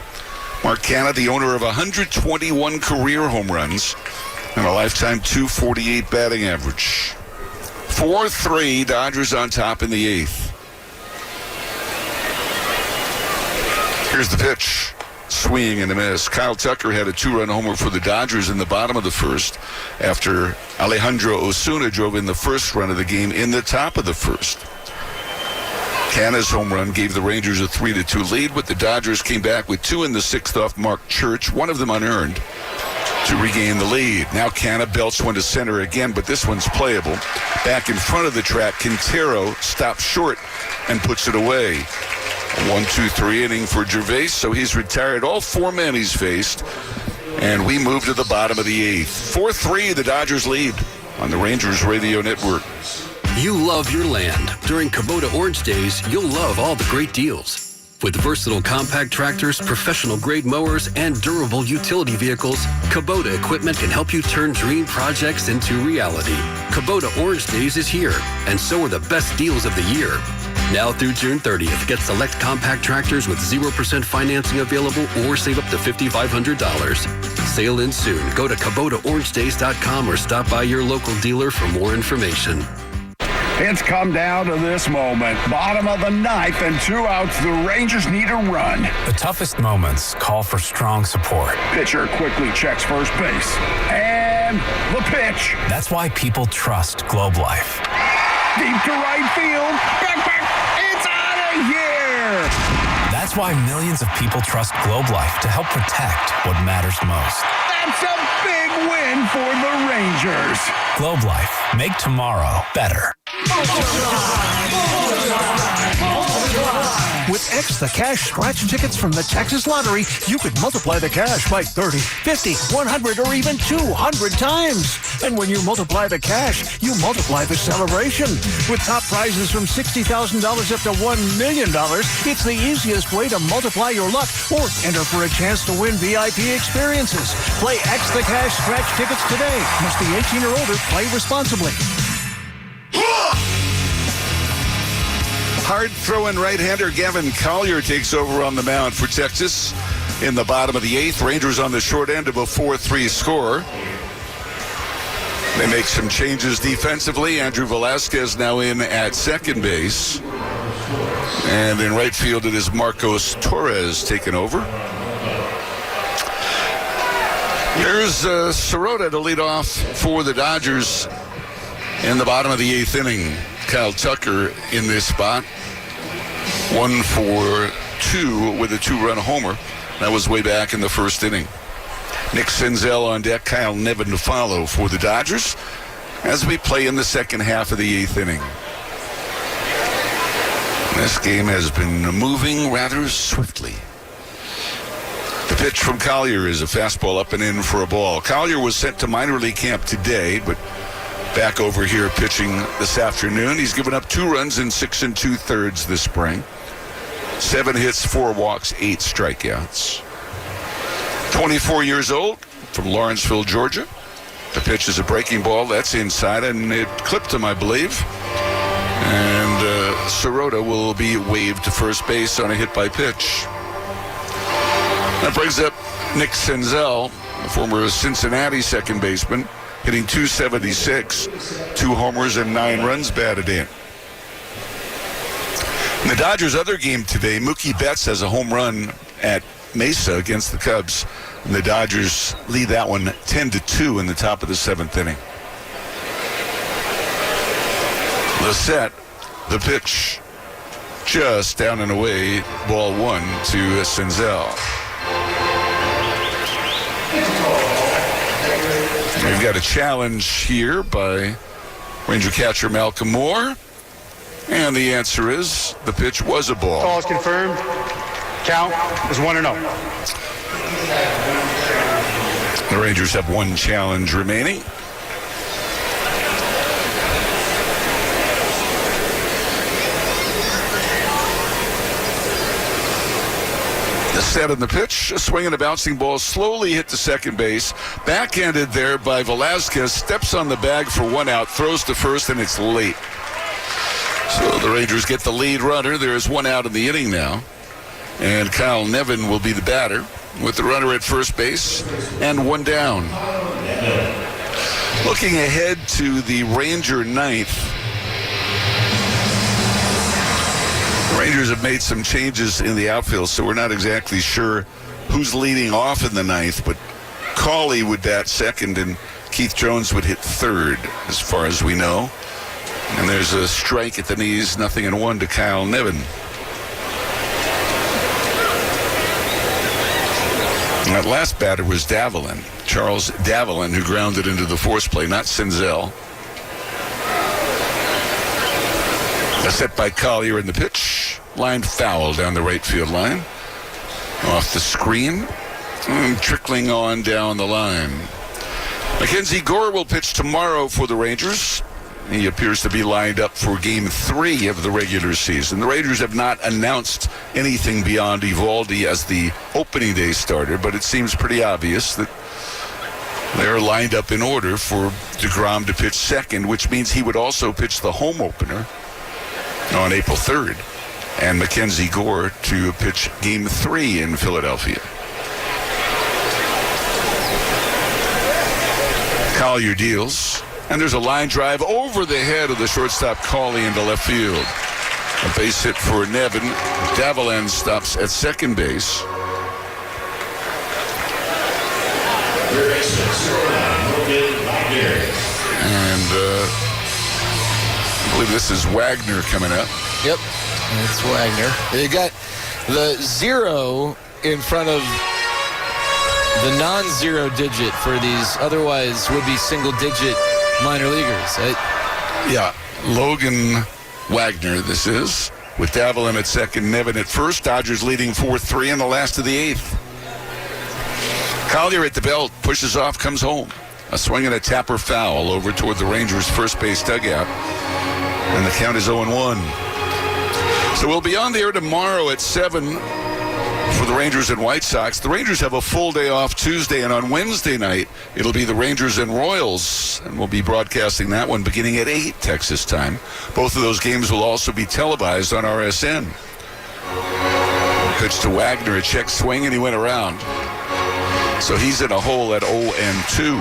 Mark Canha, the owner of 121 career home runs and a lifetime .248 batting average. 4-3, Dodgers on top in the 8th. Here's the pitch. Swing and a miss. Kyle Tucker had a 2-run homer for the Dodgers in the bottom of the first after Alejandro Osuna drove in the first run of the game in the top of the first. Canha's home run gave the Rangers a 3-2 lead, but the Dodgers came back with 2 in the 6th off Mark Church, one of them unearned, to regain the lead. Now Canha belts one to center again, but this one's playable. Back in front of the track, Quintero stops short and puts it away. A 1-2-3 inning for Gervais, so he's retired all 4 men he's faced, and we move to the bottom of the 8th. 4-3, the Dodgers lead on the Rangers Radio Network. You love your land. During Kubota Orange Days, you'll love all the great deals. With versatile compact tractors, professional-grade mowers, and durable utility vehicles, Kubota equipment can help you turn dream projects into reality. Kubota Orange Days is here, and so are the best deals of the year. Now through June 30th, get select compact tractors with 0% financing available or save up to $5,500. Sale ends soon. Go to KubotaOrangeDays.com or stop by your local dealer for more information. It's come down to this moment. Bottom of the ninth and 2 outs. The Rangers need a run. The toughest moments call for strong support. Pitcher quickly checks first base. And the pitch. That's why people trust Globe Life. Deep to right field. Back. It's out of here. That's why millions of people trust Globe Life to help protect what matters most. That's a big win for the Rangers. Globe Life. Make tomorrow better. With X the Cash scratch tickets from the Texas Lottery, you could multiply the cash by 30, 50, 100, or even 200 times. And when you multiply the cash, you multiply the celebration. With top prizes from $60,000 up to $1 million, it's the easiest way to multiply your luck or enter for a chance to win VIP experiences. Play X the Cash scratch tickets today. Must be 18 or older. Play responsibly. Hard-throwing right-hander Gavin Collier takes over on the mound for Texas in the bottom of the 8th. Rangers on the short end of a 4-3 score. They make some changes defensively. Andrew Velasquez now in at second base. And in right field, it is Marcos Torres taking over. Here's Sirota to lead off for the Dodgers in the bottom of the 8th inning. Kyle Tucker in this spot. 1 for 2 with a 2-run homer. That was way back in the first inning. Nick Senzel on deck, Kyle Nevin to follow for the Dodgers as we play in the second half of the 8th inning. This game has been moving rather swiftly. The pitch from Collier is a fastball up and in for a ball. Collier was sent to minor league camp today, but back over here pitching this afternoon. He's given up 2 runs in 6 2/3 this spring. 7 hits, 4 walks, 8 strikeouts. 24 years old, from Lawrenceville, Georgia. The pitch is a breaking ball. That's inside, and it clipped him, I believe. And Sirota will be waved to first base on a hit by pitch. That brings up Nick Senzel, a former Cincinnati second baseman, hitting .276, 2 homers and 9 runs batted in. In the Dodgers' other game today, Mookie Betts has a home run at Mesa against the Cubs, and the Dodgers lead that one 10-2 in the top of the 7th inning. The set, the pitch, just down and away, ball 1 to Senzel. We've got a challenge here by Ranger catcher Malcolm Moore. And the answer is the pitch was a ball. Call is confirmed. Count is 1-0. The Rangers have 1 challenge remaining. The set on the pitch, a swing and a bouncing ball, slowly hit to second base. Backhanded there by Velasquez, steps on the bag for 1 out, throws to first, and it's late. So the Rangers get the lead runner. There is 1 out in the inning now. And Kyle Nevin will be the batter with the runner at first base and 1 down. Looking ahead to the Ranger 9th. The Rangers have made some changes in the outfield, so we're not exactly sure who's leading off in the 9th, but Cawley would bat second and Keith Jones would hit third, as far as we know. And there's a strike at the knees, 0-1 to Kyle Nevin. And that last batter was Davelin, Charles Davelin, who grounded into the force play, not Senzel. A set by Collier in the pitch. Line foul down the right field line. Off the screen. And trickling on down the line. Mackenzie Gore will pitch tomorrow for the Rangers. He appears to be lined up for Game 3 of the regular season. The Rangers have not announced anything beyond Eovaldi as the opening day starter, but it seems pretty obvious that they're lined up in order for DeGrom to pitch second, which means he would also pitch the home opener on April 3rd, and Mackenzie Gore to pitch Game 3 in Philadelphia. Collier deals, and there's a line drive over the head of the shortstop Cawley into left field. A base hit for Nevin. Davilan stops at second base. And I believe this is Wagner coming up. Yep, it's Wagner. They got the 0 in front of the non-zero digit for these otherwise would-be single-digit minor leaguers. Yeah, Logan Wagner this is, with Davilan at second, Nevin at first. Dodgers leading 4-3 in the last of the eighth. Collier at the belt, pushes off, comes home. A swing and a tapper foul over toward the Rangers' first base dugout. And the count is 0-1. So we'll be on the air tomorrow at 7 for the Rangers and White Sox. The Rangers have a full day off Tuesday, and on Wednesday night, it'll be the Rangers and Royals, and we'll be broadcasting that one beginning at 8 Texas time. Both of those games will also be televised on RSN. Pitch to Wagner, a check swing, and he went around. So he's in a hole at 0-2.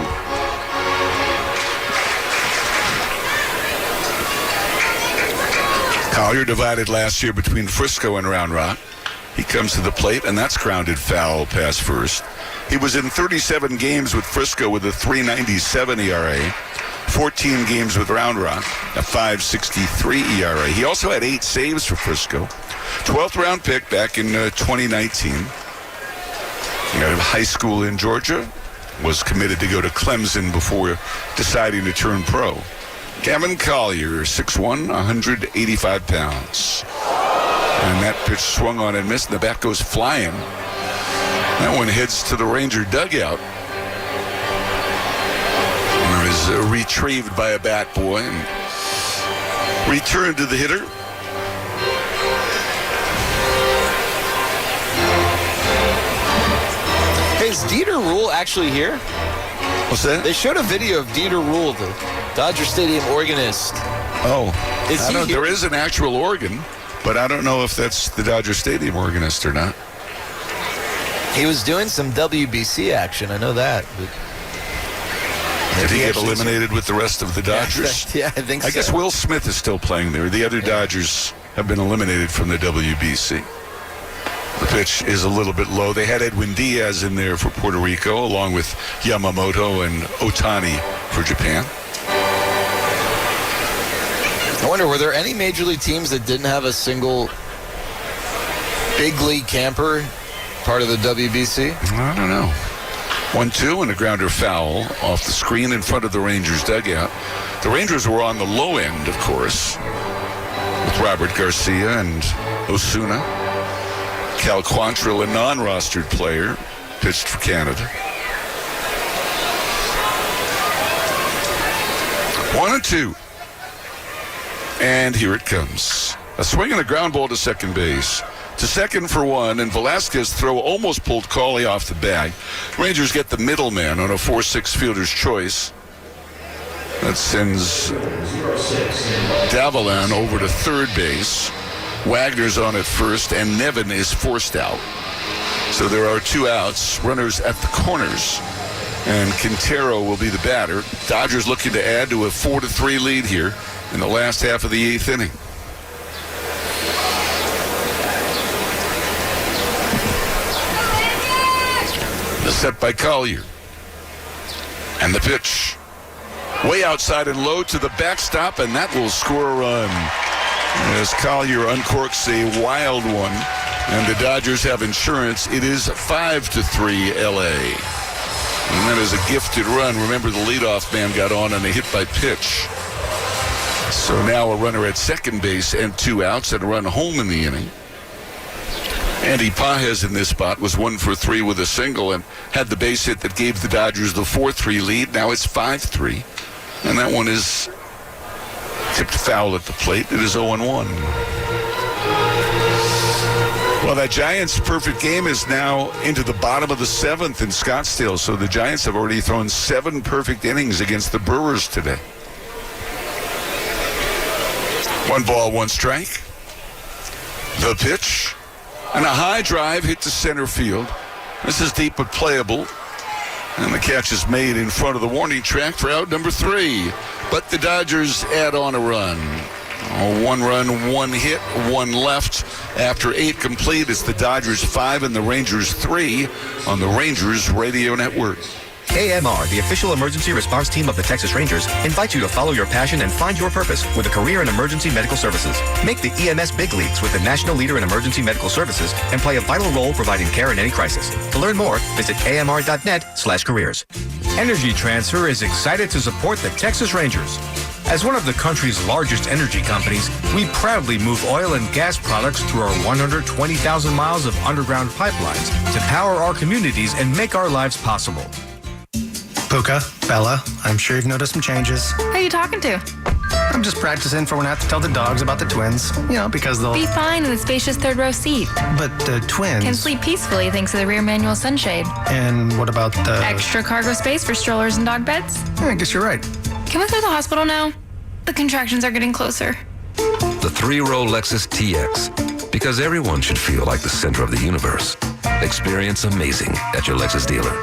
Collier divided last year between Frisco and Round Rock. He comes to the plate, and that's grounded foul past first. He was in 37 games with Frisco with a 3.97 ERA, 14 games with Round Rock, a 5.63 ERA. He also had 8 saves for Frisco. 12th round pick back in 2019. Out of high school in Georgia, was committed to go to Clemson before deciding to turn pro. Kevin Collier, 6'1", 185 pounds. And that pitch swung on and missed, and the bat goes flying. That one heads to the Ranger dugout. And it was retrieved by a bat boy and returned to the hitter. Hey, is Dieter Rule actually here? What's that? They showed a video of Dieter Rule, the Dodger Stadium organist. Oh, is he here? There is an actual organ, but I don't know if that's the Dodger Stadium organist or not. He was doing some WBC action, I know that. But did he get eliminated with the rest of the Dodgers? Yeah, I think so. I guess Will Smith is still playing there. The other Dodgers have been eliminated from the WBC. The pitch is a little bit low. They had Edwin Diaz in there for Puerto Rico, along with Yamamoto and Otani for Japan. I wonder, were there any major league teams that didn't have a single big league camper part of the WBC? I don't know. 1-2 and a grounder foul off the screen in front of the Rangers dugout. The Rangers were on the low end, of course, with Robert Garcia and Osuna. Cal Quantrill, a non-rostered player, pitched for Canada. 1-2. And here it comes. A swing and a ground ball to second base. To second for one, and Velasquez's throw almost pulled Cawley off the bag. Rangers get the middleman on a 4-6 fielder's choice. That sends Davilan over to third base. Wagner's on at first, and Nevin is forced out. So there are 2 outs, runners at the corners, and Quintero will be the batter. Dodgers looking to add to a 4-3 lead here in the last half of the 8th inning. The set by Collier. And the pitch. Way outside and low to the backstop, and that will score a run. As Collier uncorks a wild one, and the Dodgers have insurance. It is 5-3 LA. And that is a gifted run. Remember, the leadoff man got on a hit by pitch. So now a runner at second base and 2 outs and a run home in the inning. Andy Pages in this spot was 1 for 3 with a single and had the base hit that gave the Dodgers the 4-3 lead. Now it's 5-3. And that one is Tipped foul at the plate. It is 0-1. Well, that Giants' perfect game is now into the bottom of the 7th in Scottsdale. So the Giants have already thrown 7 perfect innings against the Brewers today. 1 ball, 1 strike. The pitch. And a high drive hit to center field. This is deep but playable. And the catch is made in front of the warning track for out number 3. But the Dodgers add on a run. 1 run, 1 hit, 1 left. After 8 complete, it's the Dodgers 5 and the Rangers 3 on the Rangers Radio Network. AMR, the official emergency response team of the Texas Rangers, invites you to follow your passion and find your purpose with a career in emergency medical services. Make the EMS big leagues with the national leader in emergency medical services and play a vital role providing care in any crisis. To learn more, visit amr.net/careers. Energy Transfer is excited to support the Texas Rangers. As one of the country's largest energy companies, we proudly move oil and gas products through our 120,000 miles of underground pipelines to power our communities and make our lives possible. Puka, Bella, I'm sure you've noticed some changes. Who are you talking to? I'm just practicing for when I have to tell the dogs about the twins. Because they'll... Be fine in the spacious third row seat. But the twins... Can sleep peacefully thanks to the rear manual sunshade. And what about the... Extra cargo space for strollers and dog beds? Yeah, I guess you're right. Can we go to the hospital now? The contractions are getting closer. The 3-row Lexus TX. Because everyone should feel like the center of the universe. Experience amazing at your Lexus dealer.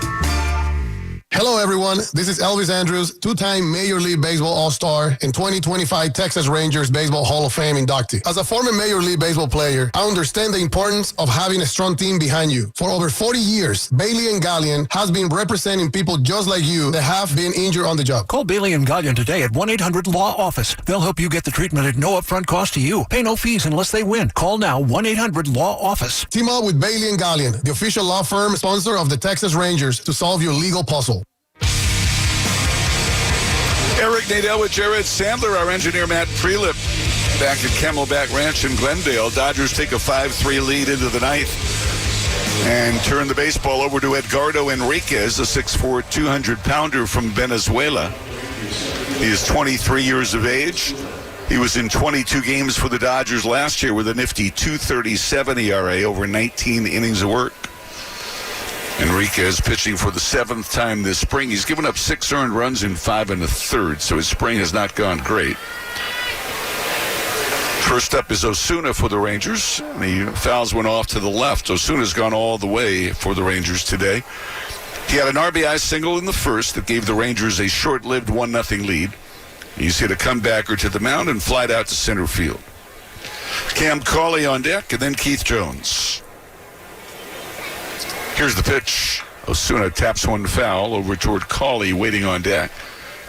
Hello, everyone. This is Elvis Andrews, 2-time Major League Baseball All-Star and 2025 Texas Rangers Baseball Hall of Fame inductee. As a former Major League Baseball player, I understand the importance of having a strong team behind you. For over 40 years, Bailey & Gallion has been representing people just like you that have been injured on the job. Call Bailey & Gallion today at 1-800-LAW-OFFICE. They'll help you get the treatment at no upfront cost to you. Pay no fees unless they win. Call now, 1-800-LAW-OFFICE. Team up with Bailey & Gallion, the official law firm sponsor of the Texas Rangers, to solve your legal puzzle. Eric Nadel with Jared Sandler, our engineer Matt Prelip, back at Camelback Ranch in Glendale. Dodgers take a 5-3 lead into the 9th and turn the baseball over to Edgardo Enriquez, a 6'4", 200-pounder from Venezuela. He is 23 years of age. He was in 22 games for the Dodgers last year with a nifty 2.37 ERA over 19 innings of work. Enriquez pitching for the 7th time this spring. He's given up 6 earned runs in 5 1/3, so his spring has not gone great. First up is Osuna for the Rangers. The fouls went off to the left. Osuna's gone all the way for the Rangers today. He had an RBI single in the first that gave the Rangers a short-lived 1-0 lead. He's hit a comebacker to the mound and flied out to center field. Cam Cauley on deck, and then Keith Jones. Here's the pitch. Osuna taps one foul over toward Cauley waiting on deck.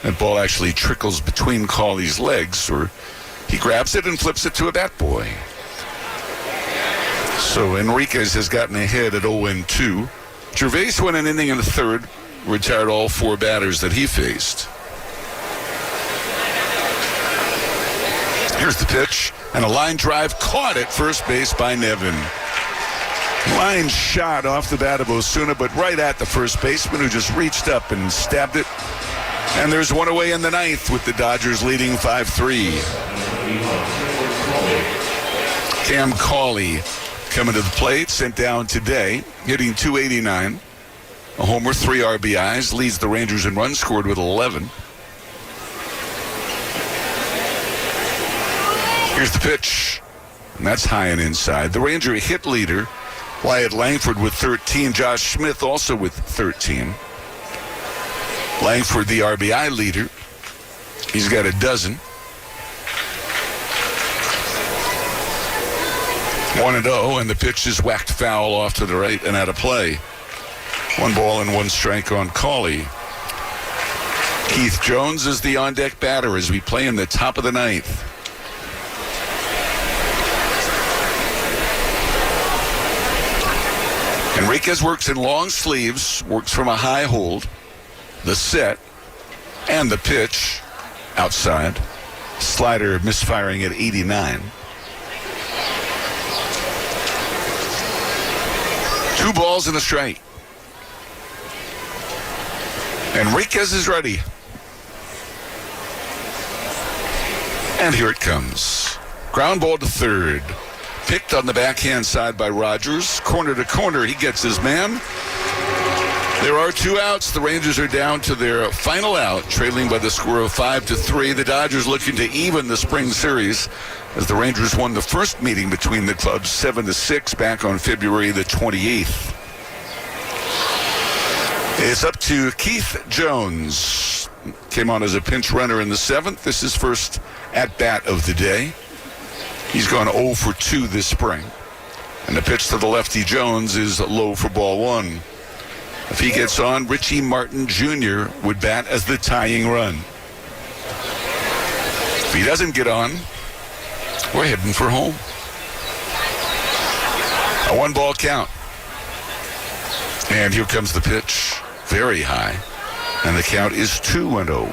That ball actually trickles between Cauley's legs, or he grabs it and flips it to a bat boy. So Enriquez has gotten ahead at 0-2. Gervais went an inning in the 3rd, retired all 4 batters that he faced. Here's the pitch, and a line drive caught at first base by Nevin. Line shot off the bat of Osuna, but right at the first baseman, who just reached up and stabbed it. And there's one away in the 9th with the Dodgers leading 5-3. Cam Cauley coming to the plate, sent down today, hitting .289. A homer, 3 RBIs, leads the Rangers in runs scored with 11. Here's the pitch, and that's high and inside. The Ranger hit leader, Wyatt Langford with 13. Josh Smith also with 13. Langford, the RBI leader. He's got a dozen. 1-0, and the pitch is whacked foul off to the right and out of play. 1 ball and 1 strike on Cauley. Keith Jones is the on-deck batter as we play in the top of the 9th. Enriquez works in long sleeves, works from a high hold, the set, and the pitch outside. Slider misfiring at 89. 2 balls and a strike. Enriquez is ready. And here it comes. Ground ball to third. Picked on the backhand side by Rogers. Corner to corner, he gets his man. There are 2 outs. The Rangers are down to their final out, trailing by the score of 5-3. The Dodgers looking to even the spring series as the Rangers won the first meeting between the clubs 7-6 back on February the 28th. It's up to Keith Jones. Came on as a pinch runner in the 7th. This is first at-bat of the day. He's gone 0 for 2 this spring. And the pitch to the lefty Jones is low for ball 1. If he gets on, Richie Martin Jr. would bat as the tying run. If he doesn't get on, we're heading for home. A 1-ball count. And here comes the pitch. Very high. And the count is 2-0.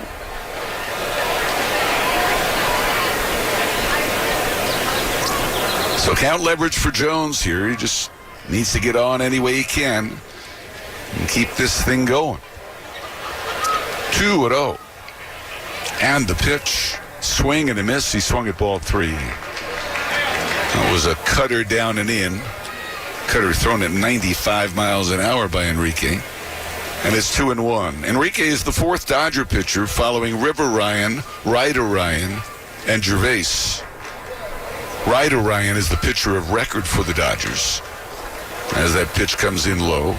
So count leverage for Jones here. He just needs to get on any way he can and keep this thing going. 2-0. And the pitch. Swing and a miss. He swung at ball 3. That was a cutter down and in. Cutter thrown at 95 miles an hour by Enrique. And it's 2-1. Enrique is the 4th Dodger pitcher following River Ryan, Ryder Ryan, and Gervais. Ryder Ryan is the pitcher of record for the Dodgers. As that pitch comes in low,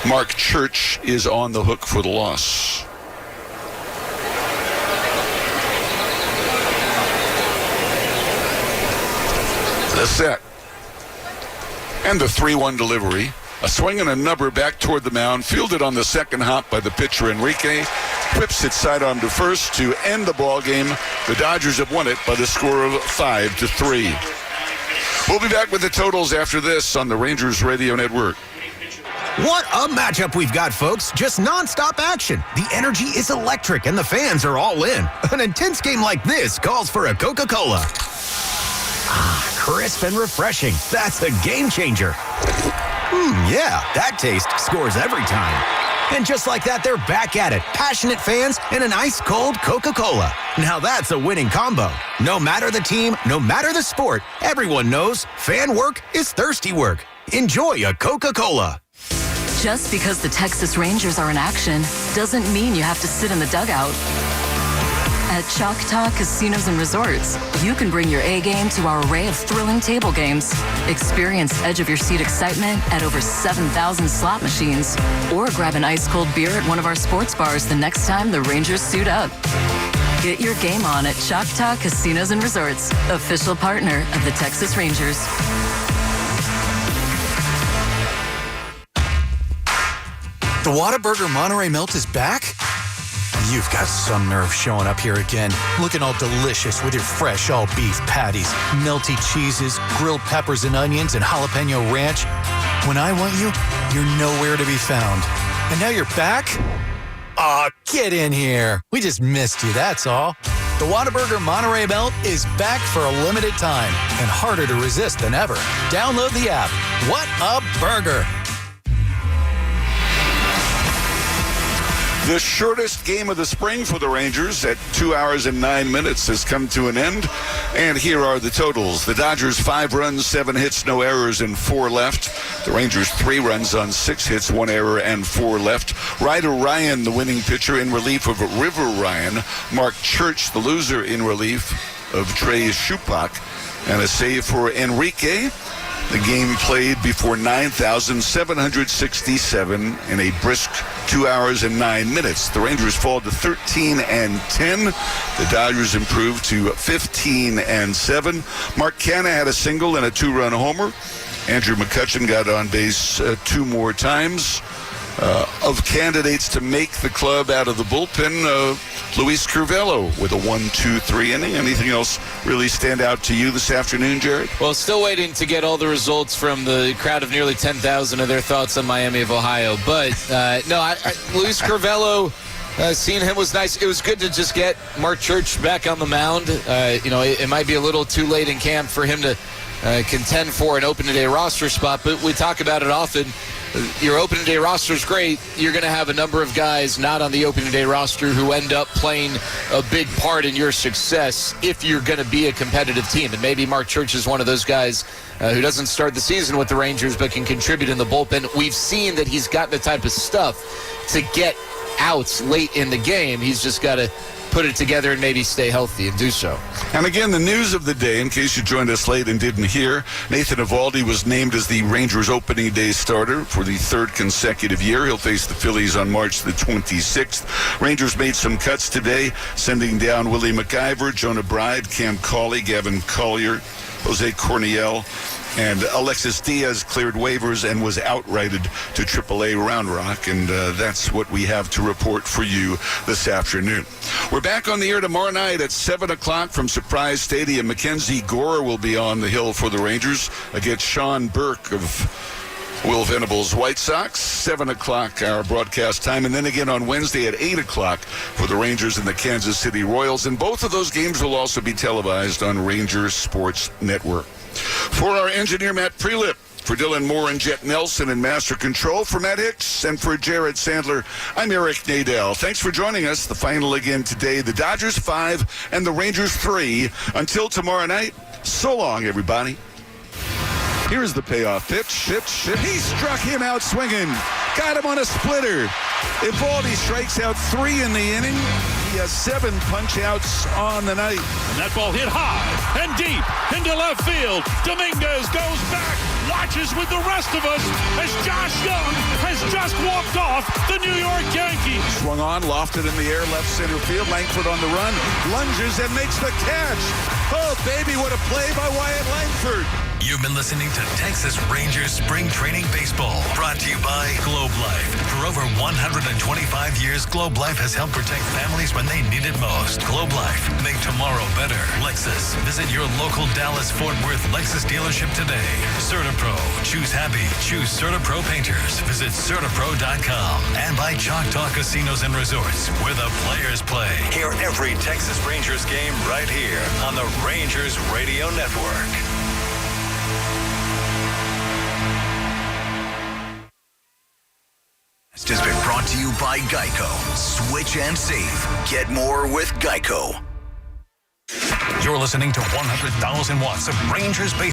Mark Church is on the hook for the loss. The set. And the 3-1 delivery. A swing and a number back toward the mound, fielded on the second hop by the pitcher Enrique. Whips it sidearm to first to end the ball game. The Dodgers have won it by the score of 5-3. We'll be back with the totals after this on the Rangers Radio Network. What a matchup we've got, folks. Just nonstop action. The energy is electric and the fans are all in. An intense game like this calls for a Coca-Cola. Ah, crisp and refreshing. That's a game changer. Yeah, that taste scores every time. And just like that, they're back at it. Passionate fans and an ice-cold Coca-Cola. Now that's a winning combo. No matter the team, no matter the sport, everyone knows fan work is thirsty work. Enjoy a Coca-Cola. Just because the Texas Rangers are in action doesn't mean you have to sit in the dugout. At Choctaw Casinos and Resorts, you can bring your A game to our array of thrilling table games. Experience edge-of-your-seat excitement at over 7,000 slot machines. Or grab an ice-cold beer at one of our sports bars the next time the Rangers suit up. Get your game on at Choctaw Casinos and Resorts, official partner of the Texas Rangers. The Whataburger Monterey Melt is back? You've got some nerve showing up here again, looking all delicious with your fresh all-beef patties, melty cheeses, grilled peppers and onions, and jalapeno ranch. When I want you, you're nowhere to be found. And now you're back? Aw, get in here. We just missed you, that's all. The Whataburger Monterey Melt is back for a limited time and harder to resist than ever. Download the app. What a burger! The shortest game of the spring for the Rangers at 2 hours and 9 minutes has come to an end. And here are the totals. The Dodgers 5 runs, 7 hits, no errors, and 4 left. The Rangers 3 runs on 6 hits, 1 error, and 4 left. Ryder Ryan, the winning pitcher, in relief of River Ryan. Mark Church, the loser, in relief of Trey Shupak. And a save for Enrique. The game played before 9,767 in a brisk 2 hours and 9 minutes. The Rangers fall to 13-10. The Dodgers improved to 15-7. Mark Canha had a single and a 2-run homer. Andrew McCutchen got on base 2 more times. Of candidates to make the club out of the bullpen, Luis Curvelo with a 1-2-3 inning. Anything else really stand out to you this afternoon, Jared? Well, still waiting to get all the results from the crowd of nearly 10,000 of their thoughts on Miami of Ohio. But, Luis Curvelo, seeing him was nice. It was good to just get Mark Church back on the mound. It might be a little too late in camp for him to contend for an open-today roster spot, but we talk about it often. your opening day roster is great. You're going to have a number of guys not on the opening day roster who end up playing a big part in your success if you're going to be a competitive team. And maybe Mark Church is one of those guys who doesn't start the season with the Rangers but can contribute in the bullpen. We've seen that he's got the type of stuff to get outs late in the game. He's just got to put it together and maybe stay healthy and do so. And again, the news of the day, in case you joined us late and didn't hear, Nathan Eovaldi was named as the Rangers opening day starter for the third consecutive year. He'll face the Phillies on March the 26th. Rangers made some cuts today, sending down Willie McIver, Jonah Bride, Cam Cauley, Gavin Collier, Jose Corniel, and Alexis Diaz cleared waivers and was outrighted to AAA Round Rock, and that's what we have to report for you this afternoon. We're back on the air tomorrow night at 7 o'clock from Surprise Stadium. Mackenzie Gore will be on the hill for the Rangers against Sean Burke of Will Venable's White Sox. 7 o'clock our broadcast time, and then again on Wednesday at 8 o'clock for the Rangers and the Kansas City Royals, and both of those games will also be televised on Rangers Sports Network. For our engineer, Matt Prelip, for Dylan Moore and Jet Nelson in Master Control, for Matt Hicks, and for Jared Sandler, I'm Eric Nadel. Thanks for joining us. The final again today, the Dodgers 5 and the Rangers 3. Until tomorrow night, so long, everybody. Here's the payoff pitch. He struck him out swinging. Got him on a splitter. Eovaldi strikes out 3 in the inning. He has 7 punch-outs on the night. And that ball hit high and deep into left field. Dominguez goes back, watches with the rest of us as Josh Young has just walked off the New York Yankees. Swung on, lofted in the air, left center field. Langford on the run, lunges and makes the catch. Oh, baby, what a play by Wyatt Langford. You've been listening to Texas Rangers Spring Training Baseball, brought to you by Globe Life. For over 125 years, Globe Life has helped protect families when they need it most. Globe Life, make tomorrow better. Lexus, visit your local Dallas-Fort Worth Lexus dealership today. CertaPro, choose happy, choose CertaPro painters. Visit CertaPro.com. And by Choctaw Casinos and Resorts, where the players play. Hear every Texas Rangers game right here on the Rangers Radio Network. Has been brought to you by Geico. Switch and save. Get more with Geico. You're listening to 100,000 watts of Rangers baseball.